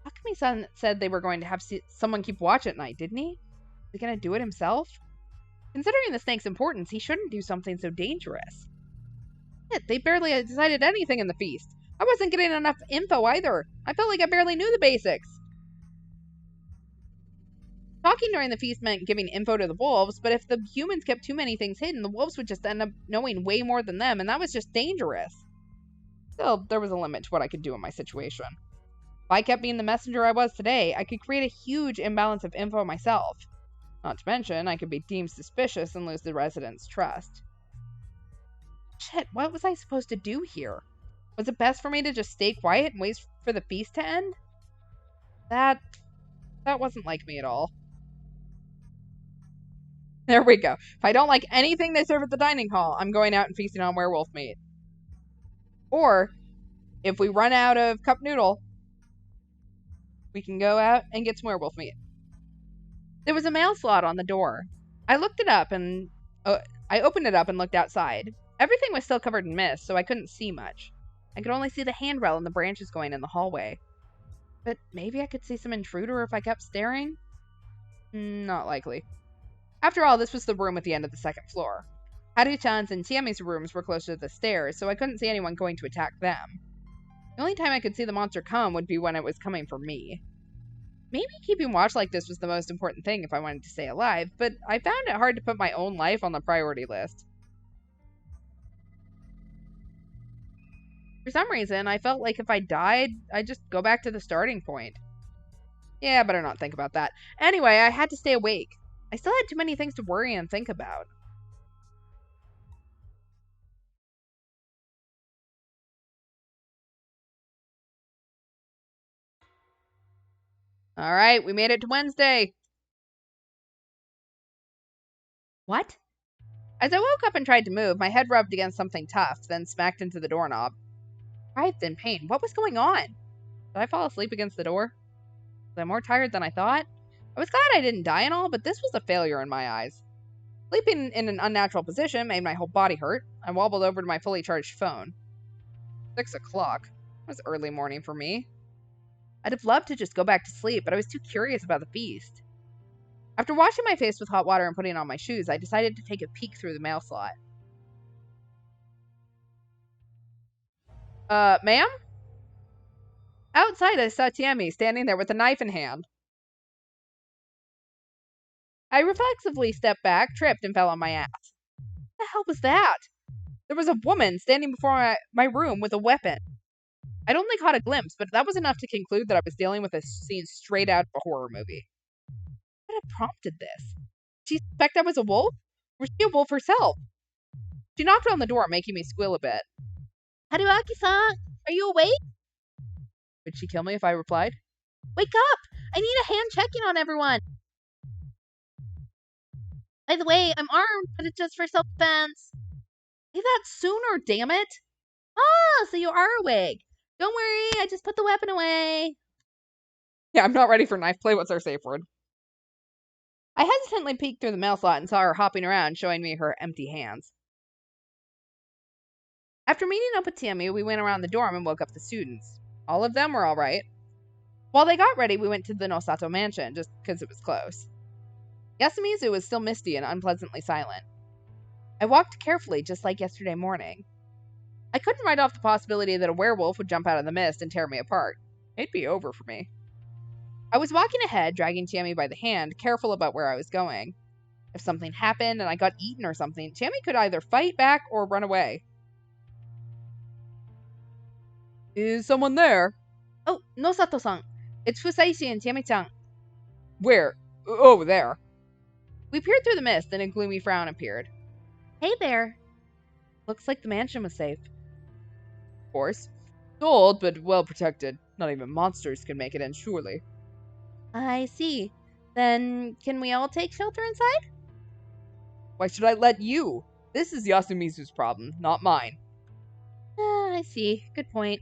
Akemi-san said they were going to have someone keep watch at night, didn't he? Is he going to do it himself? Considering the snake's importance, he shouldn't do something so dangerous. Shit, they barely decided anything in the feast. I wasn't getting enough info either. I felt like I barely knew the basics. Talking during the feast meant giving info to the wolves, but if the humans kept too many things hidden, the wolves would just end up knowing way more than them, and that was just dangerous. Still, there was a limit to what I could do in my situation. If I kept being the messenger I was today, I could create a huge imbalance of info myself. Not to mention, I could be deemed suspicious and lose the residents' trust. Shit, what was I supposed to do here? Was it best for me to just stay quiet and wait for the feast to end? That wasn't like me at all. There we go. If I don't like anything they serve at the dining hall, I'm going out and feasting on werewolf meat. Or, if we run out of cup noodle, we can go out and get some werewolf meat. There was a mail slot on the door. I opened it up and looked outside. Everything was still covered in mist, so I couldn't see much. I could only see the handrail and the branches going in the hallway. But maybe I could see some intruder if I kept staring? Not likely. After all, this was the room at the end of the second floor. Haru-chan's and Chiami's rooms were closer to the stairs, so I couldn't see anyone going to attack them. The only time I could see the monster come would be when it was coming for me. Maybe keeping watch like this was the most important thing if I wanted to stay alive, but I found it hard to put my own life on the priority list. For some reason, I felt like if I died, I'd just go back to the starting point. Yeah, better not think about that. Anyway, I had to stay awake. I still had too many things to worry and think about. Alright, we made it to Wednesday. What? As I woke up and tried to move, my head rubbed against something tough, then smacked into the doorknob. I writhed in pain. What was going on? Did I fall asleep against the door? Was I more tired than I thought? I was glad I didn't die and all, but this was a failure in my eyes. Sleeping in an unnatural position made my whole body hurt. I wobbled over to my fully charged phone. 6 o'clock. It was early morning for me. I'd have loved to just go back to sleep, but I was too curious about the feast. After washing my face with hot water and putting on my shoes, I decided to take a peek through the mail slot. Ma'am? Outside, I saw Tammy standing there with a knife in hand. I reflexively stepped back, tripped, and fell on my ass. What the hell was that? There was a woman standing before my room with a weapon. I'd only caught a glimpse, but that was enough to conclude that I was dealing with a scene straight out of a horror movie. What had prompted this? Did she suspect I was a wolf? Or was she a wolf herself? She knocked on the door, making me squeal a bit. Haruaki-san, are you awake? Would she kill me if I replied? Wake up! I need a hand checking on everyone. By the way, I'm armed, but it's just for self-defense. Say that sooner, damn it! Oh, so you are awake. Don't worry, I just put the weapon away. Yeah, I'm not ready for knife play. What's our safe word? I hesitantly peeked through the mail slot and saw her hopping around, showing me her empty hands. After meeting up with Tammy, we went around the dorm and woke up the students. All of them were all right. While they got ready, we went to the Nosato mansion, just because it was close. Yasumizu was still misty and unpleasantly silent. I walked carefully, just like yesterday morning. I couldn't write off the possibility that a werewolf would jump out of the mist and tear me apart. It'd be over for me. I was walking ahead, dragging Tammy by the hand, careful about where I was going. If something happened and I got eaten or something, Tammy could either fight back or run away. Is someone there? Oh, Nosato-san. It's Fusaishi and Tammy-chan. Where? Oh, there. We peered through the mist, and a gloomy frown appeared. Hey there. Looks like the mansion was safe. Of course. It's old, but well protected. Not even monsters can make it in, surely. I see. Then, can we all take shelter inside? Why should I let you? This is Yasumizu's problem, not mine. I see. Good point.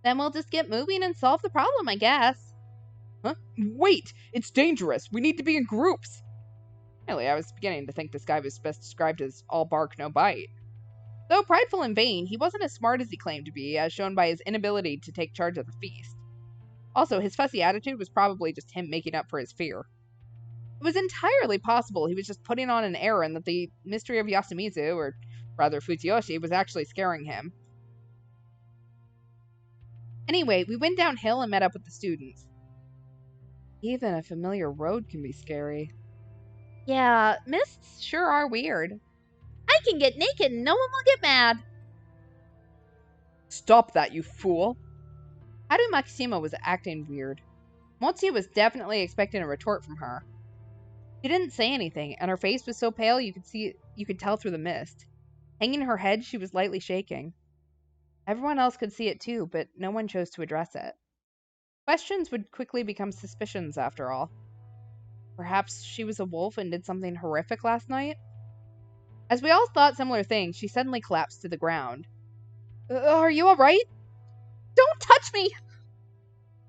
Then we'll just get moving and solve the problem, I guess. Huh? Wait! It's dangerous! We need to be in groups! Really, I was beginning to think this guy was best described as all bark, no bite. Though prideful and vain, he wasn't as smart as he claimed to be, as shown by his inability to take charge of the feast. Also, his fussy attitude was probably just him making up for his fear. It was entirely possible he was just putting on an air and that the mystery of Yasumizu, or rather Fujiyoshi, was actually scaring him. Anyway, we went downhill and met up with the students. Even a familiar road can be scary. Yeah, Mists sure are weird. I can get naked and no one will get mad. Stop that, you fool! Haru Makishima was acting weird. Motsuya was definitely expecting a retort from her. She didn't say anything, and her face was so pale you could tell through the mist. Hanging her head, she was lightly shaking. Everyone else could see it too, but no one chose to address it. Questions would quickly become suspicions, after all. Perhaps she was a wolf and did something horrific last night? As we all thought similar things, she suddenly collapsed to the ground. Are you alright? Don't touch me!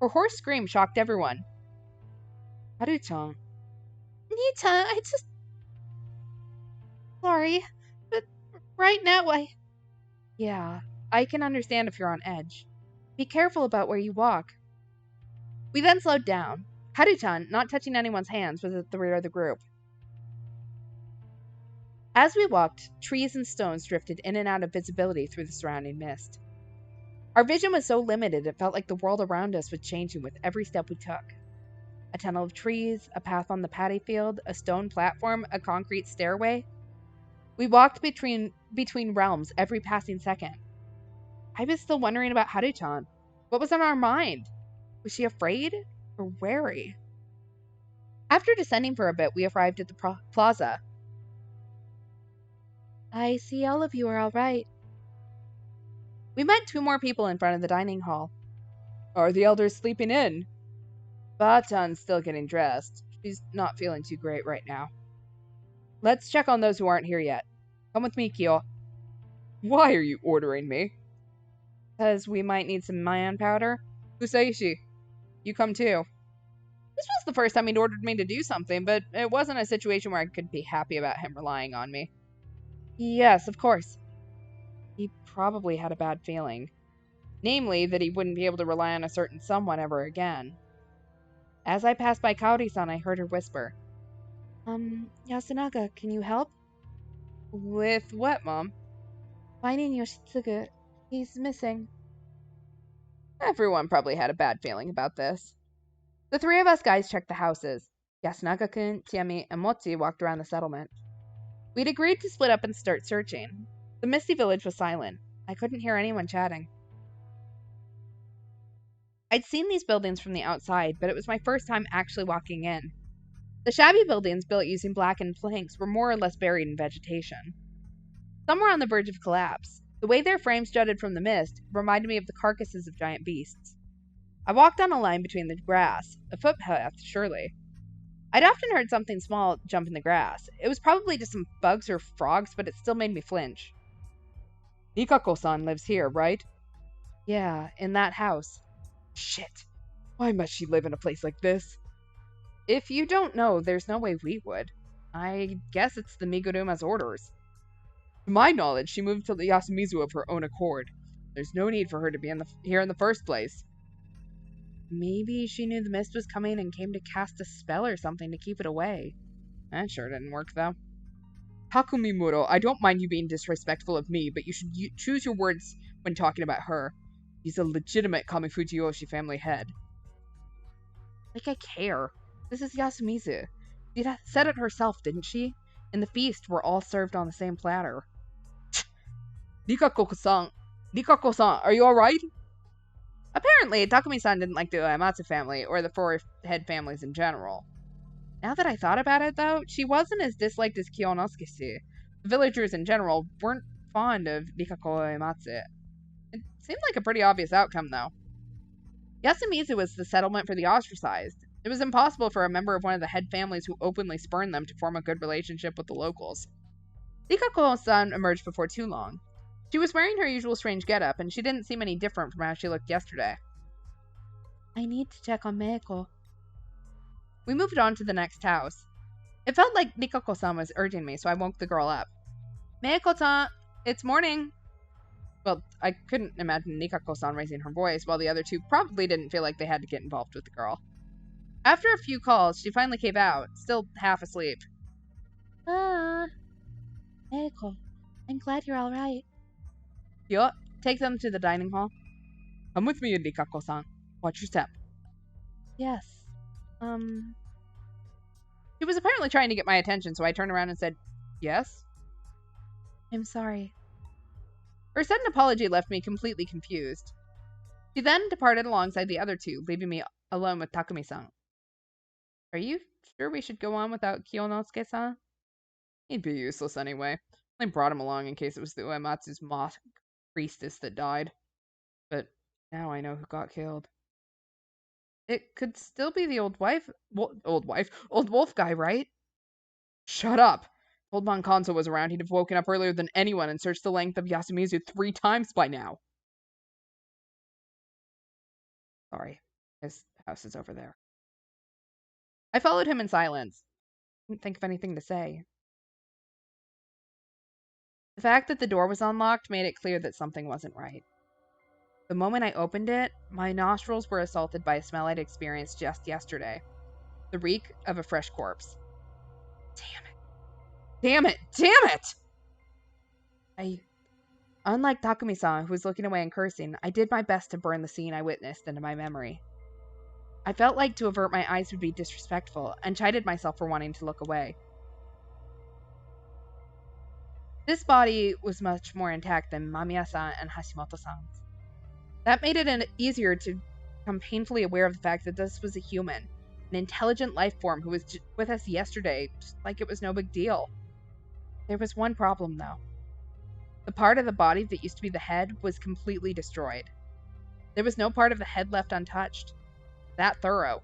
Her hoarse scream shocked everyone. Haru-chan. Nita, I just... Sorry, but right now Yeah, I can understand if you're on edge. Be careful about where you walk. We then slowed down. Haru-chan, not touching anyone's hands, was at the rear of the group. As we walked, trees and stones drifted in and out of visibility through the surrounding mist. Our vision was so limited it felt like the world around us was changing with every step we took. A tunnel of trees, a path on the paddy field, a stone platform, a concrete stairway. We walked between realms every passing second. I was still wondering about Haru-chan. What was on our mind? Was she afraid or wary? After descending for a bit, we arrived at the plaza. I see all of you are all right. We met 2 more people in front of the dining hall. Are the elders sleeping in? Batan's still getting dressed. She's not feeling too great right now. Let's check on those who aren't here yet. Come with me, Kyo. Why are you ordering me? Because we might need some manpowder. Fusaishi, you come too. This was the first time he'd ordered me to do something, but it wasn't a situation where I could be happy about him relying on me. Yes, of course. He probably had a bad feeling. Namely, that he wouldn't be able to rely on a certain someone ever again. As I passed by Kaori-san, I heard her whisper. Yasunaga, can you help? With what, Mom? Finding Yoshitsugu. He's missing. Everyone probably had a bad feeling about this. The three of us guys checked the houses. Yasunaga-kun, Tiami, and Motsi walked around the settlement. We'd agreed to split up and start searching. The misty village was silent. I couldn't hear anyone chatting. I'd seen these buildings from the outside, but it was my first time actually walking in. The shabby buildings built using blackened planks were more or less buried in vegetation. Some were on the verge of collapse. The way their frames jutted from the mist reminded me of the carcasses of giant beasts. I walked on a line between the grass, a footpath, surely. I'd often heard something small jump in the grass. It was probably just some bugs or frogs, but it still made me flinch. Nikako-san lives here, right? Yeah, in that house. Shit. Why must she live in a place like this? If you don't know, there's no way we would. I guess it's the Miguruma's orders. To my knowledge, she moved to the Yasumizu of her own accord. There's no need for her to be here in the first place. Maybe she knew the mist was coming and came to cast a spell or something to keep it away. That sure didn't work, though. Takumimuro, I don't mind you being disrespectful of me, but you should choose your words when talking about her. She's a legitimate Kamifujiyoshi family head. Like I care. This is Yasumizu. She said it herself, didn't she? In the feast, we're all served on the same platter. Nikako-san, are you alright? Apparently, Takumi-san didn't like the Uematsu family, or the four head families in general. Now that I thought about it, though, she wasn't as disliked as Kyonosuke-shi. The villagers in general weren't fond of Nikako Uematsu. It seemed like a pretty obvious outcome, though. Yasumizu was the settlement for the ostracized. It was impossible for a member of one of the head families who openly spurned them to form a good relationship with the locals. Nikako-san emerged before too long. She was wearing her usual strange getup, and she didn't seem any different from how she looked yesterday. I need to check on Meiko. We moved on to the next house. It felt like Nikako-san was urging me, so I woke the girl up. Meiko-san, it's morning. Well, I couldn't imagine Nikako-san raising her voice, while the other two probably didn't feel like they had to get involved with the girl. After a few calls, she finally came out, still half asleep. Meiko, I'm glad you're alright. Yo, take them to the dining hall. Come with me, Nikako-san. Watch your step. Yes. She was apparently trying to get my attention, so I turned around and said, yes? I'm sorry. Her sudden apology left me completely confused. She then departed alongside the other two, leaving me alone with Takumi-san. Are you sure we should go on without Kyonosuke-san? He'd be useless anyway. I brought him along in case it was the Uematsu's moth priestess that died. But now I know who got killed. It could still be the old wolf guy, right? Shut up. If old Mankanzo was around, he'd have woken up earlier than anyone and searched the length of Yasumizu 3 times by now. Sorry, his house is over there. I followed him in silence. Didn't think of anything to say. The fact that the door was unlocked made it clear that something wasn't right. The moment I opened it, my nostrils were assaulted by a smell I'd experienced just yesterday. The reek of a fresh corpse. Damn it. Damn it! Damn it! Unlike Takumi-san, who was looking away and cursing, I did my best to burn the scene I witnessed into my memory. I felt like to avert my eyes would be disrespectful, and chided myself for wanting to look away. This body was much more intact than Mamiya-san and Hashimoto-san's. That made it easier to become painfully aware of the fact that this was a human, an intelligent life form who was with us yesterday, just like it was no big deal. There was one problem, though. The part of the body that used to be the head was completely destroyed. There was no part of the head left untouched. That thorough.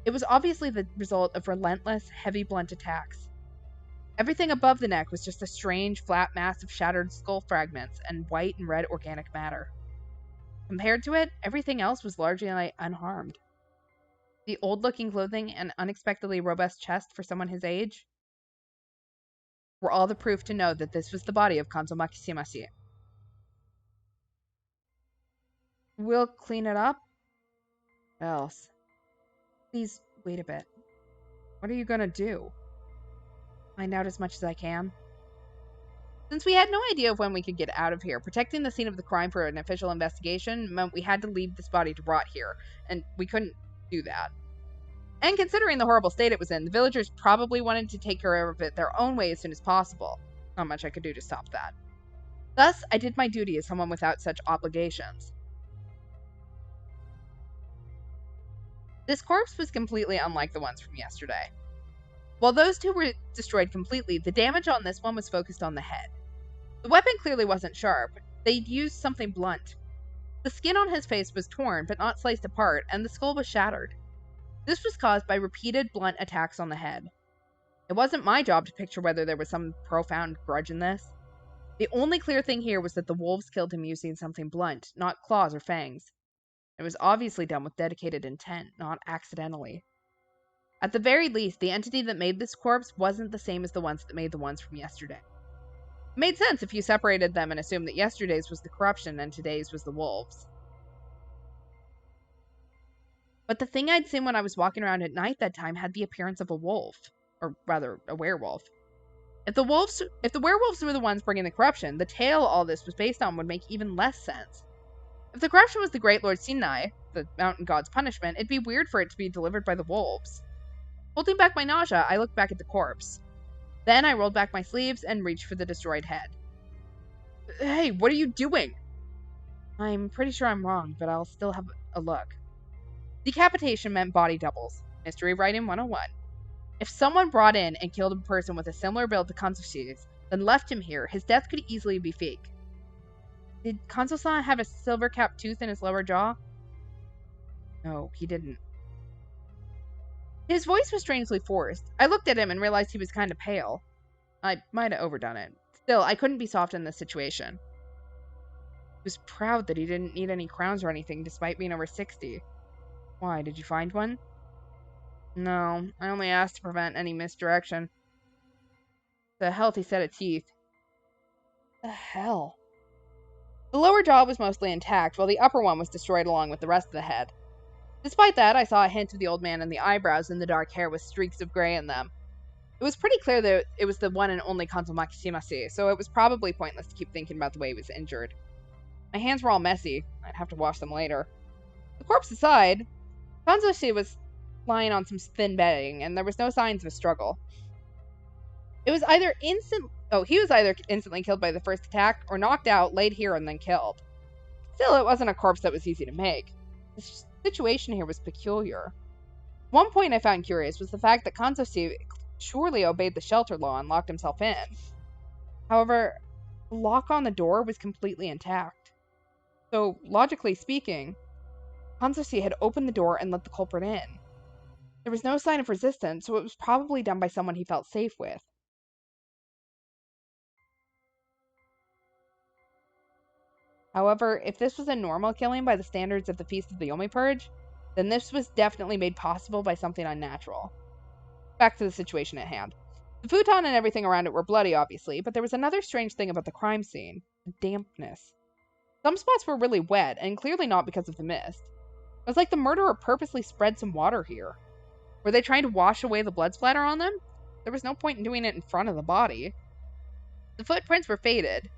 It was obviously the result of relentless, heavy, blunt attacks. Everything above the neck was just a strange, flat mass of shattered skull fragments and white and red organic matter. Compared to it, everything else was largely unharmed. The old-looking clothing and unexpectedly robust chest for someone his age were all the proof to know that this was the body of Kanzo Makishimashi. We'll clean it up? What else? Please, wait a bit. What are you gonna do? Find out as much as I can. Since we had no idea of when we could get out of here, protecting the scene of the crime for an official investigation meant we had to leave this body to rot here, and we couldn't do that. And considering the horrible state it was in, the villagers probably wanted to take care of it their own way as soon as possible. Not much I could do to stop that. Thus, I did my duty as someone without such obligations. This corpse was completely unlike the ones from yesterday. While those two were destroyed completely, the damage on this one was focused on the head. The weapon clearly wasn't sharp. They'd used something blunt. The skin on his face was torn, but not sliced apart, and the skull was shattered. This was caused by repeated blunt attacks on the head. It wasn't my job to picture whether there was some profound grudge in this. The only clear thing here was that the wolves killed him using something blunt, not claws or fangs. It was obviously done with dedicated intent, not accidentally. At the very least, the entity that made this corpse wasn't the same as the ones that made the ones from yesterday. It made sense if you separated them and assumed that yesterday's was the corruption and today's was the wolves. But the thing I'd seen when I was walking around at night that time had the appearance of a wolf. Or rather, a werewolf. If the werewolves were the ones bringing the corruption, the tale all this was based on would make even less sense. If the corruption was the Great Lord Sinai, the mountain god's punishment, it'd be weird for it to be delivered by the wolves. Holding back my nausea, I looked back at the corpse. Then I rolled back my sleeves and reached for the destroyed head. Hey, what are you doing? I'm pretty sure I'm wrong, but I'll still have a look. Decapitation meant body doubles. Mystery writing 101. If someone brought in and killed a person with a similar build to Kansushi's, then left him here, his death could easily be fake. Did Kanso-san have a silver-capped tooth in his lower jaw? No, he didn't. His voice was strangely forced. I looked at him and realized he was kind of pale. I might have overdone it. Still, I couldn't be soft in this situation. He was proud that he didn't need any crowns or anything despite being over 60. Why, did you find one? No, I only asked to prevent any misdirection. It's a healthy set of teeth. The hell? The lower jaw was mostly intact, while the upper one was destroyed along with the rest of the head. Despite that, I saw a hint of the old man in the eyebrows and the dark hair with streaks of gray in them. It was pretty clear that it was the one and only Kanzo Makishimase, so it was probably pointless to keep thinking about the way he was injured. My hands were all messy. I'd have to wash them later. The corpse aside, Kanzo was lying on some thin bedding, and there was no signs of a struggle. He was either instantly killed by the first attack, or knocked out, laid here, and then killed. Still, it wasn't a corpse that was easy to make. The situation here was peculiar. One point I found curious was the fact that Kanzo surely obeyed the shelter law and locked himself in. However, the lock on the door was completely intact. So, logically speaking, Kanzo had opened the door and let the culprit in. There was no sign of resistance, so it was probably done by someone he felt safe with. However, if this was a normal killing by the standards of the Feast of the Yomi Purge, then this was definitely made possible by something unnatural. Back to the situation at hand. The futon and everything around it were bloody, obviously, but there was another strange thing about the crime scene. The dampness. Some spots were really wet, and clearly not because of the mist. It was like the murderer purposely spread some water here. Were they trying to wash away the blood splatter on them? There was no point in doing it in front of the body. The footprints were faded.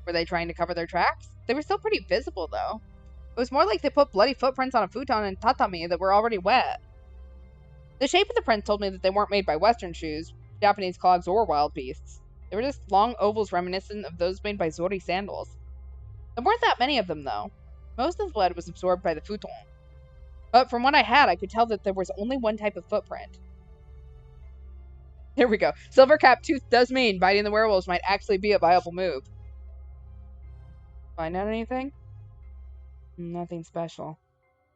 Were they trying to cover their tracks? They were still pretty visible, though. It was more like they put bloody footprints on a futon and tatami that were already wet. The shape of the prints told me that they weren't made by Western shoes, Japanese clogs, or wild beasts. They were just long ovals reminiscent of those made by Zori sandals. There weren't that many of them, though. Most of the blood was absorbed by the futon. But from what I had, I could tell that there was only one type of footprint. There we go. Silver cap tooth does mean biting the werewolves might actually be a viable move. Find out anything? Nothing special.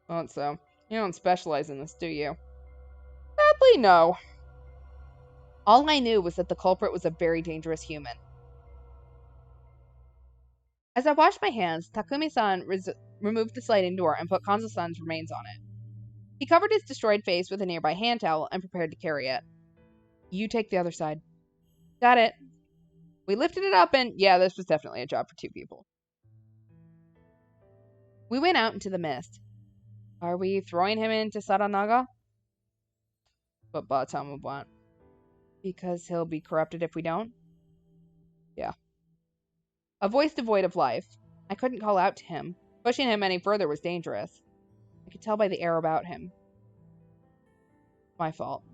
Thought so. You don't specialize in this, do you? Sadly, no. All I knew was that the culprit was a very dangerous human. As I washed my hands, Takumi-san removed the sliding door and put Kanzo-san's remains on it. He covered his destroyed face with a nearby hand towel and prepared to carry it. You take the other side. Got it. We lifted it up and, yeah, this was definitely a job for two people. We went out into the mist. Are we throwing him into Saranaga? What Ba-chan would want. Because he'll be corrupted if we don't? Yeah. A voice devoid of life. I couldn't call out to him. Pushing him any further was dangerous. I could tell by the air about him. My fault.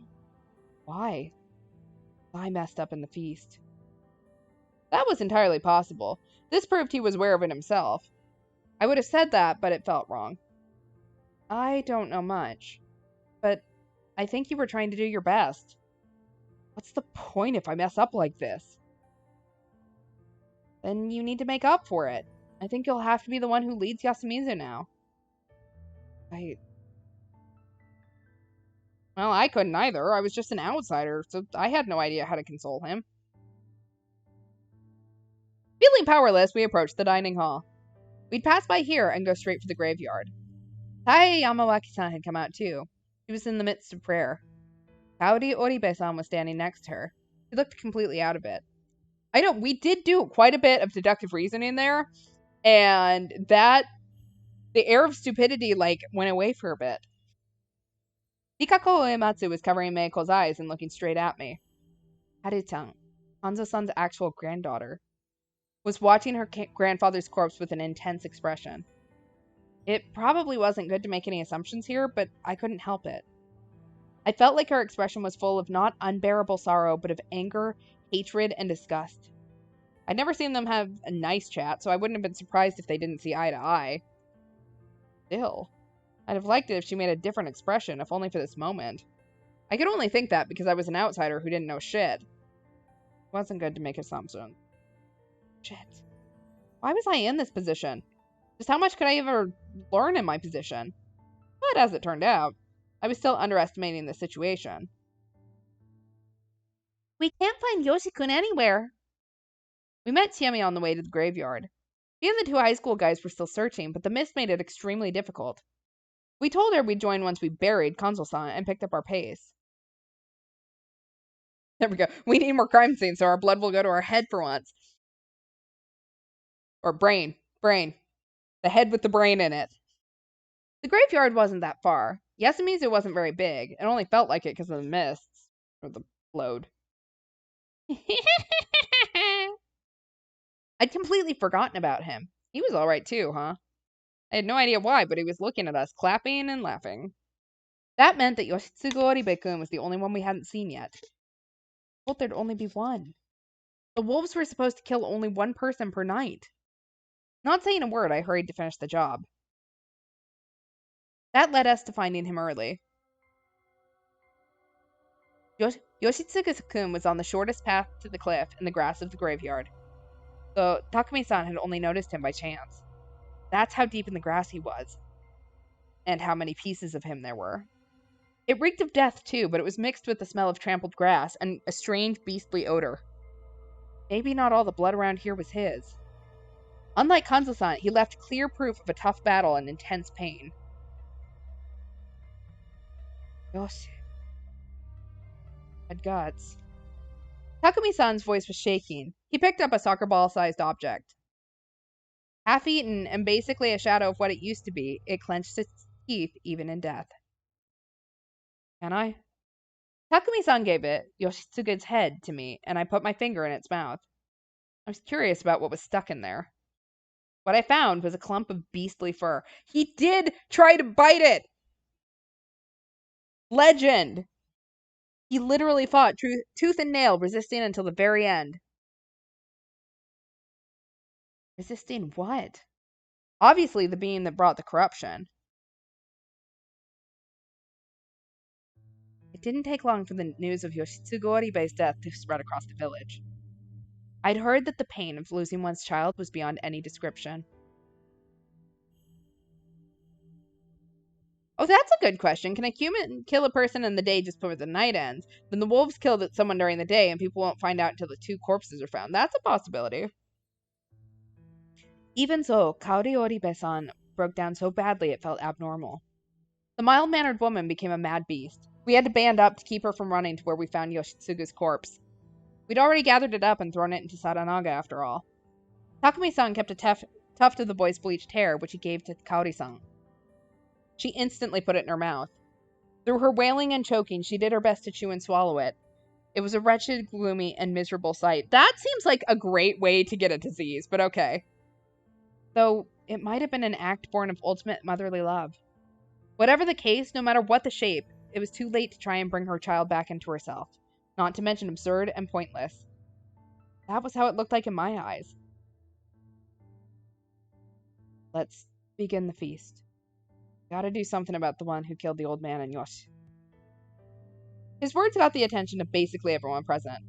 Why? I messed up in the feast. That was entirely possible. This proved he was aware of it himself. I would have said that, but it felt wrong. I don't know much, but I think you were trying to do your best. What's the point if I mess up like this? Then you need to make up for it. I think you'll have to be the one who leads Yasumizu now. Well, I couldn't either. I was just an outsider, so I had no idea how to console him. Feeling powerless, we approached the dining hall. We'd pass by here and go straight for the graveyard. Tai Yamawaki-san had come out too. She was in the midst of prayer. Kaori Oribe-san was standing next to her. She looked completely out of it. I know, we did do quite a bit of deductive reasoning there, and the air of stupidity, went away for a bit. Hikako Uematsu was covering Meiko's eyes and looking straight at me. Haru-chan, Hanzo-san's actual granddaughter, was watching her grandfather's corpse with an intense expression. It probably wasn't good to make any assumptions here, but I couldn't help it. I felt like her expression was full of not unbearable sorrow, but of anger, hatred, and disgust. I'd never seen them have a nice chat, so I wouldn't have been surprised if they didn't see eye to eye. Still, I'd have liked it if she made a different expression, if only for this moment. I could only think that because I was an outsider who didn't know shit. It wasn't good to make assumptions. Shit. Why was I in this position? Just how much could I ever learn in my position? But as it turned out, I was still underestimating the situation. We can't find Yoshi-kun anywhere. We met Chiemi on the way to the graveyard. She and the two high school guys were still searching, but the mist made it extremely difficult. We told her we'd join once we buried Kanzo-san and picked up our pace. There we go. We need more crime scenes so our blood will go to our head for once. Or brain. Brain. The head with the brain in it. The graveyard wasn't that far. Yasumizu wasn't very big. It only felt like it because of the mists. Or the load. I'd completely forgotten about him. He was alright too, huh? I had no idea why, but he was looking at us, clapping and laughing. That meant that Yoshitsugu Oribe-kun was the only one we hadn't seen yet. I thought there'd only be one. The wolves were supposed to kill only one person per night. Not saying a word, I hurried to finish the job. That led us to finding him early. Yoshitsugu-kun was on the shortest path to the cliff in the grass of the graveyard, though Takumi-san had only noticed him by chance. That's how deep in the grass he was, and how many pieces of him there were. It reeked of death too, but it was mixed with the smell of trampled grass and a strange beastly odor. Maybe not all the blood around here was his. Unlike Kanzo-san, he left clear proof of a tough battle and intense pain. Yoshi had guts. Takumi-san's voice was shaking. He picked up a soccer ball-sized object. Half-eaten and basically a shadow of what it used to be, it clenched its teeth even in death. Can I? Takumi-san gave it, Yoshitsugu's head, to me, and I put my finger in its mouth. I was curious about what was stuck in there. What I found was a clump of beastly fur. He did try to bite it! Legend! He literally fought tooth and nail, resisting until the very end. Resisting what? Obviously the being that brought the corruption. It didn't take long for the news of Yoshitsugu Oribe's death to spread across the village. I'd heard that the pain of losing one's child was beyond any description. Oh, that's a good question. Can a human kill a person in the day just before the night ends? Then the wolves killed someone during the day and people won't find out until the two corpses are found. That's a possibility. Even so, Kaori Oribe-san broke down so badly it felt abnormal. The mild-mannered woman became a mad beast. We had to band up to keep her from running to where we found Yoshitsugu's corpse. We'd already gathered it up and thrown it into Saranaga after all. Takumi-san kept a tuft of the boy's bleached hair, which he gave to Kaori-san. She instantly put it in her mouth. Through her wailing and choking, she did her best to chew and swallow it. It was a wretched, gloomy, and miserable sight. That seems like a great way to get a disease, but okay. Though it might have been an act born of ultimate motherly love. Whatever the case, no matter what the shape, it was too late to try and bring her child back into herself, not to mention absurd and pointless. That was how it looked like in my eyes. Let's begin the feast. Gotta do something about the one who killed the old man and Yosh. His words got the attention of basically everyone present,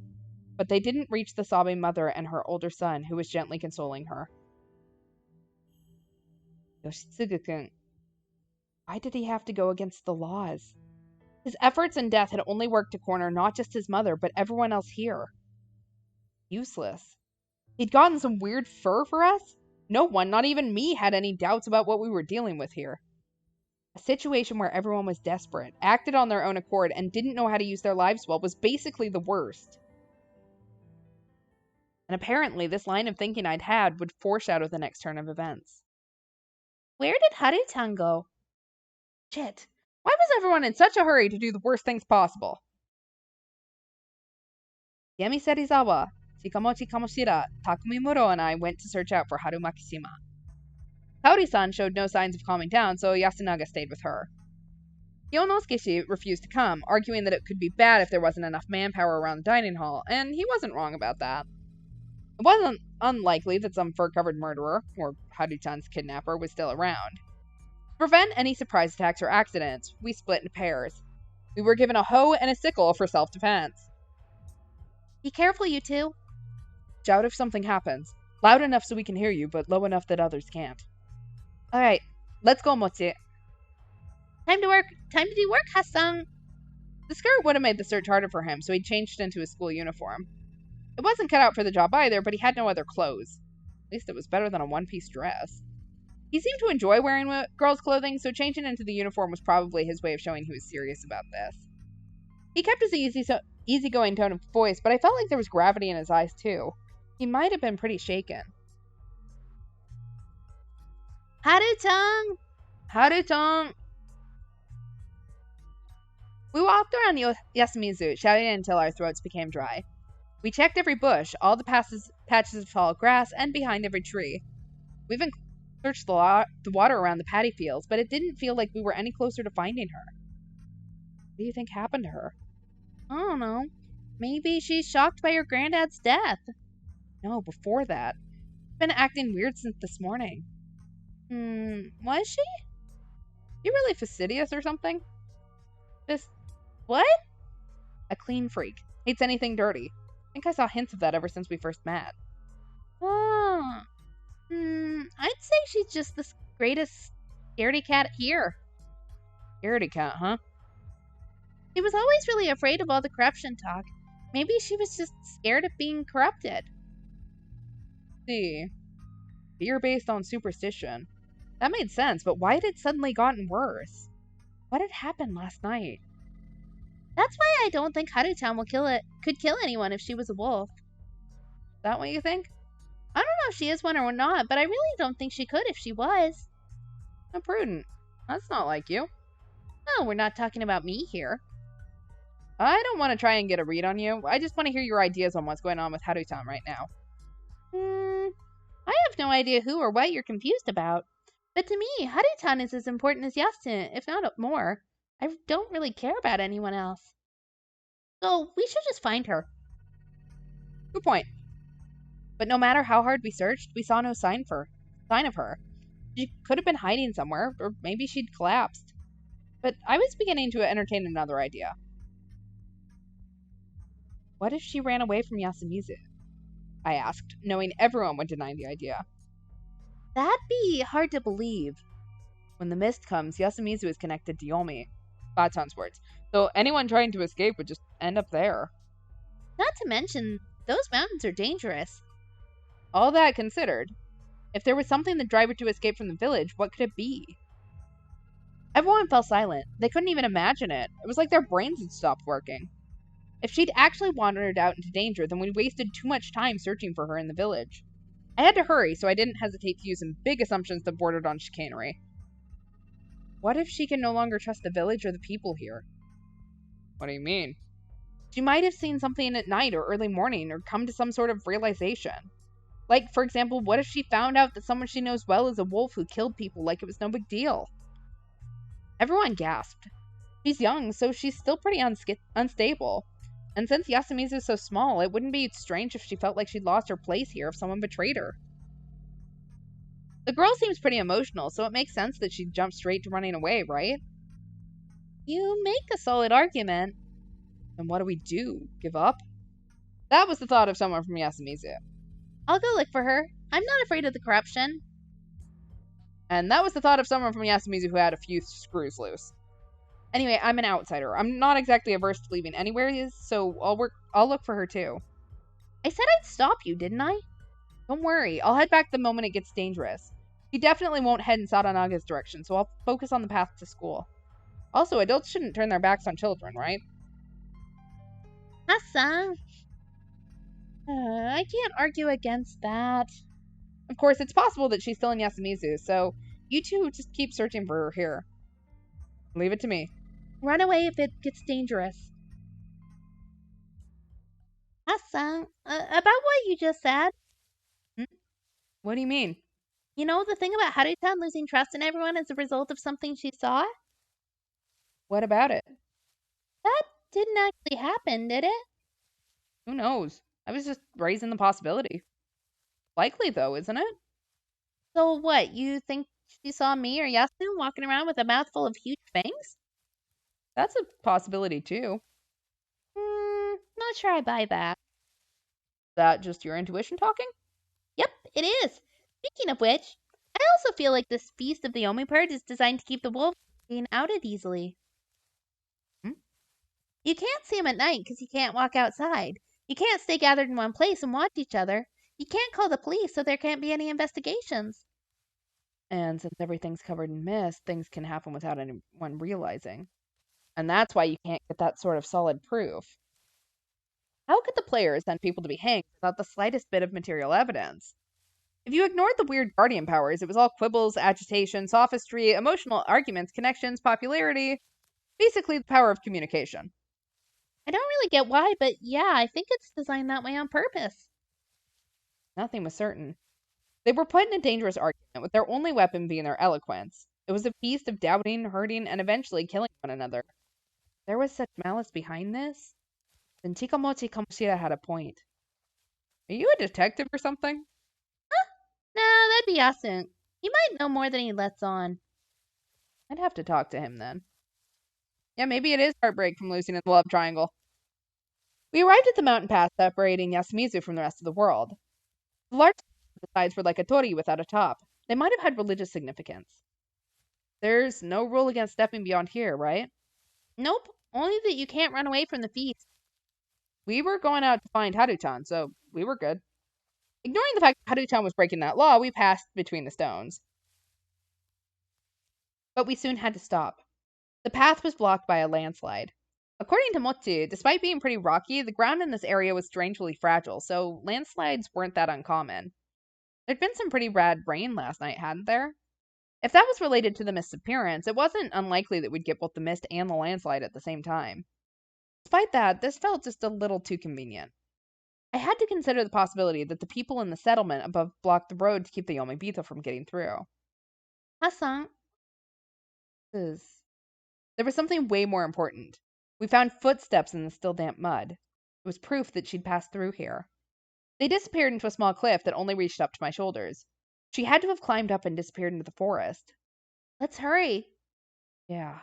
but they didn't reach the sobbing mother and her older son, who was gently consoling her. Yoshitsugu-kun, why did he have to go against the laws? His efforts and death had only worked to corner not just his mother, but everyone else here. Useless. He'd gotten some weird fur for us? No one, not even me, had any doubts about what we were dealing with here. A situation where everyone was desperate, acted on their own accord, and didn't know how to use their lives well was basically the worst. And apparently, this line of thinking I'd had would foreshadow the next turn of events. Where did Haru-chan go? Shit. Why was everyone in such a hurry to do the worst things possible? Yami Serizawa, Chikamochi Kamoshira, Takumi Muro, and I went to search out for Haru Makishima. Kaori-san showed no signs of calming down, so Yasunaga stayed with her. Yonosuke refused to come, arguing that it could be bad if there wasn't enough manpower around the dining hall, and he wasn't wrong about that. It wasn't unlikely that some fur-covered murderer, or Haru-chan's kidnapper, was still around. To prevent any surprise attacks or accidents, we split into pairs. We were given a hoe and a sickle for self-defense. Be careful, you two. Shout if something happens. Loud enough so we can hear you, but low enough that others can't. Alright, let's go, Mochi. Time to work. Time to do work, Hassan. The skirt would have made the search harder for him, so he changed into his school uniform. It wasn't cut out for the job either, but he had no other clothes. At least it was better than a one-piece dress. He seemed to enjoy wearing girls' clothing, so changing into the uniform was probably his way of showing he was serious about this. He kept his easygoing tone of voice, but I felt like there was gravity in his eyes, too. He might have been pretty shaken. Haru-chan! Haru-chan! We walked around Yasumizu, shouting until our throats became dry. We checked every bush, all the patches of tall grass, and behind every tree. We even searched the water around the paddy fields, but it didn't feel like we were any closer to finding her. What do you think happened to her? I don't know. Maybe she's shocked by her granddad's death. No, before that. She's been acting weird since this morning. Was she? You really fastidious or something? What? A clean freak. Hates anything dirty. I think I saw hints of that ever since we first met. Oh. I'd say she's just the greatest scaredy cat here. Scaredy cat, huh? She was always really afraid of all the corruption talk. Maybe she was just scared of being corrupted. See. Fear based on superstition. That made sense, but why had it suddenly gotten worse? What had happened last night? That's why I don't think Haru-chan could kill anyone if she was a wolf. Is that what you think? I don't know if she is one or not, but I really don't think she could if she was. How prudent. That's not like you. No, we're not talking about me here. I don't want to try and get a read on you. I just want to hear your ideas on what's going on with Haru-chan right now. I have no idea who or what you're confused about. But to me, Haru-chan is as important as Yasuna, if not more. I don't really care about anyone else. So, we should just find her. Good point. But no matter how hard we searched, we saw no sign of her. She could have been hiding somewhere, or maybe she'd collapsed. But I was beginning to entertain another idea. What if she ran away from Yasumizu? I asked, knowing everyone would deny the idea. That'd be hard to believe. When the mist comes, Yasumizu is connected to Yomi. Bachan's words. So anyone trying to escape would just end up there. Not to mention, those mountains are dangerous. All that considered, if there was something that drive her to escape from the village, what could it be? Everyone fell silent. They couldn't even imagine it. It was like their brains had stopped working. If she'd actually wandered out into danger, then we wasted too much time searching for her in the village. I had to hurry, so I didn't hesitate to use some big assumptions that bordered on chicanery. What if she can no longer trust the village or the people here? What do you mean? She might have seen something at night or early morning or come to some sort of realization. Like, for example, what if she found out that someone she knows well is a wolf who killed people like it was no big deal? Everyone gasped. She's young, so she's still pretty unstable. And since Yasumi's is so small, it wouldn't be strange if she felt like she'd lost her place here if someone betrayed her. The girl seems pretty emotional, so it makes sense that she'd jump straight to running away, right? You make a solid argument. Then what do we do? Give up? That was the thought of someone from Yasumizu. I'll go look for her. I'm not afraid of the corruption. And that was the thought of someone from Yasumizu who had a few screws loose. Anyway, I'm an outsider. I'm not exactly averse to leaving anywhere, so I'll look for her too. I said I'd stop you, didn't I? Don't worry, I'll head back the moment it gets dangerous. He definitely won't head in Saranaga's direction, so I'll focus on the path to school. Also, adults shouldn't turn their backs on children, right? Hassan. I can't argue against that. Of course, it's possible that she's still in Yasumizu, so you two just keep searching for her here. Leave it to me. Run away if it gets dangerous. Hassan, about what you just said. What do you mean? You know the thing about Harutan losing trust in everyone as a result of something she saw? What about it? That didn't actually happen, did it? Who knows? I was just raising the possibility. Likely, though, isn't it? So what, you think she saw me or Yasu walking around with a mouthful of huge fangs? That's a possibility, too. Not sure I buy that. Is that just your intuition talking? Yep, it is. Speaking of which, I also feel like this Feast of the Omipurge is designed to keep the wolves from being outed easily. You can't see them at night because you can't walk outside. You can't stay gathered in one place and watch each other. You can't call the police, so there can't be any investigations. And since everything's covered in mist, things can happen without anyone realizing. And that's why you can't get that sort of solid proof. How could the players send people to be hanged without the slightest bit of material evidence? If you ignored the weird guardian powers, it was all quibbles, agitation, sophistry, emotional arguments, connections, popularity, basically the power of communication. I don't really get why, but yeah, I think it's designed that way on purpose. Nothing was certain. They were put in a dangerous argument, with their only weapon being their eloquence. It was a feast of doubting, hurting, and eventually killing one another. There was such malice behind this? Then Chikamochi Kamoshida had a point. Are you a detective or something? Nah, that'd be Yasu. He might know more than he lets on. I'd have to talk to him then. Yeah, maybe it is heartbreak from losing in the love triangle. We arrived at the mountain pass separating Yasumizu from the rest of the world. The large sides were like a torii without a top. They might have had religious significance. There's no rule against stepping beyond here, right? Nope, only that you can't run away from the feast. We were going out to find Harutan, so we were good. Ignoring the fact that Harutan was breaking that law, we passed between the stones. But we soon had to stop. The path was blocked by a landslide. According to Mochi, despite being pretty rocky, the ground in this area was strangely fragile, so landslides weren't that uncommon. There'd been some pretty rad rain last night, hadn't there? If that was related to the mist's appearance, it wasn't unlikely that we'd get both the mist and the landslide at the same time. Despite that, this felt just a little too convenient. I had to consider the possibility that the people in the settlement above blocked the road to keep the Yomibito from getting through. Hassan. There was something way more important. We found footsteps in the still damp mud. It was proof that she'd passed through here. They disappeared into a small cliff that only reached up to my shoulders. She had to have climbed up and disappeared into the forest. Let's hurry. Yeah.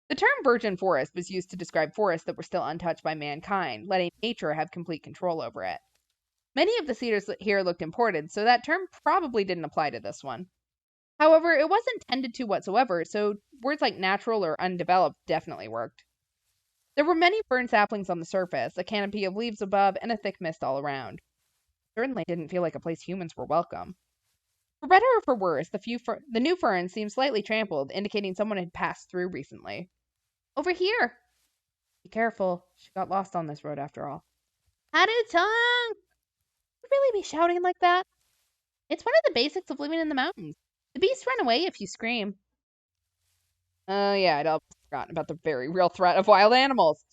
The term virgin forest was used to describe forests that were still untouched by mankind, letting nature have complete control over it. Many of the cedars here looked imported, so that term probably didn't apply to this one. However, it wasn't tended to whatsoever, so words like natural or undeveloped definitely worked. There were many burned saplings on the surface, a canopy of leaves above, and a thick mist all around. Certainly didn't feel like a place humans were welcome. For better or for worse, the new ferns seemed slightly trampled, indicating someone had passed through recently. Over here! Be careful. She got lost on this road after all. Harutan! You really be shouting like that? It's one of the basics of living in the mountains. The beasts run away if you scream. Oh, yeah, I'd forgotten about the very real threat of wild animals.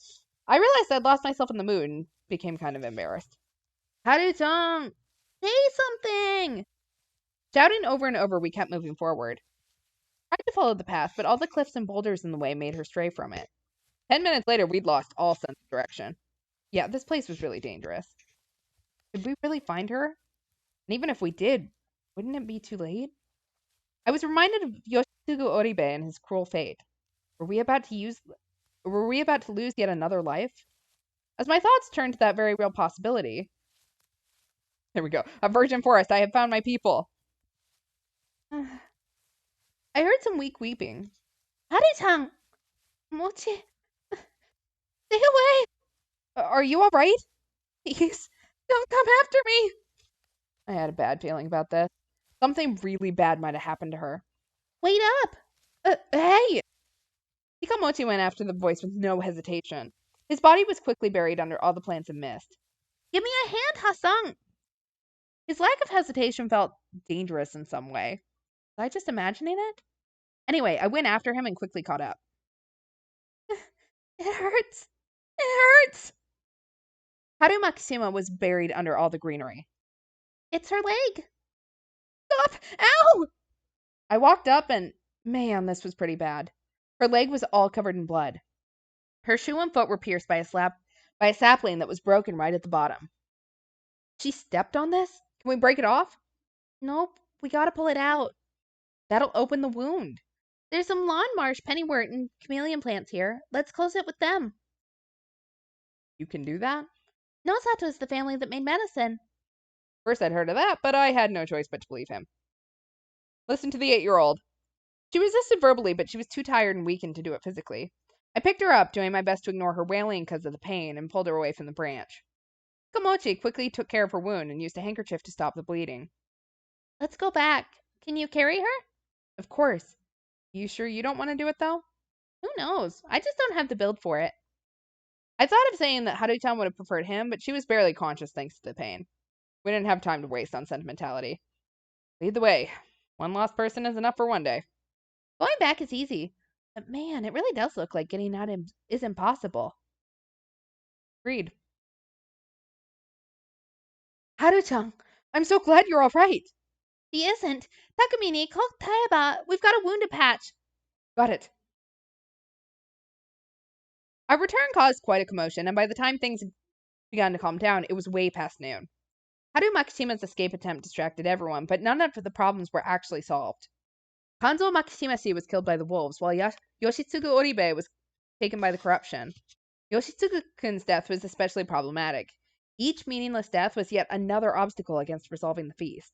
I realized I'd lost myself in the mood and became kind of embarrassed. Haru-chan, say something! Shouting over and over, we kept moving forward. I tried to follow the path, but all the cliffs and boulders in the way made her stray from it. 10 minutes later, we'd lost all sense of direction. Yeah, this place was really dangerous. Did we really find her? And even if we did, wouldn't it be too late? I was reminded of Yoshitsugu Oribe and his cruel fate. Were we about to lose yet another life? As my thoughts turned to that very real possibility. There we go. A virgin forest. I have found my people. I heard some weak weeping. Haru-chan! Mochi! Stay away! Are you alright? Please, don't come after me! I had a bad feeling about this. Something really bad might have happened to her. Wait up! Hey! Hikamochi went after the voice with no hesitation. His body was quickly buried under all the plants and mist. Give me a hand, Hassan! His lack of hesitation felt dangerous in some way. Was I just imagining it? Anyway, I went after him and quickly caught up. It hurts! It hurts! Haru Makishima was buried under all the greenery. It's her leg! Stop! Ow! I walked up and, man, this was pretty bad. Her leg was all covered in blood. Her shoe and foot were pierced by a sapling that was broken right at the bottom. She stepped on this? Can we break it off? Nope, we gotta pull it out. That'll open the wound. There's some lawn marsh, pennywort, and chameleon plants here. Let's close it with them. You can do that? Nosato is the family that made medicine. First I'd heard of that, but I had no choice but to believe him. Listen to the 8-year-old. She resisted verbally, but she was too tired and weakened to do it physically. I picked her up, doing my best to ignore her wailing because of the pain, and pulled her away from the branch. Komochi quickly took care of her wound and used a handkerchief to stop the bleeding. Let's go back. Can you carry her? Of course. You sure you don't want to do it, though? Who knows? I just don't have the build for it. I thought of saying that Haru-chan would have preferred him, but she was barely conscious thanks to the pain. We didn't have time to waste on sentimentality. Lead the way. One lost person is enough for one day. Going back is easy. But man, it really does look like getting out is impossible. Agreed. Haru-chan, I'm so glad you're all right. He isn't. Takamine, call Taiba. We've got a wound to patch. Got it. Our return caused quite a commotion, and by the time things began to calm down, it was way past noon. Haru Makishima's escape attempt distracted everyone, but none of the problems were actually solved. Kanzo Makishimashi was killed by the wolves, while Yoshitsugu Oribe was taken by the corruption. Yoshitsugu-kun's death was especially problematic. Each meaningless death was yet another obstacle against resolving the feast.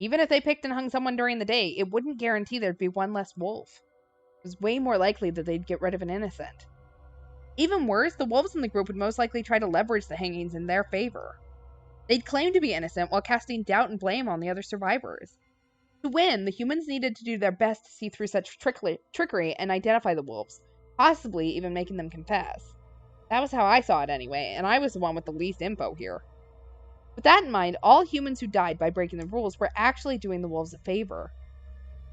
Even if they picked and hung someone during the day, it wouldn't guarantee there'd be one less wolf. It was way more likely that they'd get rid of an innocent. Even worse, the wolves in the group would most likely try to leverage the hangings in their favor. They'd claim to be innocent while casting doubt and blame on the other survivors. To win, the humans needed to do their best to see through such trickery and identify the wolves, possibly even making them confess. That was how I saw it anyway, and I was the one with the least info here. With that in mind, all humans who died by breaking the rules were actually doing the wolves a favor.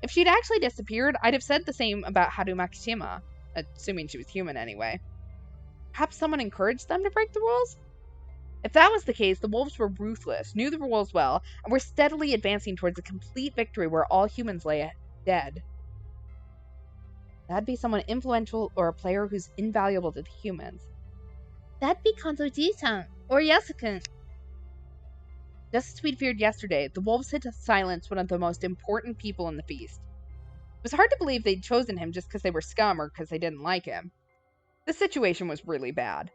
If she'd actually disappeared, I'd have said the same about Haru Makishima, assuming she was human anyway. Perhaps someone encouraged them to break the rules? If that was the case, the wolves were ruthless, knew the rules well, and were steadily advancing towards a complete victory where all humans lay dead. That'd be someone influential or a player who's invaluable to the humans. That'd be Kanzo-ji-san, or Yasukun. Just as we'd feared yesterday, the wolves had silenced one of the most important people in the feast. It was hard to believe they'd chosen him just because they were scum or because they didn't like him. The situation was really bad.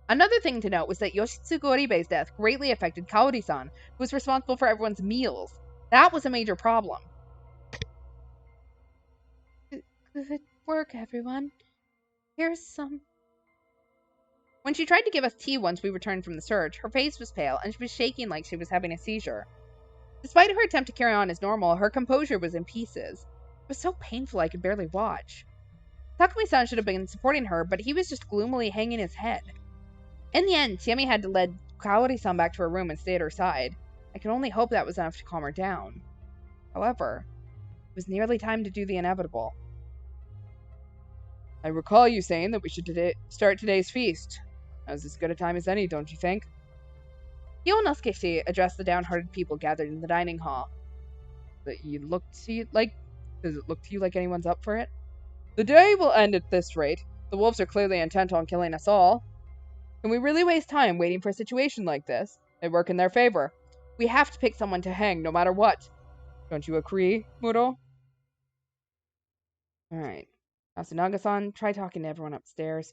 Another thing to note was that Yoshitsugu Oribe's death greatly affected Kaori-san, who was responsible for everyone's meals. That was a major problem. Good work, everyone. Here's some... When she tried to give us tea once we returned from the search, her face was pale, and she was shaking like she was having a seizure. Despite her attempt to carry on as normal, her composure was in pieces. It was so painful I could barely watch. Takumi-san should have been supporting her, but he was just gloomily hanging his head. In the end, Chiemi had to lead Kaori-san back to her room and stay at her side. I could only hope that was enough to calm her down. However, it was nearly time to do the inevitable. I recall you saying that we should start today's feast. Now's as good a time as any, don't you think? Yonosuke addressed the downhearted people gathered in the dining hall. Does it look to you like anyone's up for it? The day will end at this rate. The wolves are clearly intent on killing us all. Can we really waste time waiting for a situation like this? They work in their favor. We have to pick someone to hang no matter what. Don't you agree, Muro? Alright. Asunaga-san, try talking to everyone upstairs.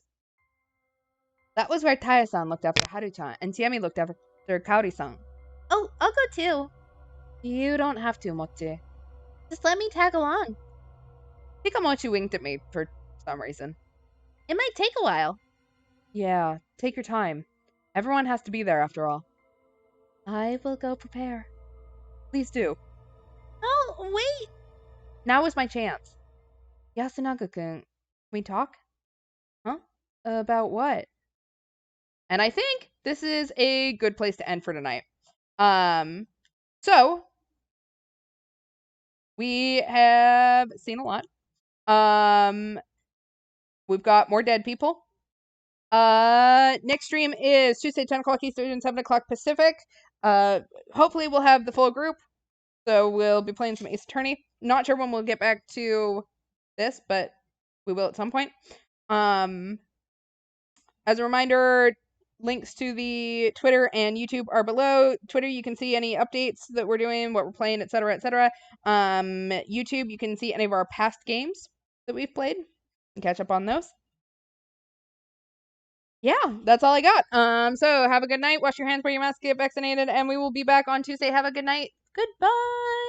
That was where Taya-san looked after Haru-chan, and Tiemi looked after Kaori-san. Oh, I'll go too. You don't have to, Mochi. Just let me tag along. Mochi winked at me for some reason. It might take a while. Yeah, take your time. Everyone has to be there after all. I will go prepare. Please do. Oh, wait. Now is my chance. Yasunaga-kun, can we talk? Huh? About what? And I think this is a good place to end for tonight. So we have seen a lot. We've got more dead people. Next stream is Tuesday, 10 o'clock Eastern, 7 o'clock Pacific. Hopefully we'll have the full group. So we'll be playing some Ace Attorney. Not sure when we'll get back to this, but we will at some point. As a reminder, links to the Twitter and YouTube are below. Twitter, you can see any updates that we're doing, what we're playing, etc., etc. YouTube, you can see any of our past games that we've played and catch up on those. Yeah, that's all I got. So have a good night. Wash your hands, wear your mask, get vaccinated, and we will be back on Tuesday. Have a good night. Goodbye.